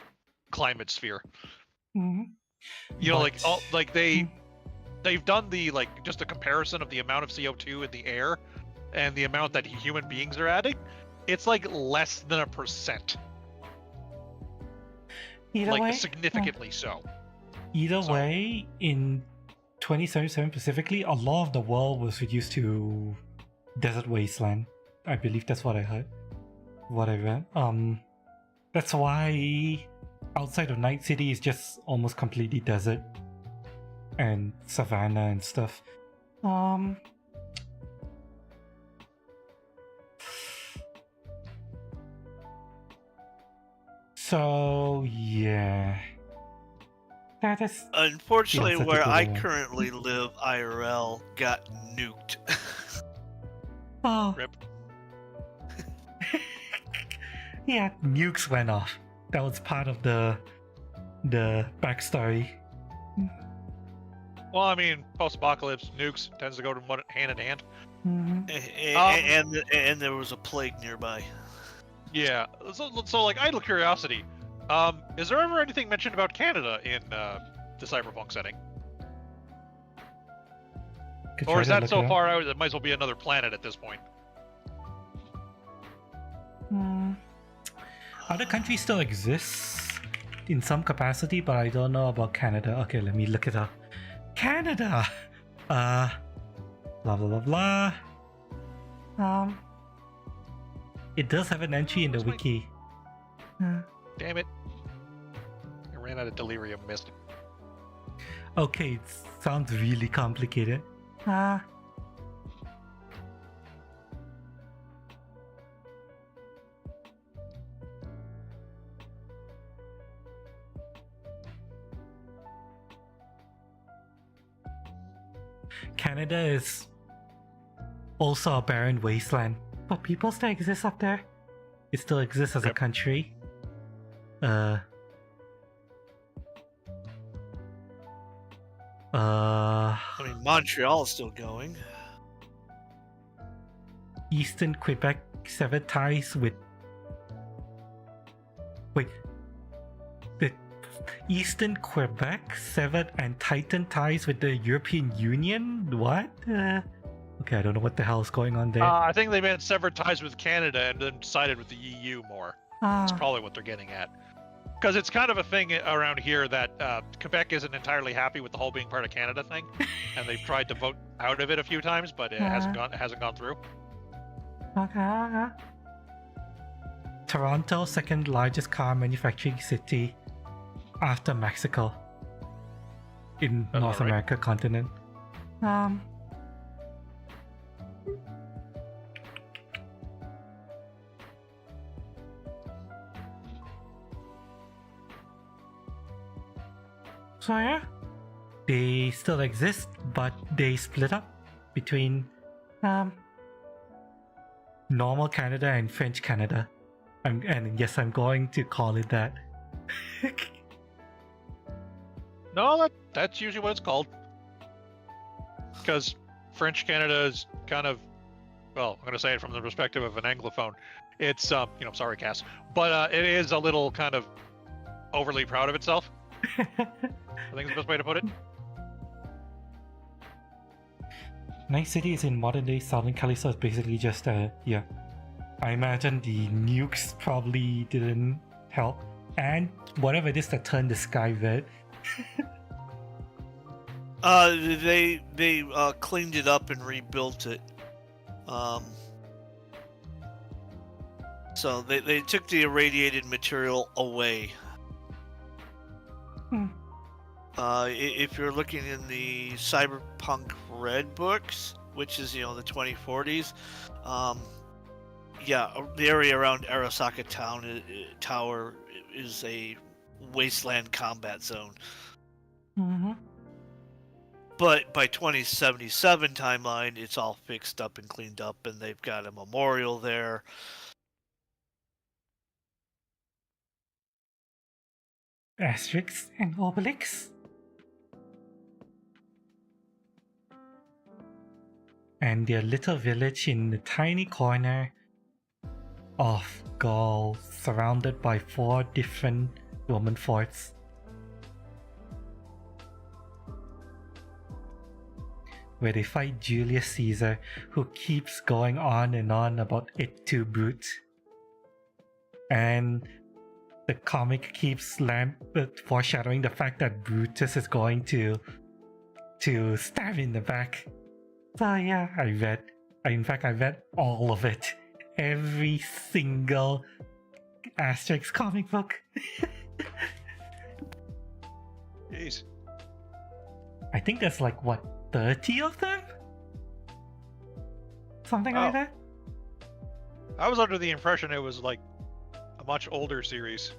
climate sphere. Mhm. They've done the just a comparison of the amount of CO2 in the air and the amount that human beings are adding. It's like less than 1%. Either way, Significantly so. Either way, in 2077 specifically, a lot of the world was reduced to desert wasteland. I believe that's what I heard. What I read. That's why outside of Night City is just almost completely desert and savannah and stuff. So yeah, that is Unfortunately, Yes, I where think I we will. currently live, IRL got nuked. oh Rip. yeah, nukes went off. That was part of the backstory. Well, I mean, post-apocalypse nukes tends to go hand in hand. Mhm. And there was a plague nearby. Yeah. So like, idle curiosity. Is there ever anything mentioned about Canada in the cyberpunk setting? Could Or try is to that look so it up. far out it might as well be another planet at this point? Other countries still exist in some capacity, but I don't know about Canada. Okay, let me look it up. Canada! Blah blah blah blah. It does have an entry in the Sweet. wiki. Damn it. I ran out of delirium mist. Okay, it sounds really complicated. Canada is also a barren wasteland, but people still exist up there. It still exists as a Yep. country. I mean, Montreal's still going. Eastern Quebec severed ties with. Wait. The Eastern Quebec severed and tightened ties with the European Union? What? Okay, I don't know what the hell is going on there. I think they meant severed ties with Canada and then sided with the EU more. That's probably what they're getting at. Because it's kind of a thing around here that Quebec isn't entirely happy with the whole being part of Canada thing, and they've tried to vote out of it a few times, but it hasn't gone through. Okay. Toronto, second largest car manufacturing city after Mexico in That's North all right. America continent. So yeah, they still exist, but they split up between normal Canada and French Canada. And yes, I'm going to call it that. No, that's usually what it's called. Because French Canada is kind of, well, I'm going to say it from the perspective of an Anglophone. It's, sorry, Cass, but it is a little kind of overly proud of itself. I think is the best way to put it. Night City is in modern day Southern Cali, so it's basically just yeah. I imagine the nukes probably didn't help, and whatever it is that turned the sky red. They cleaned it up and rebuilt it. So they took the irradiated material away. If you're looking in the Cyberpunk Red books, which is the 2040s, yeah, the area around Arasaka Tower is a wasteland combat zone. But by 2077 timeline, it's all fixed up and cleaned up, and they've got a memorial there. Asterix and Obelix. And their little village in the tiny corner of Gaul, surrounded by 4 different Roman forts. Where they fight Julius Caesar, who keeps going on and on about it too brute. And the comic keeps foreshadowing the fact that Brutus is going to stab in the back. So yeah, I read all of it. Every single Asterix comic book. Jeez. I think there's like, what, 30 of them? Something like that? I was under the impression it was like a much older series.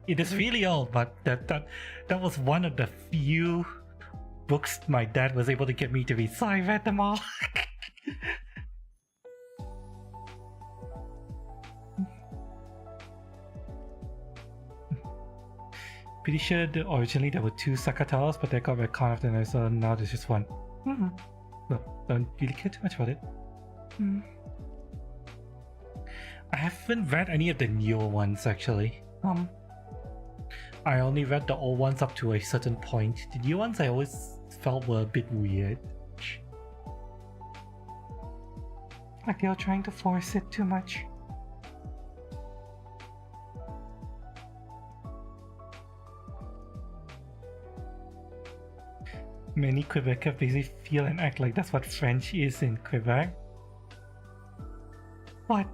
It is really old, but that was one of the few books my dad was able to get me to read, so I read them all. Pretty sure originally there were 2 Sakatawas, but they got retconned after that, so now there's just one. No, don't really care too much about it. I haven't read any of the newer ones actually. I only read the old ones up to a certain point. The new ones I always felt were a bit weird. Like they were trying to force it too much. Many Quebecers basically feel and act like that's what French is in Quebec. What?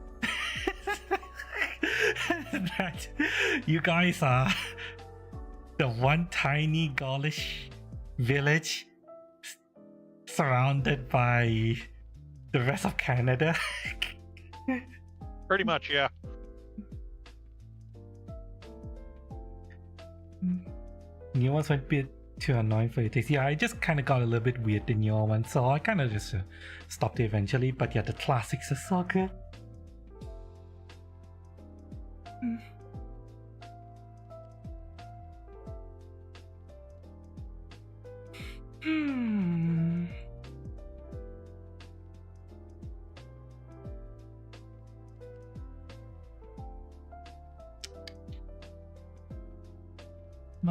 That you guys are the one tiny Gaulish village surrounded by the rest of Canada. Pretty much, yeah. New ones went a bit too annoying for your taste. Yeah, I just kind of got a little bit weird the newer one, so I kind of just stopped it eventually. But yeah, the classics are so good.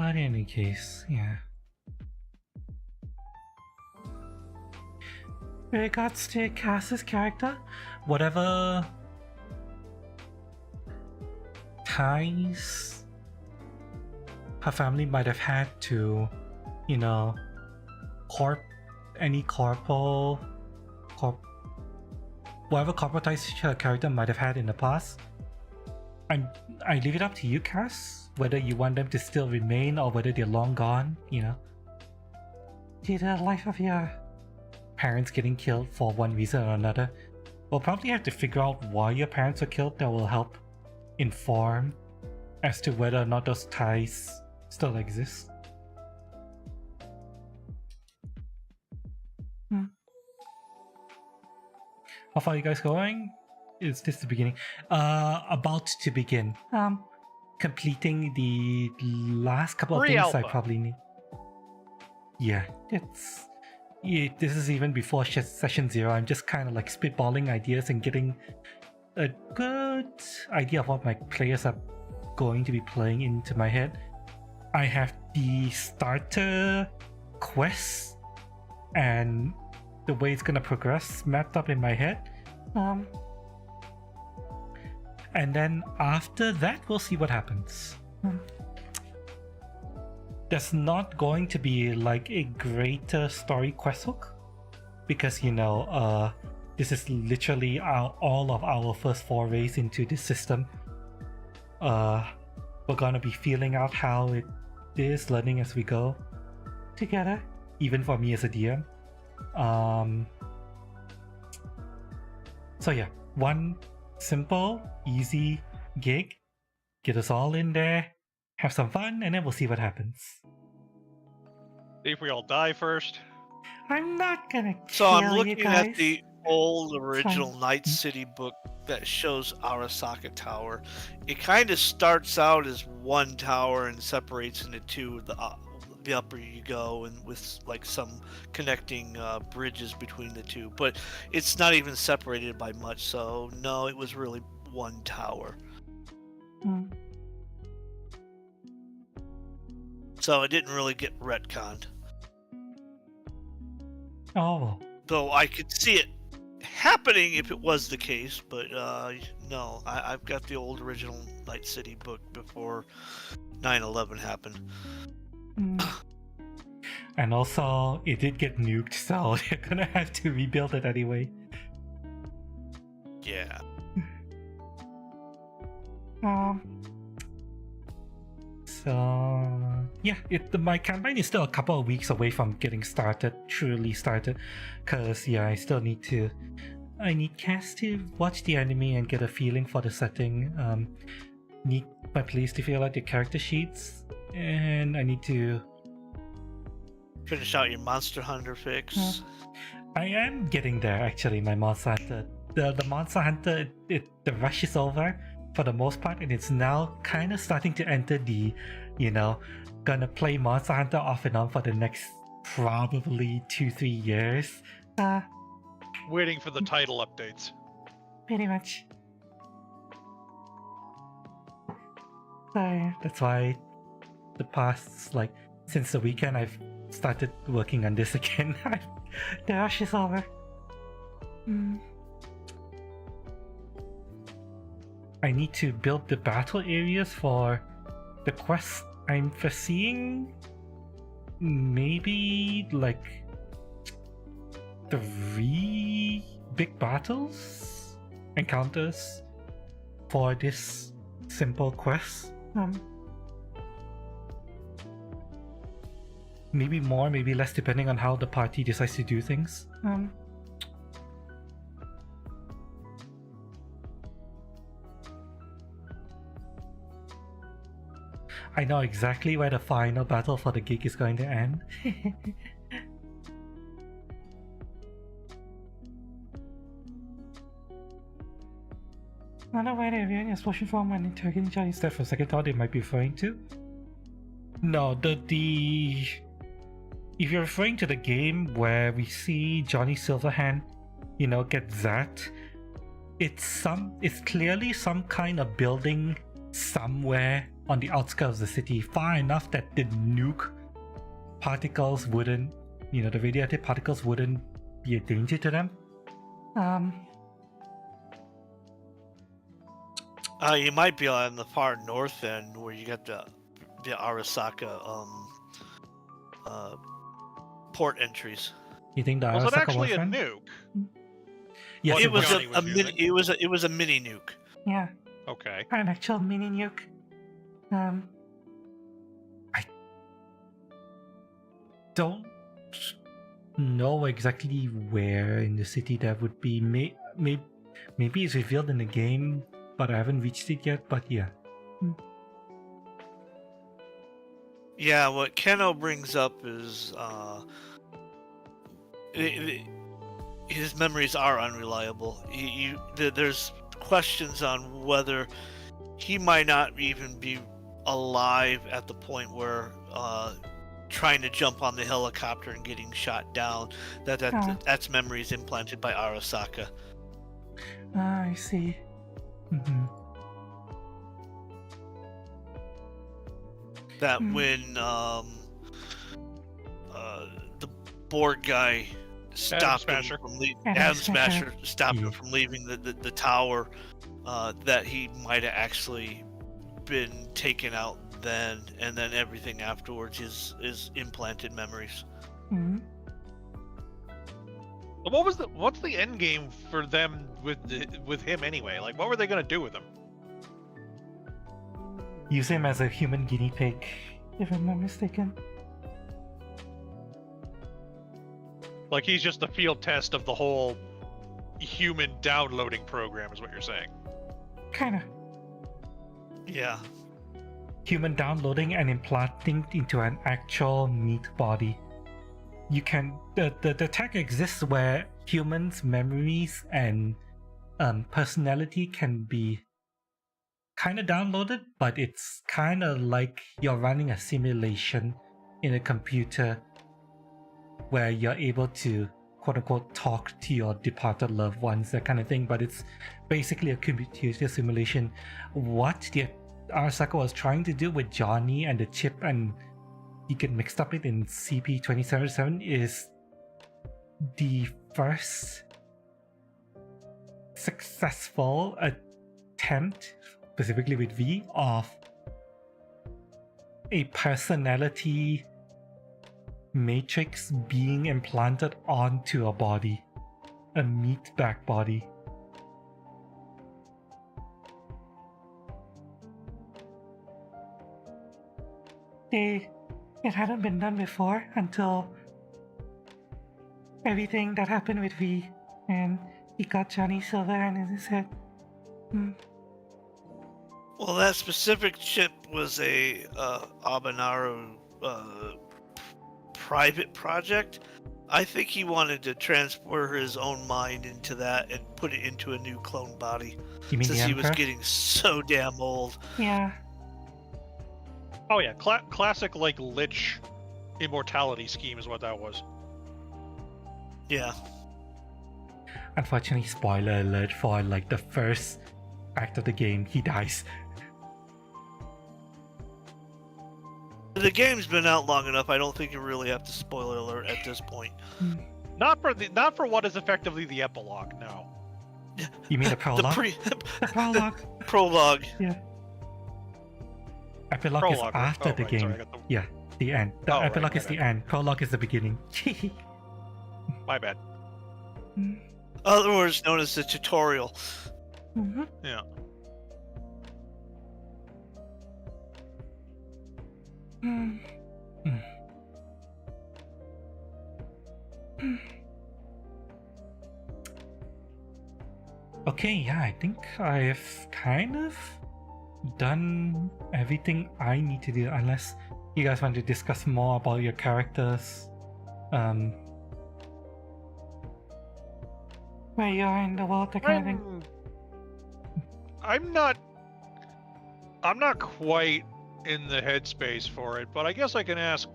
In any case, yeah. In regards to Cass's character, whatever ties her family might have had to, you know, whatever corporate ties her character might have had in the past, I leave it up to you, Cass, whether you want them to still remain or whether they're long gone, you know. Due to the life of your parents getting killed for one reason or another, we'll probably have to figure out why your parents were killed. That will help inform as to whether or not those ties still exist. How far are you guys going? Is this the beginning? About to begin. Completing the last couple of things I probably need. Yeah, this is even before session 0. I'm just kind of like spitballing ideas and getting a good idea of what my players are going to be playing into my head. I have the starter quest and the way it's gonna progress mapped up in my head. And then after that, we'll see what happens. There's not going to be like a greater story quest hook because, you know, this is literally all of our first forays into this system. We're gonna be feeling out how it is, learning as we go together, even for me as a DM. So yeah, one simple, easy gig, get us all in there, have some fun, and then we'll see what happens. See if we all die first. I'm not gonna So kill I'm you looking guys. at the old original Fine. Night City book that shows Arasaka Tower. It kind of starts out as one tower and separates into two. The upper you go, and with like some connecting bridges between the two, but it's not even separated by much. So no, it was really one tower. So it didn't really get retconned. Oh, Though I could see it happening if it was the case, but no, I've got the old original Night City book before 9/11 happened. and also it did get nuked, so they're gonna have to rebuild it anyway. Yeah. So yeah, my campaign is still a couple of weeks away from getting truly started, cause yeah, I need Cass to watch the anime and get a feeling for the setting. Need my players to fill out their character sheets, and I need to Finish out your Monster Hunter fix. I am getting there actually. My Monster Hunter, the Monster Hunter, the rush is over for the most part, and it's now kind of starting to enter the, you know, gonna play Monster Hunter off and on for the next probably 2-3 years. Waiting for the title updates. Pretty much. So that's why the past, like, since the weekend, I've started working on this again. The rush is over. I need to build the battle areas for the quest I'm foreseeing. Maybe like 3 big encounters for this simple quest. Maybe more, maybe less, depending on how the party decides to do things. I know exactly where the final battle for the gig is going to end. I don't know where they're viewing explosion from when interrogating Chinese there for a second thought they might be referring to. No, if you're referring to the game where we see Johnny Silverhand, you know, get zapped, it's clearly some kind of building somewhere on the outskirts of the city, far enough that the nuke particles wouldn't, the radioactive particles wouldn't be a danger to them. You might be on the far north end where you got the Arasaka port entries. You think the Was it Arasaka actually a boyfriend? nuke? Yes, What It was Johnny a was mini. using? It was a mini nuke. Yeah, Okay. an actual mini nuke. I don't know exactly where in the city that would be. Maybe it's revealed in the game, but I haven't reached it yet. But yeah. Yeah, what Keno brings up is his memories are unreliable. There's questions on whether he might not even be alive at the point where trying to jump on the helicopter and getting shot down. That's memories implanted by Arasaka. I see. Mm-hmm. That when the Borg guy stopped him Smasher. from leaving, Adam Adam Smasher. Smasher stopped him from leaving the tower, that he might have actually been taken out then, and then everything afterwards is implanted memories. Mm-hmm. What's the end game for them with him anyway? Like, what were they gonna do with him? Use him as a human guinea pig, if I'm not mistaken. Like, he's just the field test of the whole human downloading program, is what you're saying. Kinda. Yeah. Human downloading and implanting into an actual meat body. You can the tech exists where humans' memories and personality can be kind of downloaded, but it's kind of like you're running a simulation in a computer where you're able to quote unquote talk to your departed loved ones, that kind of thing. But it's basically a computer simulation. What the Arasaka was trying to do with Johnny and the chip, and you get mixed up in CP-2077, is the first successful attempt, specifically with V, of a personality matrix being implanted onto a body, a meat back body. It hadn't been done before until everything that happened with V, and he got Johnny Silver in his head. Well, that specific chip was a Abanaru private project. I think he wanted to transfer his own mind into that and put it into a new clone body, You mean since the he was Emperor? getting so damn old. Yeah. Oh yeah, classic like Lich immortality scheme is what that was. Yeah. Unfortunately, spoiler alert for like the first act of the game, he dies. The game's been out long enough. I don't think you really have to spoiler alert at this point. Not for what is effectively the epilogue. No. You mean the prologue? The Prologue. prologue. Yeah. Epilogue Prologue, is right? after Oh, the right, game. sorry, I got the- Yeah, the end. The Oh, right, epilogue is right, the end. Prologue is the beginning. My bad. Otherwise known as the tutorial. Mhm. Yeah. Mm. Mm. Okay, yeah, I think I've kind of done everything I need to do, unless you guys want to discuss more about your characters. Where you are in the world, that kind of thing. I'm not quite in the headspace for it, but I guess I can ask.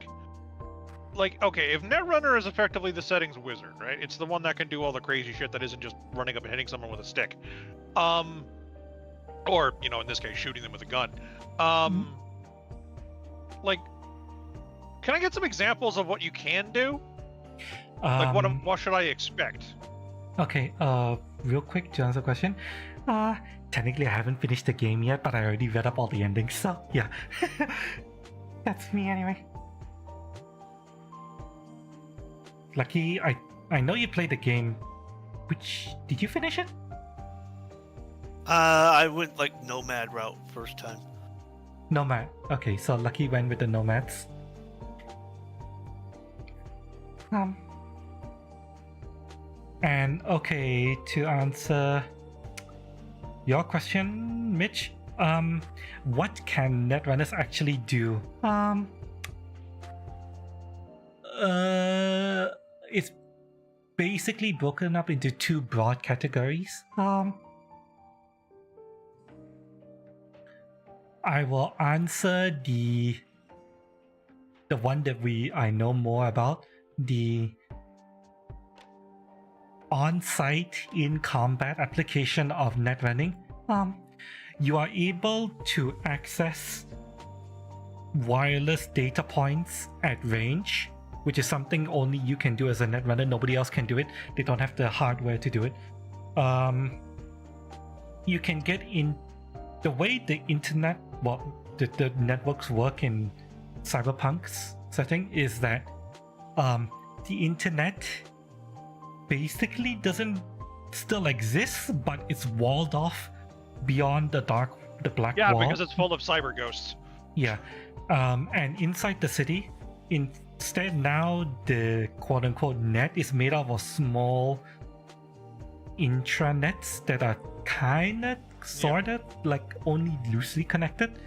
Like, okay, if Netrunner is effectively the settings wizard, right? It's the one that can do all the crazy shit that isn't just running up and hitting someone with a stick. Or, in this case, shooting them with a gun. like, can I get some examples of what you can do? What should I expect? Okay, real quick to answer the question. Technically I haven't finished the game yet, but I already read up all the endings, so yeah. That's me anyway. Lucky, I know you played the game. Did you finish it? I went like nomad route first time. Nomad. Okay, so Lucky went with the nomads. And okay, to answer your question, Mitch, what can Netrunners actually do? It's basically broken up into two broad categories. I will answer the one that I know more about, the on-site in-combat application of Netrunning. You are able to access wireless data points at range, which is something only you can do as a Netrunner. Nobody else can do it. They don't have the hardware to do it. You can get in the way the internet, the networks work in Cyberpunk's setting is that the internet basically doesn't still exist, but it's walled off beyond the black wall. Yeah, because it's full of cyber ghosts. Yeah, and inside the city, instead now the quote-unquote net is made up of small intranets that are kind of, sort of, like only loosely connected.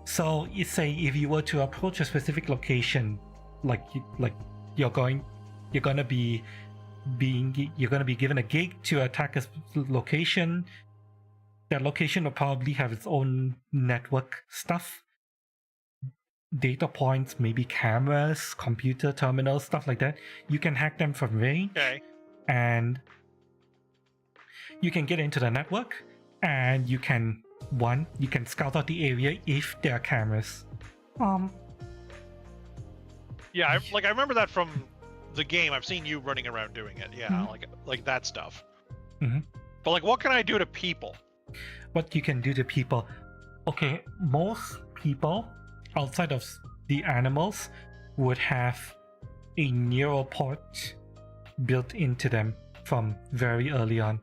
So you say if you were to approach a specific location, you're gonna be given a gig to attack a location. That location will probably have its own network stuff, data points, maybe cameras, computer terminals, stuff like that. You can hack them from range, and you can get into the network, and you can scout out the area if there are cameras. Yeah, I remember that from the game. I've seen you running around doing it. Yeah, like that stuff. But like, what can I do to people? What you can do to people? Okay, most people outside of the animals would have a neural port built into them from very early on.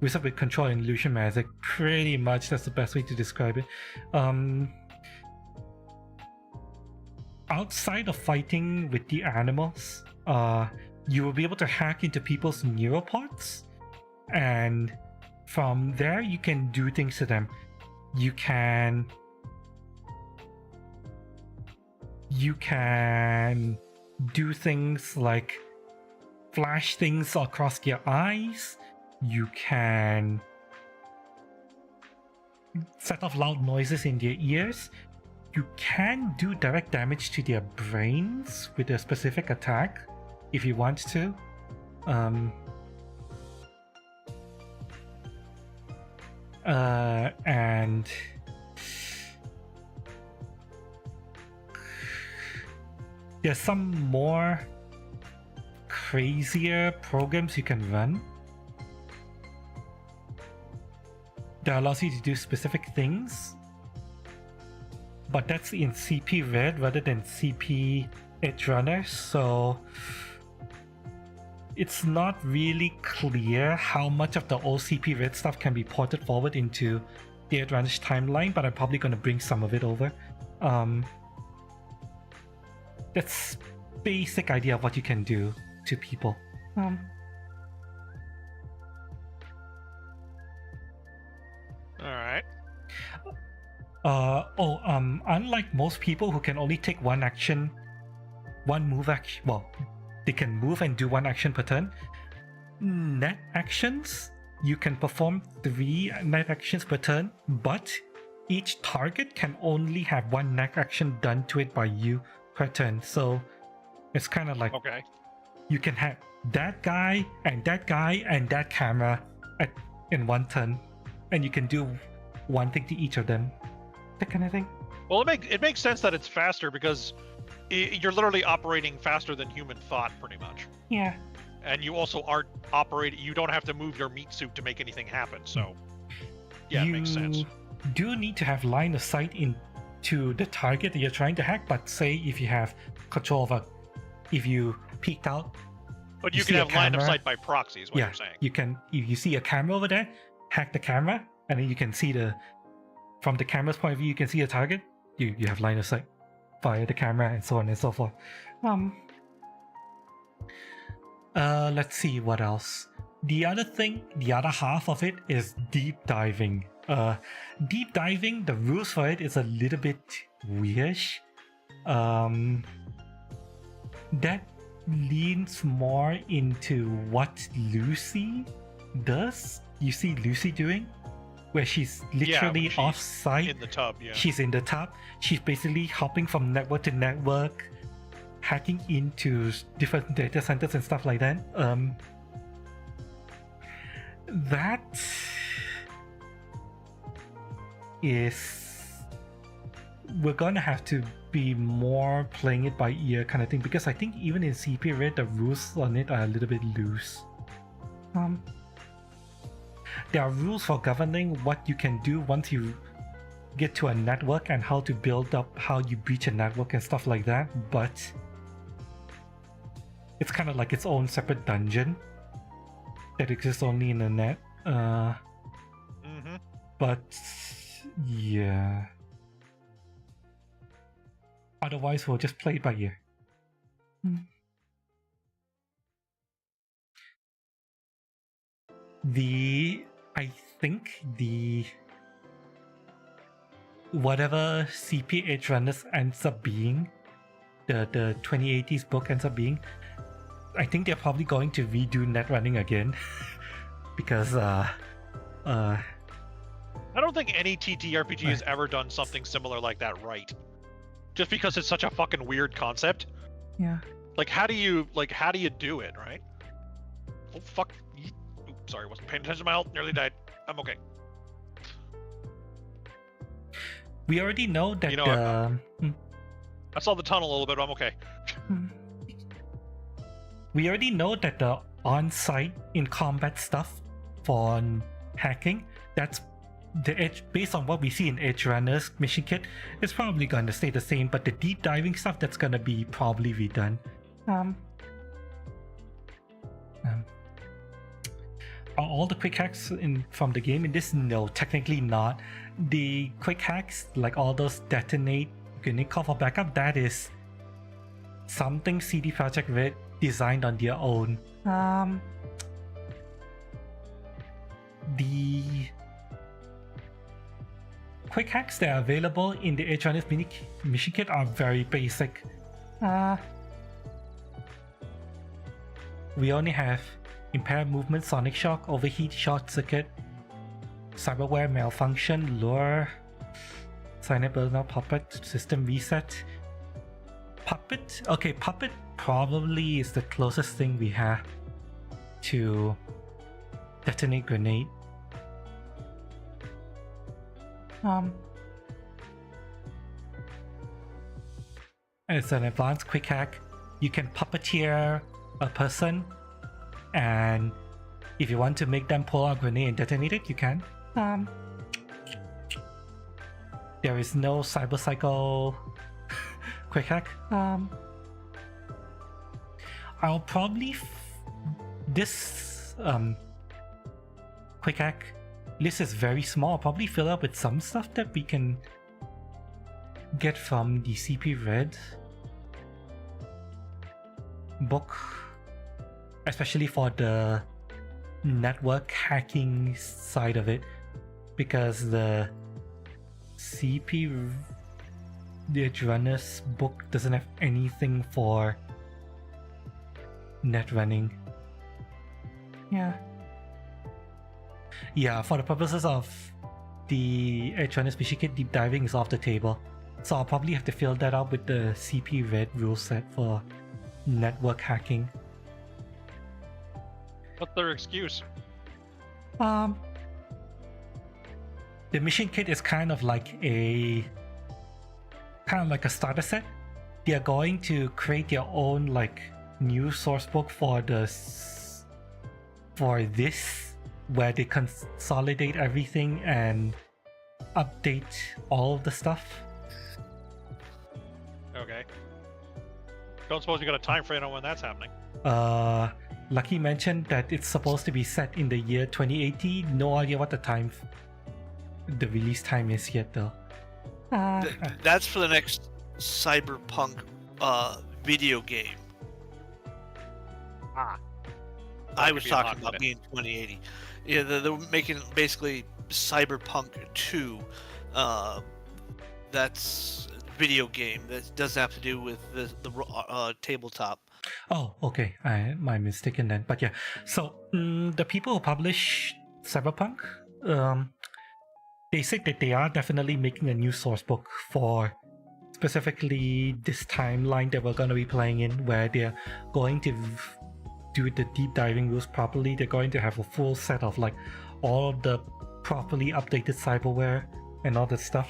Wizard with control and illusion magic, pretty much that's the best way to describe it. Outside of fighting with the animals, you will be able to hack into people's neural ports, and from there you can do things to them. You can do things like flash things across their eyes. You can set off loud noises in their ears. You can do direct damage to their brains with a specific attack if you want to. And there's some more crazier programs you can run that allows you to do specific things, but that's in CP Red rather than CP Edgerunners, so it's not really clear how much of the old CP Red stuff can be ported forward into the Edgerunners timeline, but I'm probably going to bring some of it over. That's basic idea of what you can do to people. Alright. Unlike most people who can only take one move action, well, they can move and do one action per turn. Net actions, you can perform 3 net actions per turn, but each target can only have one net action done to it by you per turn. So it's kind of like, you can have that guy and that camera in one turn, and you can do one thing to each of them, that kind of thing. Well, it makes sense that it's faster because you're literally operating faster than human thought, pretty much. Yeah. And you also aren't operating. You don't have to move your meat suit to make anything happen. So, yeah, it makes sense. You do need to have line of sight into the target that you're trying to hack. But say if you have control of if you peeked out. But you can see a have line of camera. sight by proxy, is what you're saying. You can. If you see a camera over there, hack the camera, and then you can see from the camera's point of view, you can see a target. You have line of sight via the camera and so on and so forth. Let's see what else. The other half of it is deep diving. Deep diving, the rules for it is a little bit weirdish. That leans more into what Lucy does. You see Lucy doing, where she's literally she's off-site. In the tub, yeah. She's in the tub. She's basically hopping from network to network, hacking into different data centers and stuff like that. That is, we're gonna have to be more playing it by ear kind of thing, because I think even in CP Red the rules on it are a little bit loose. There are rules for governing what you can do once you get to a network and how to build up, how you breach a network and stuff like that, but it's kind of like its own separate dungeon that exists only in the net. But yeah. Otherwise, we'll just play it by ear. I think whatever CP Edgerunners ends up being, the 2080s book ends up being, I think they're probably going to redo Netrunning again. Because I don't think any TTRPG has ever done something similar like that right. Just because it's such a fucking weird concept. Yeah. Like, how do you do it, right? Oh, fuck. Oops, sorry, wasn't paying attention to my health. Nearly died. I'm okay. We already know that I saw the tunnel a little bit, but I'm okay. We already know that the on-site in-combat stuff for hacking, that's the edge based on what we see in Edgerunners mission kit, it's probably going to stay the same, but the deep diving stuff, that's going to be probably redone. Are all the quick hacks from the game in this? No, technically not. The quick hacks, like all those detonate, grenade call for backup, that is something CD Projekt Red designed on their own. The quick hacks that are available in the Edgerunners mission kit are very basic. We only have impaired movement, sonic shock, overheat, short circuit, cyberware malfunction, lure, silent burnout, puppet, system reset. Puppet? Okay, puppet probably is the closest thing we have to detonate grenade. It's an advanced quick hack. You can puppeteer a person, and if you want to make them pull out a grenade and detonate it, you can. There is no cyberpsycho quick hack. I'll probably this quick hack list is very small. I'll probably fill up with some stuff that we can get from the CP Red book, especially for the network hacking side of it, because the CP the Edgerunners book doesn't have anything for Netrunning. Yeah, for the purposes of the Edgerunners mission kit, deep diving is off the table. So I'll probably have to fill that out with the CP Red rule set for network hacking. What's their excuse? The mission kit is kind of like a kind of like a starter set. They are going to create their own like new source book for this, where they consolidate everything and update all of the stuff. Okay. Don't suppose you got a time frame on when that's happening. Lucky mentioned that it's supposed to be set in the year 2080. No idea what the release time is yet though. That's for the next Cyberpunk video game. Ah. I That was could be a lot talking of about it. being 2080. Yeah, they're making basically Cyberpunk 2. That's a video game that doesn't have to do with the tabletop. Oh, okay. My mistaken then. But yeah, so the people who publish Cyberpunk, they said that they are definitely making a new source book for specifically this timeline that we're going to be playing in, where they're going to do the deep diving rules properly. They're going to have a full set of like all of the properly updated cyberware and all that stuff.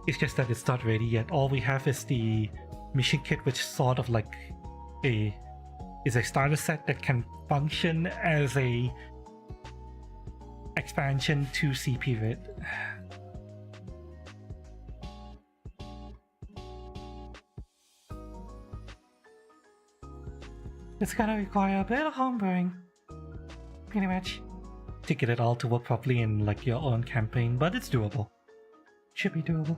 It's just that it's not ready yet. All we have is the mission kit, which is sort of like a starter set that can function as a expansion to CP Red. It's gonna require a bit of homebrewing, pretty much, to get it all to work properly in like your own campaign, but it's doable. Should be doable.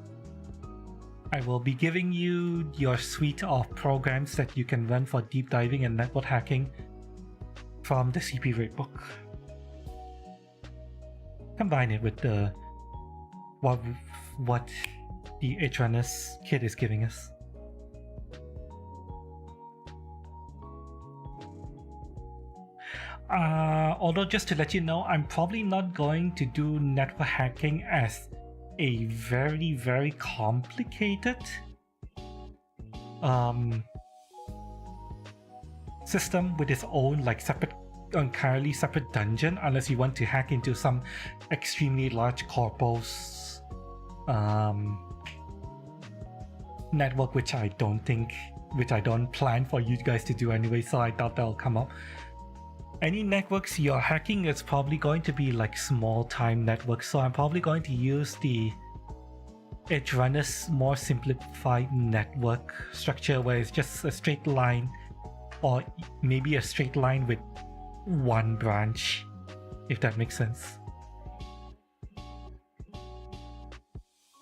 I will be giving you your suite of programs that you can run for deep diving and network hacking from the CP Red book. Combine it with the what the Edgerunners kit is giving us. Although just to let you know, I'm probably not going to do network hacking as a very, very complicated system with its own like separate, entirely separate dungeon, unless you want to hack into some extremely large corpus network, which I don't plan for you guys to do anyway, so I doubt that'll come up. Any networks you're hacking, it's probably going to be like small time networks, so I'm probably going to use the Edgerunners more simplified network structure, where it's just a straight line, or maybe a straight line with one branch, if that makes sense.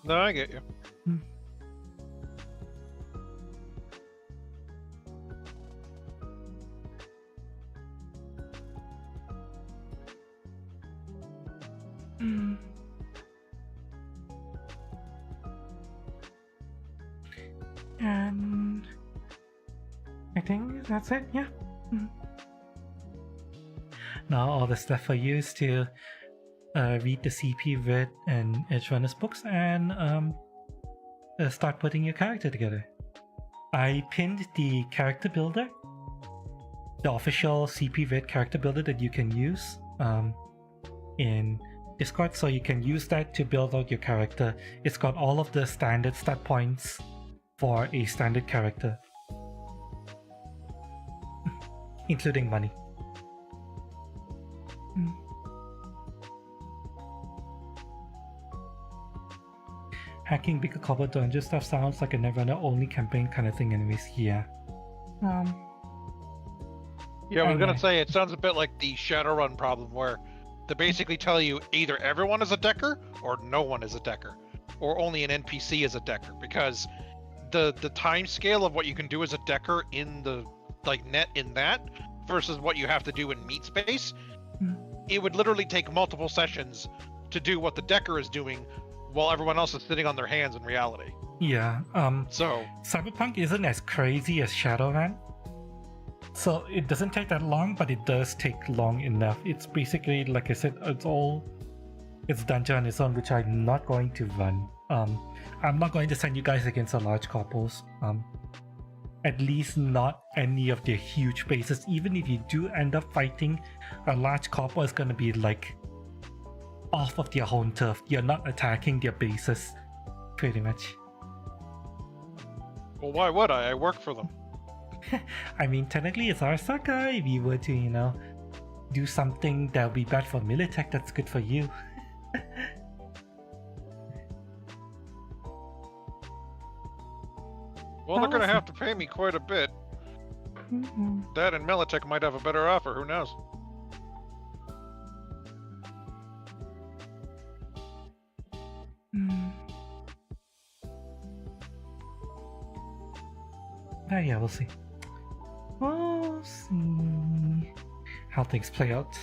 No, I get you. And I think that's it, yeah. Now all the stuff for you is to read the CP Red and Edgerunners books and start putting your character together. I pinned the character builder, the official CP Red character builder that you can use in Discord, so you can use that to build out your character. It's got all of the standard stat points for a standard character, including money. Hacking bigger cover dungeon stuff sounds like a Netrunner only campaign kind of thing anyways. Yeah. Yeah, I was gonna Anyway. say, it sounds a bit like the Shadowrun problem, where they basically tell you either everyone is a decker or no one is a decker, or only an NPC is a decker, because the time scale of what you can do as a decker in the net in that versus what you have to do in meat space, it would literally take multiple sessions to do what the decker is doing while everyone else is sitting on their hands in reality. Yeah. So Cyberpunk isn't as crazy as Shadowrun, so it doesn't take that long, but it does take long enough. It's basically, like I said, it's dungeon on its own, which I'm not going to run. I'm not going to send you guys against a large corpus. At least not any of their huge bases. Even if you do end up fighting a large corpus, it's gonna be like off of their home turf. You're not attacking their bases, pretty much. Well, why would I? I work for them. I mean, technically it's Arasaka. If you were to, you know, do something that would be bad for Militech, that's good for you. Well, they're gonna Awesome. have to pay me quite a bit. Mm-hmm. Dad and Militech might have a better offer, who knows? Yeah, we'll see. We'll see how things play out.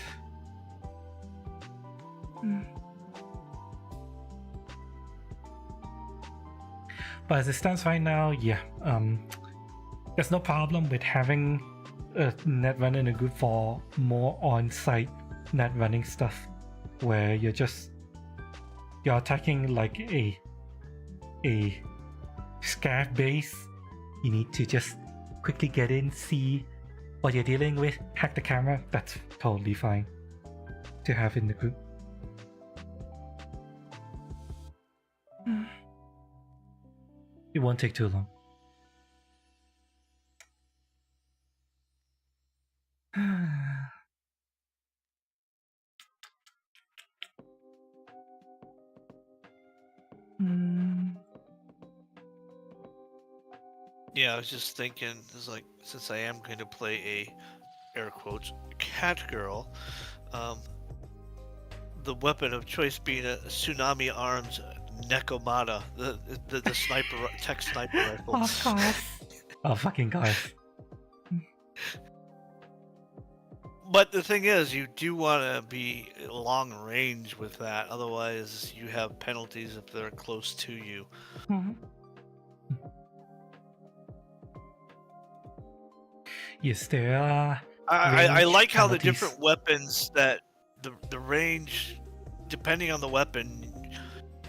But as it stands right now, yeah, there's no problem with having a Netrunner in a group for more on-site Netrunning stuff, where you're attacking like a scav base. You need to just quickly get in, see what you're dealing with, hack the camera. That's totally fine to have in the group. It won't take too long. Yeah, I was just thinking, it's like, since I am going to play a, air quotes, cat girl, the weapon of choice being a tsunami arms Nekomata, the sniper tech sniper rifle. Of course. Oh, fucking guys. But the thing is, you do want to be long range with that, otherwise you have penalties if they're close to you. Mhm. Yes, there are. I range like how the penalties. different weapons that the range, depending on the weapon,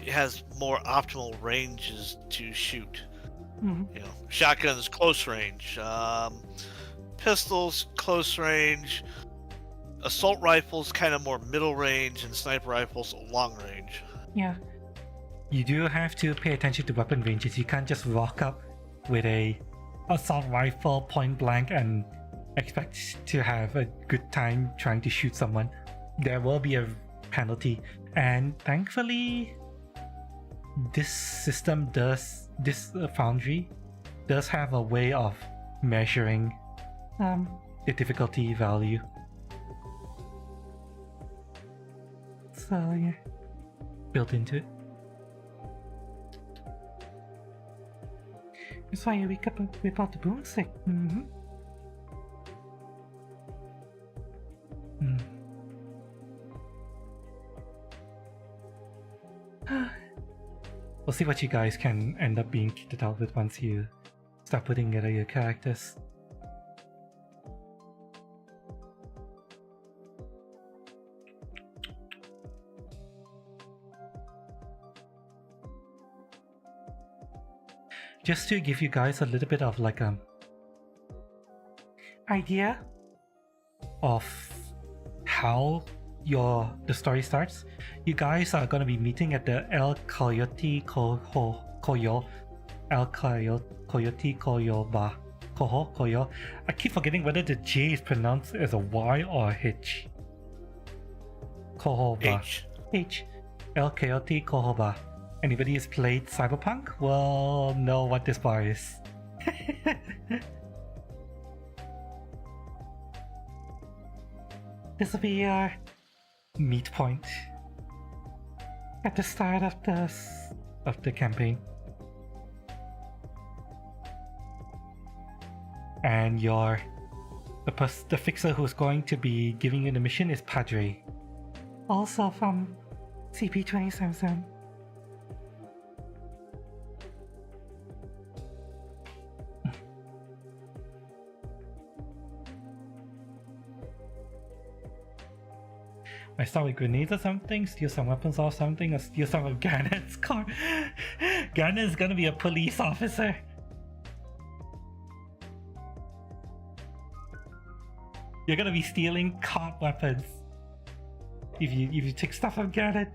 it has more optimal ranges to shoot. Mhm. You know, shotguns close range, pistols close range, assault rifles kind of more middle range, and sniper rifles long range. Yeah. You do have to pay attention to weapon ranges. You can't just rock up with a assault rifle point blank and expect to have a good time trying to shoot someone. There will be a penalty, and thankfully this foundry does have a way of measuring the difficulty value. So yeah, built into it. That's why you wake up without the broomstick. Mm-hmm. We'll see what you guys can end up being kitted out with once you start putting together your characters. Just to give you guys a little bit of like idea of how the story starts. You guys are gonna be meeting at the El Coyote Coyo. I keep forgetting whether the J is pronounced as a Y or a H. Kohoba. H. El Coyote Kohoba. Anybody who's played Cyberpunk will know what this bar is. This will be your meet point at the start of the campaign. And the fixer who's going to be giving you the mission is Padre, also from CP2077. I start with grenades or something, steal some weapons or something, or steal some of Garnett's car. Garnett's gonna be a police officer. You're gonna be stealing cop weapons if you take stuff from Garnett.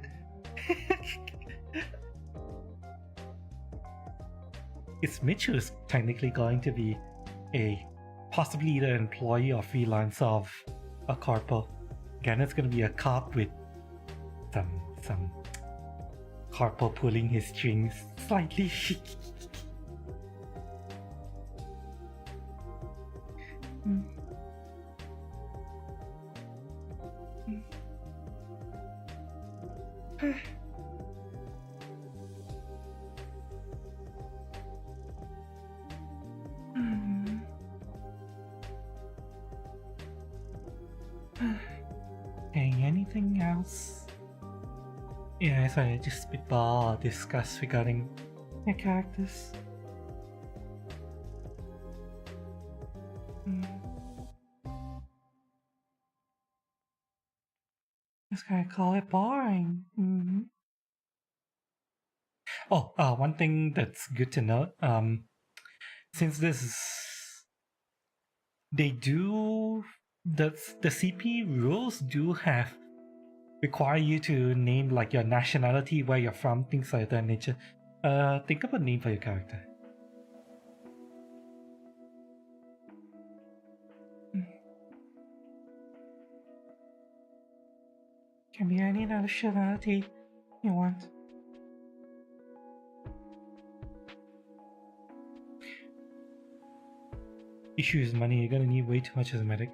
it's Mitch who's technically going to be a possibly either employee or freelancer of a corpo. Again, it's going to be a cop with some corpo pulling his strings slightly. Okay, anything else? Yeah, so I just spitball or discuss regarding your characters. Just gonna call it boring. Oh, one thing that's good to note. Since this is, they do the CP rules do have require you to name like your nationality, where you're from, things like that nature. Think of a name for your character. Can be any nationality you want. Issue is money. You're gonna need way too much as a medic.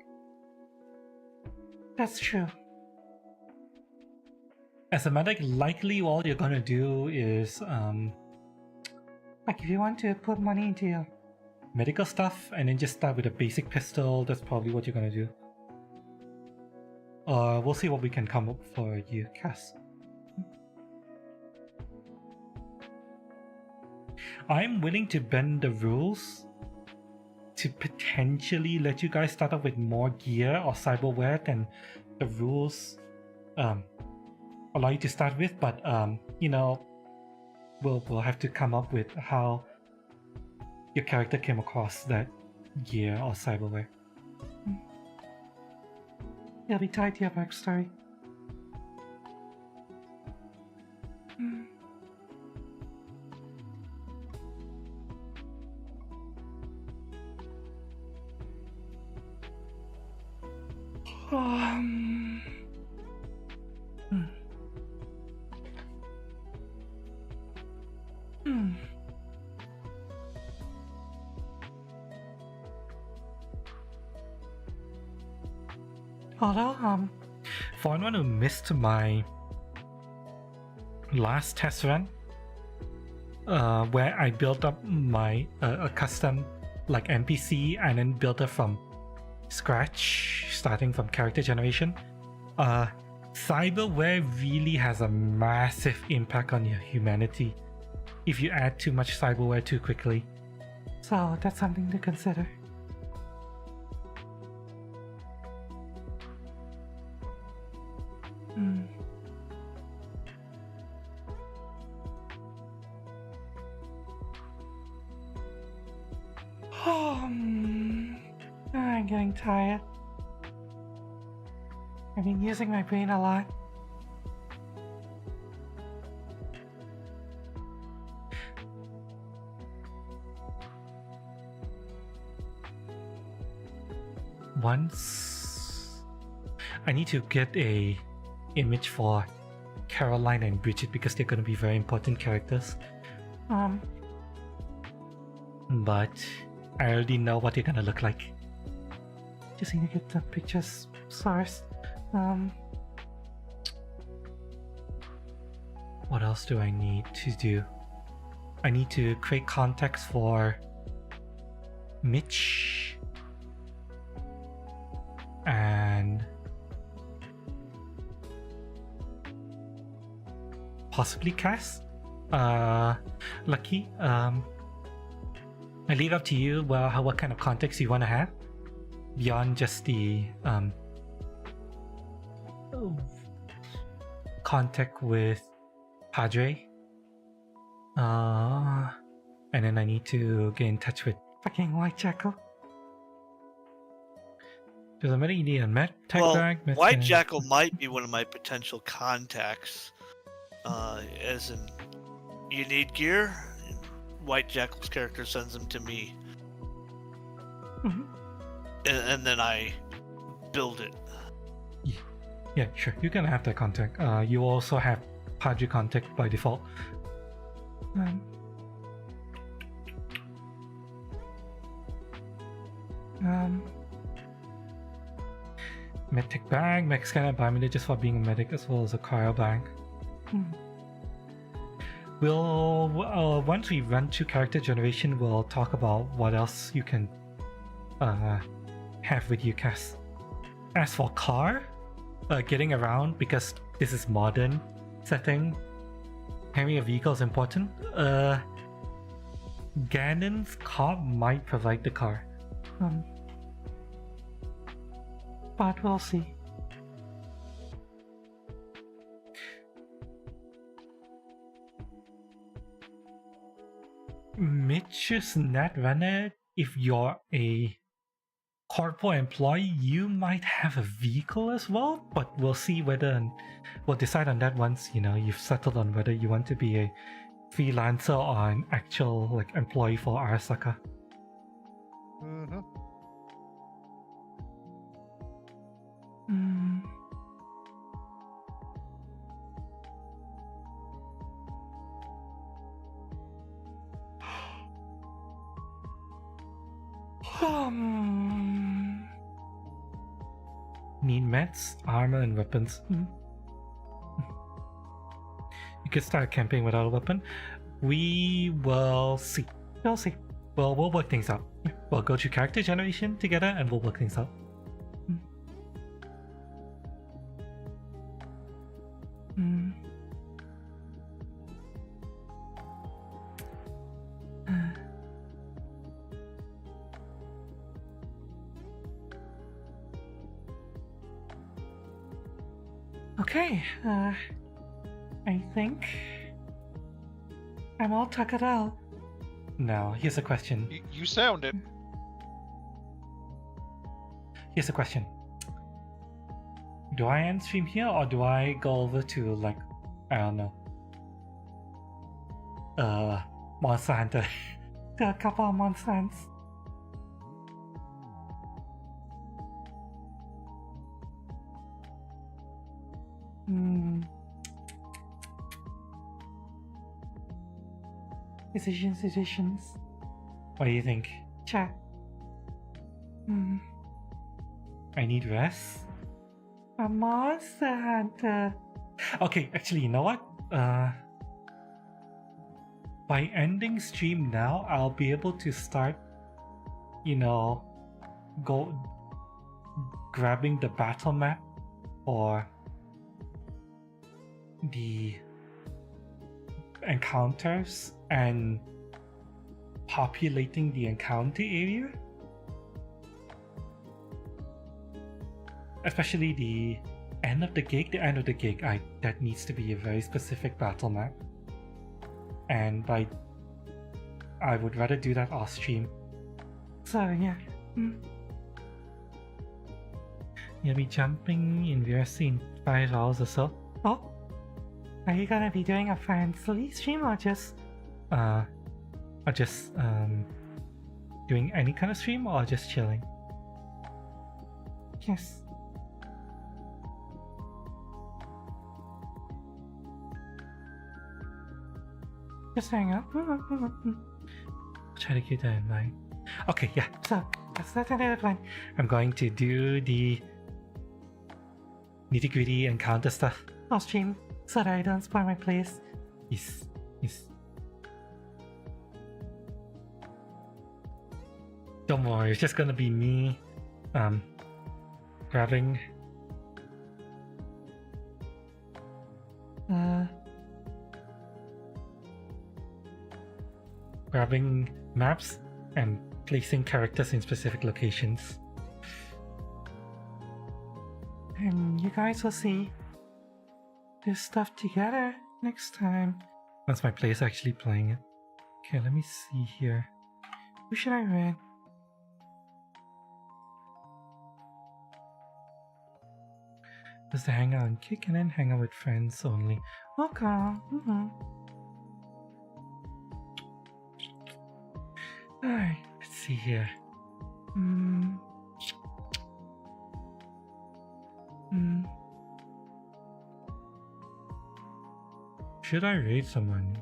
That's true. As a medic, likely all you're gonna do is like if you want to put money into your medical stuff and then just start with a basic pistol, that's probably what you're gonna do. We'll see what we can come up for you, Cass. I'm willing to bend the rules to potentially let you guys start off with more gear or cyberware than the rules allow you to start with, but you know, we'll have to come up with how your character came across that gear or cyberware. It'll be tied to your backstory. Although, for anyone who missed my last test run, where I built up my a custom like NPC and then built it from scratch, starting from character generation, cyberware really has a massive impact on your humanity if you add too much cyberware too quickly. So that's something to consider. I'm getting tired. I've been using my brain a lot. Once I need to get a image for Caroline and Bridget because they're going to be very important characters. But I already know what they're going to look like. Just need to get the pictures sourced. What else do I need to do? I need to create context for Mitch and possibly Cass. Lucky. I leave up to you. Well, what kind of context you want to have beyond just the contact with Padre. And then I need to get in touch with fucking White Jackal. Does it matter? You need a med tech bag? White Jackal might be one of my potential contacts. As in, you need gear? White Jackal's character sends them to me, Mhm. and then I build it. Yeah, sure. You can have that contact. You also have Padre contact by default. Um, Medtech bag, Mech scanner, biometer for being a medic as well as a cryo bag. We'll once we run through character generation, we'll talk about what else you can have with you, Cass. As for car, getting around, because this is modern setting, having a vehicle is important. Ganon's car might provide the car. But we'll see. Mitch's Netrunner, if you're a corporate employee, you might have a vehicle as well, but we'll see whether, we'll decide on that once, you know, you've settled on whether you want to be a freelancer or an actual like employee for Arasaka. Mm-hmm. Need meds, armor, and weapons. You could start camping without a weapon. We will see. We'll see. We'll work things out. We'll go through character generation together and we'll work things out. Okay, I think I'm all tuckered out. Now, here's a question. You sound it. Here's a question. Do I end stream here or do I go over to, like, I don't know, Monster Hunter? There are a couple of Monster Hunts. Decisions. What do you think? Chat. I need rest. A Monster Hunter. Okay, actually, you know what? By ending stream now, I'll be able to start, you know, grabbing the battle map or the encounters and populating the encounter area, especially the end of the gig. That needs to be a very specific battle map, and I would rather do that off stream. So yeah, you'll be jumping in VRC in 5 hours or so. Oh, are you gonna be doing a fancy stream or just doing any kind of stream or just chilling? Yes. Just hang out. Try to keep that in mind. Okay, yeah. So that's another plan. I'm going to do the nitty-gritty encounter stuff off stream so that I don't spoil my place. Yes. Don't worry, it's just gonna be me grabbing maps and placing characters in specific locations. And you guys will see this stuff together next time once my player's actually playing it. Okay, let me see here. Who should I read? Does the hangout and kick and then hang out with friends only? Okay. Alright, let's see here. Should I raid someone?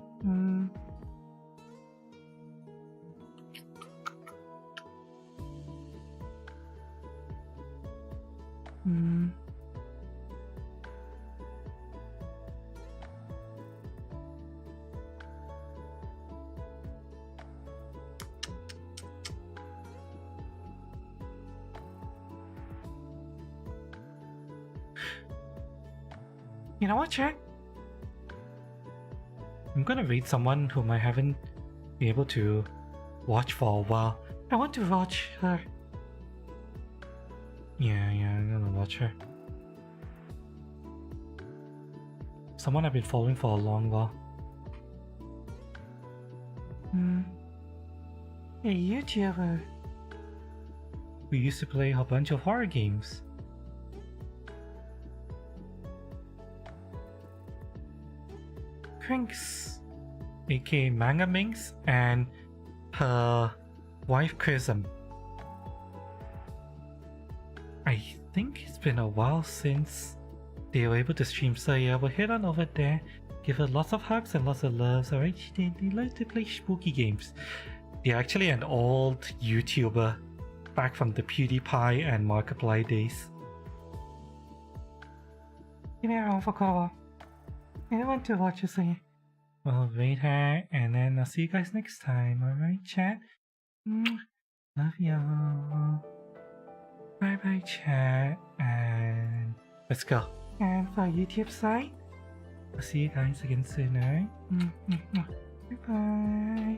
You know what, chat? I'm gonna raid someone whom I haven't been able to watch for a while. I want to watch her. Yeah, I'm gonna watch her. Someone I've been following for a long while. Hey, YouTuber. We used to play a bunch of horror games. Crinks, aka Manga Minx, and her wife Chrism. I think it's been a while since they were able to stream, so yeah, we'll head on over there, give her lots of hugs and lots of loves. Alright, they like to play spooky games. They're actually an old YouTuber back from the PewDiePie and Markiplier days. Give me around for cover. I want to watch you sing. Well, rate her, and then I'll see you guys next time. Alright, chat? Love y'all. Bye bye, chat. And let's go. And for YouTube side, I'll see you guys again soon, alright? Bye bye.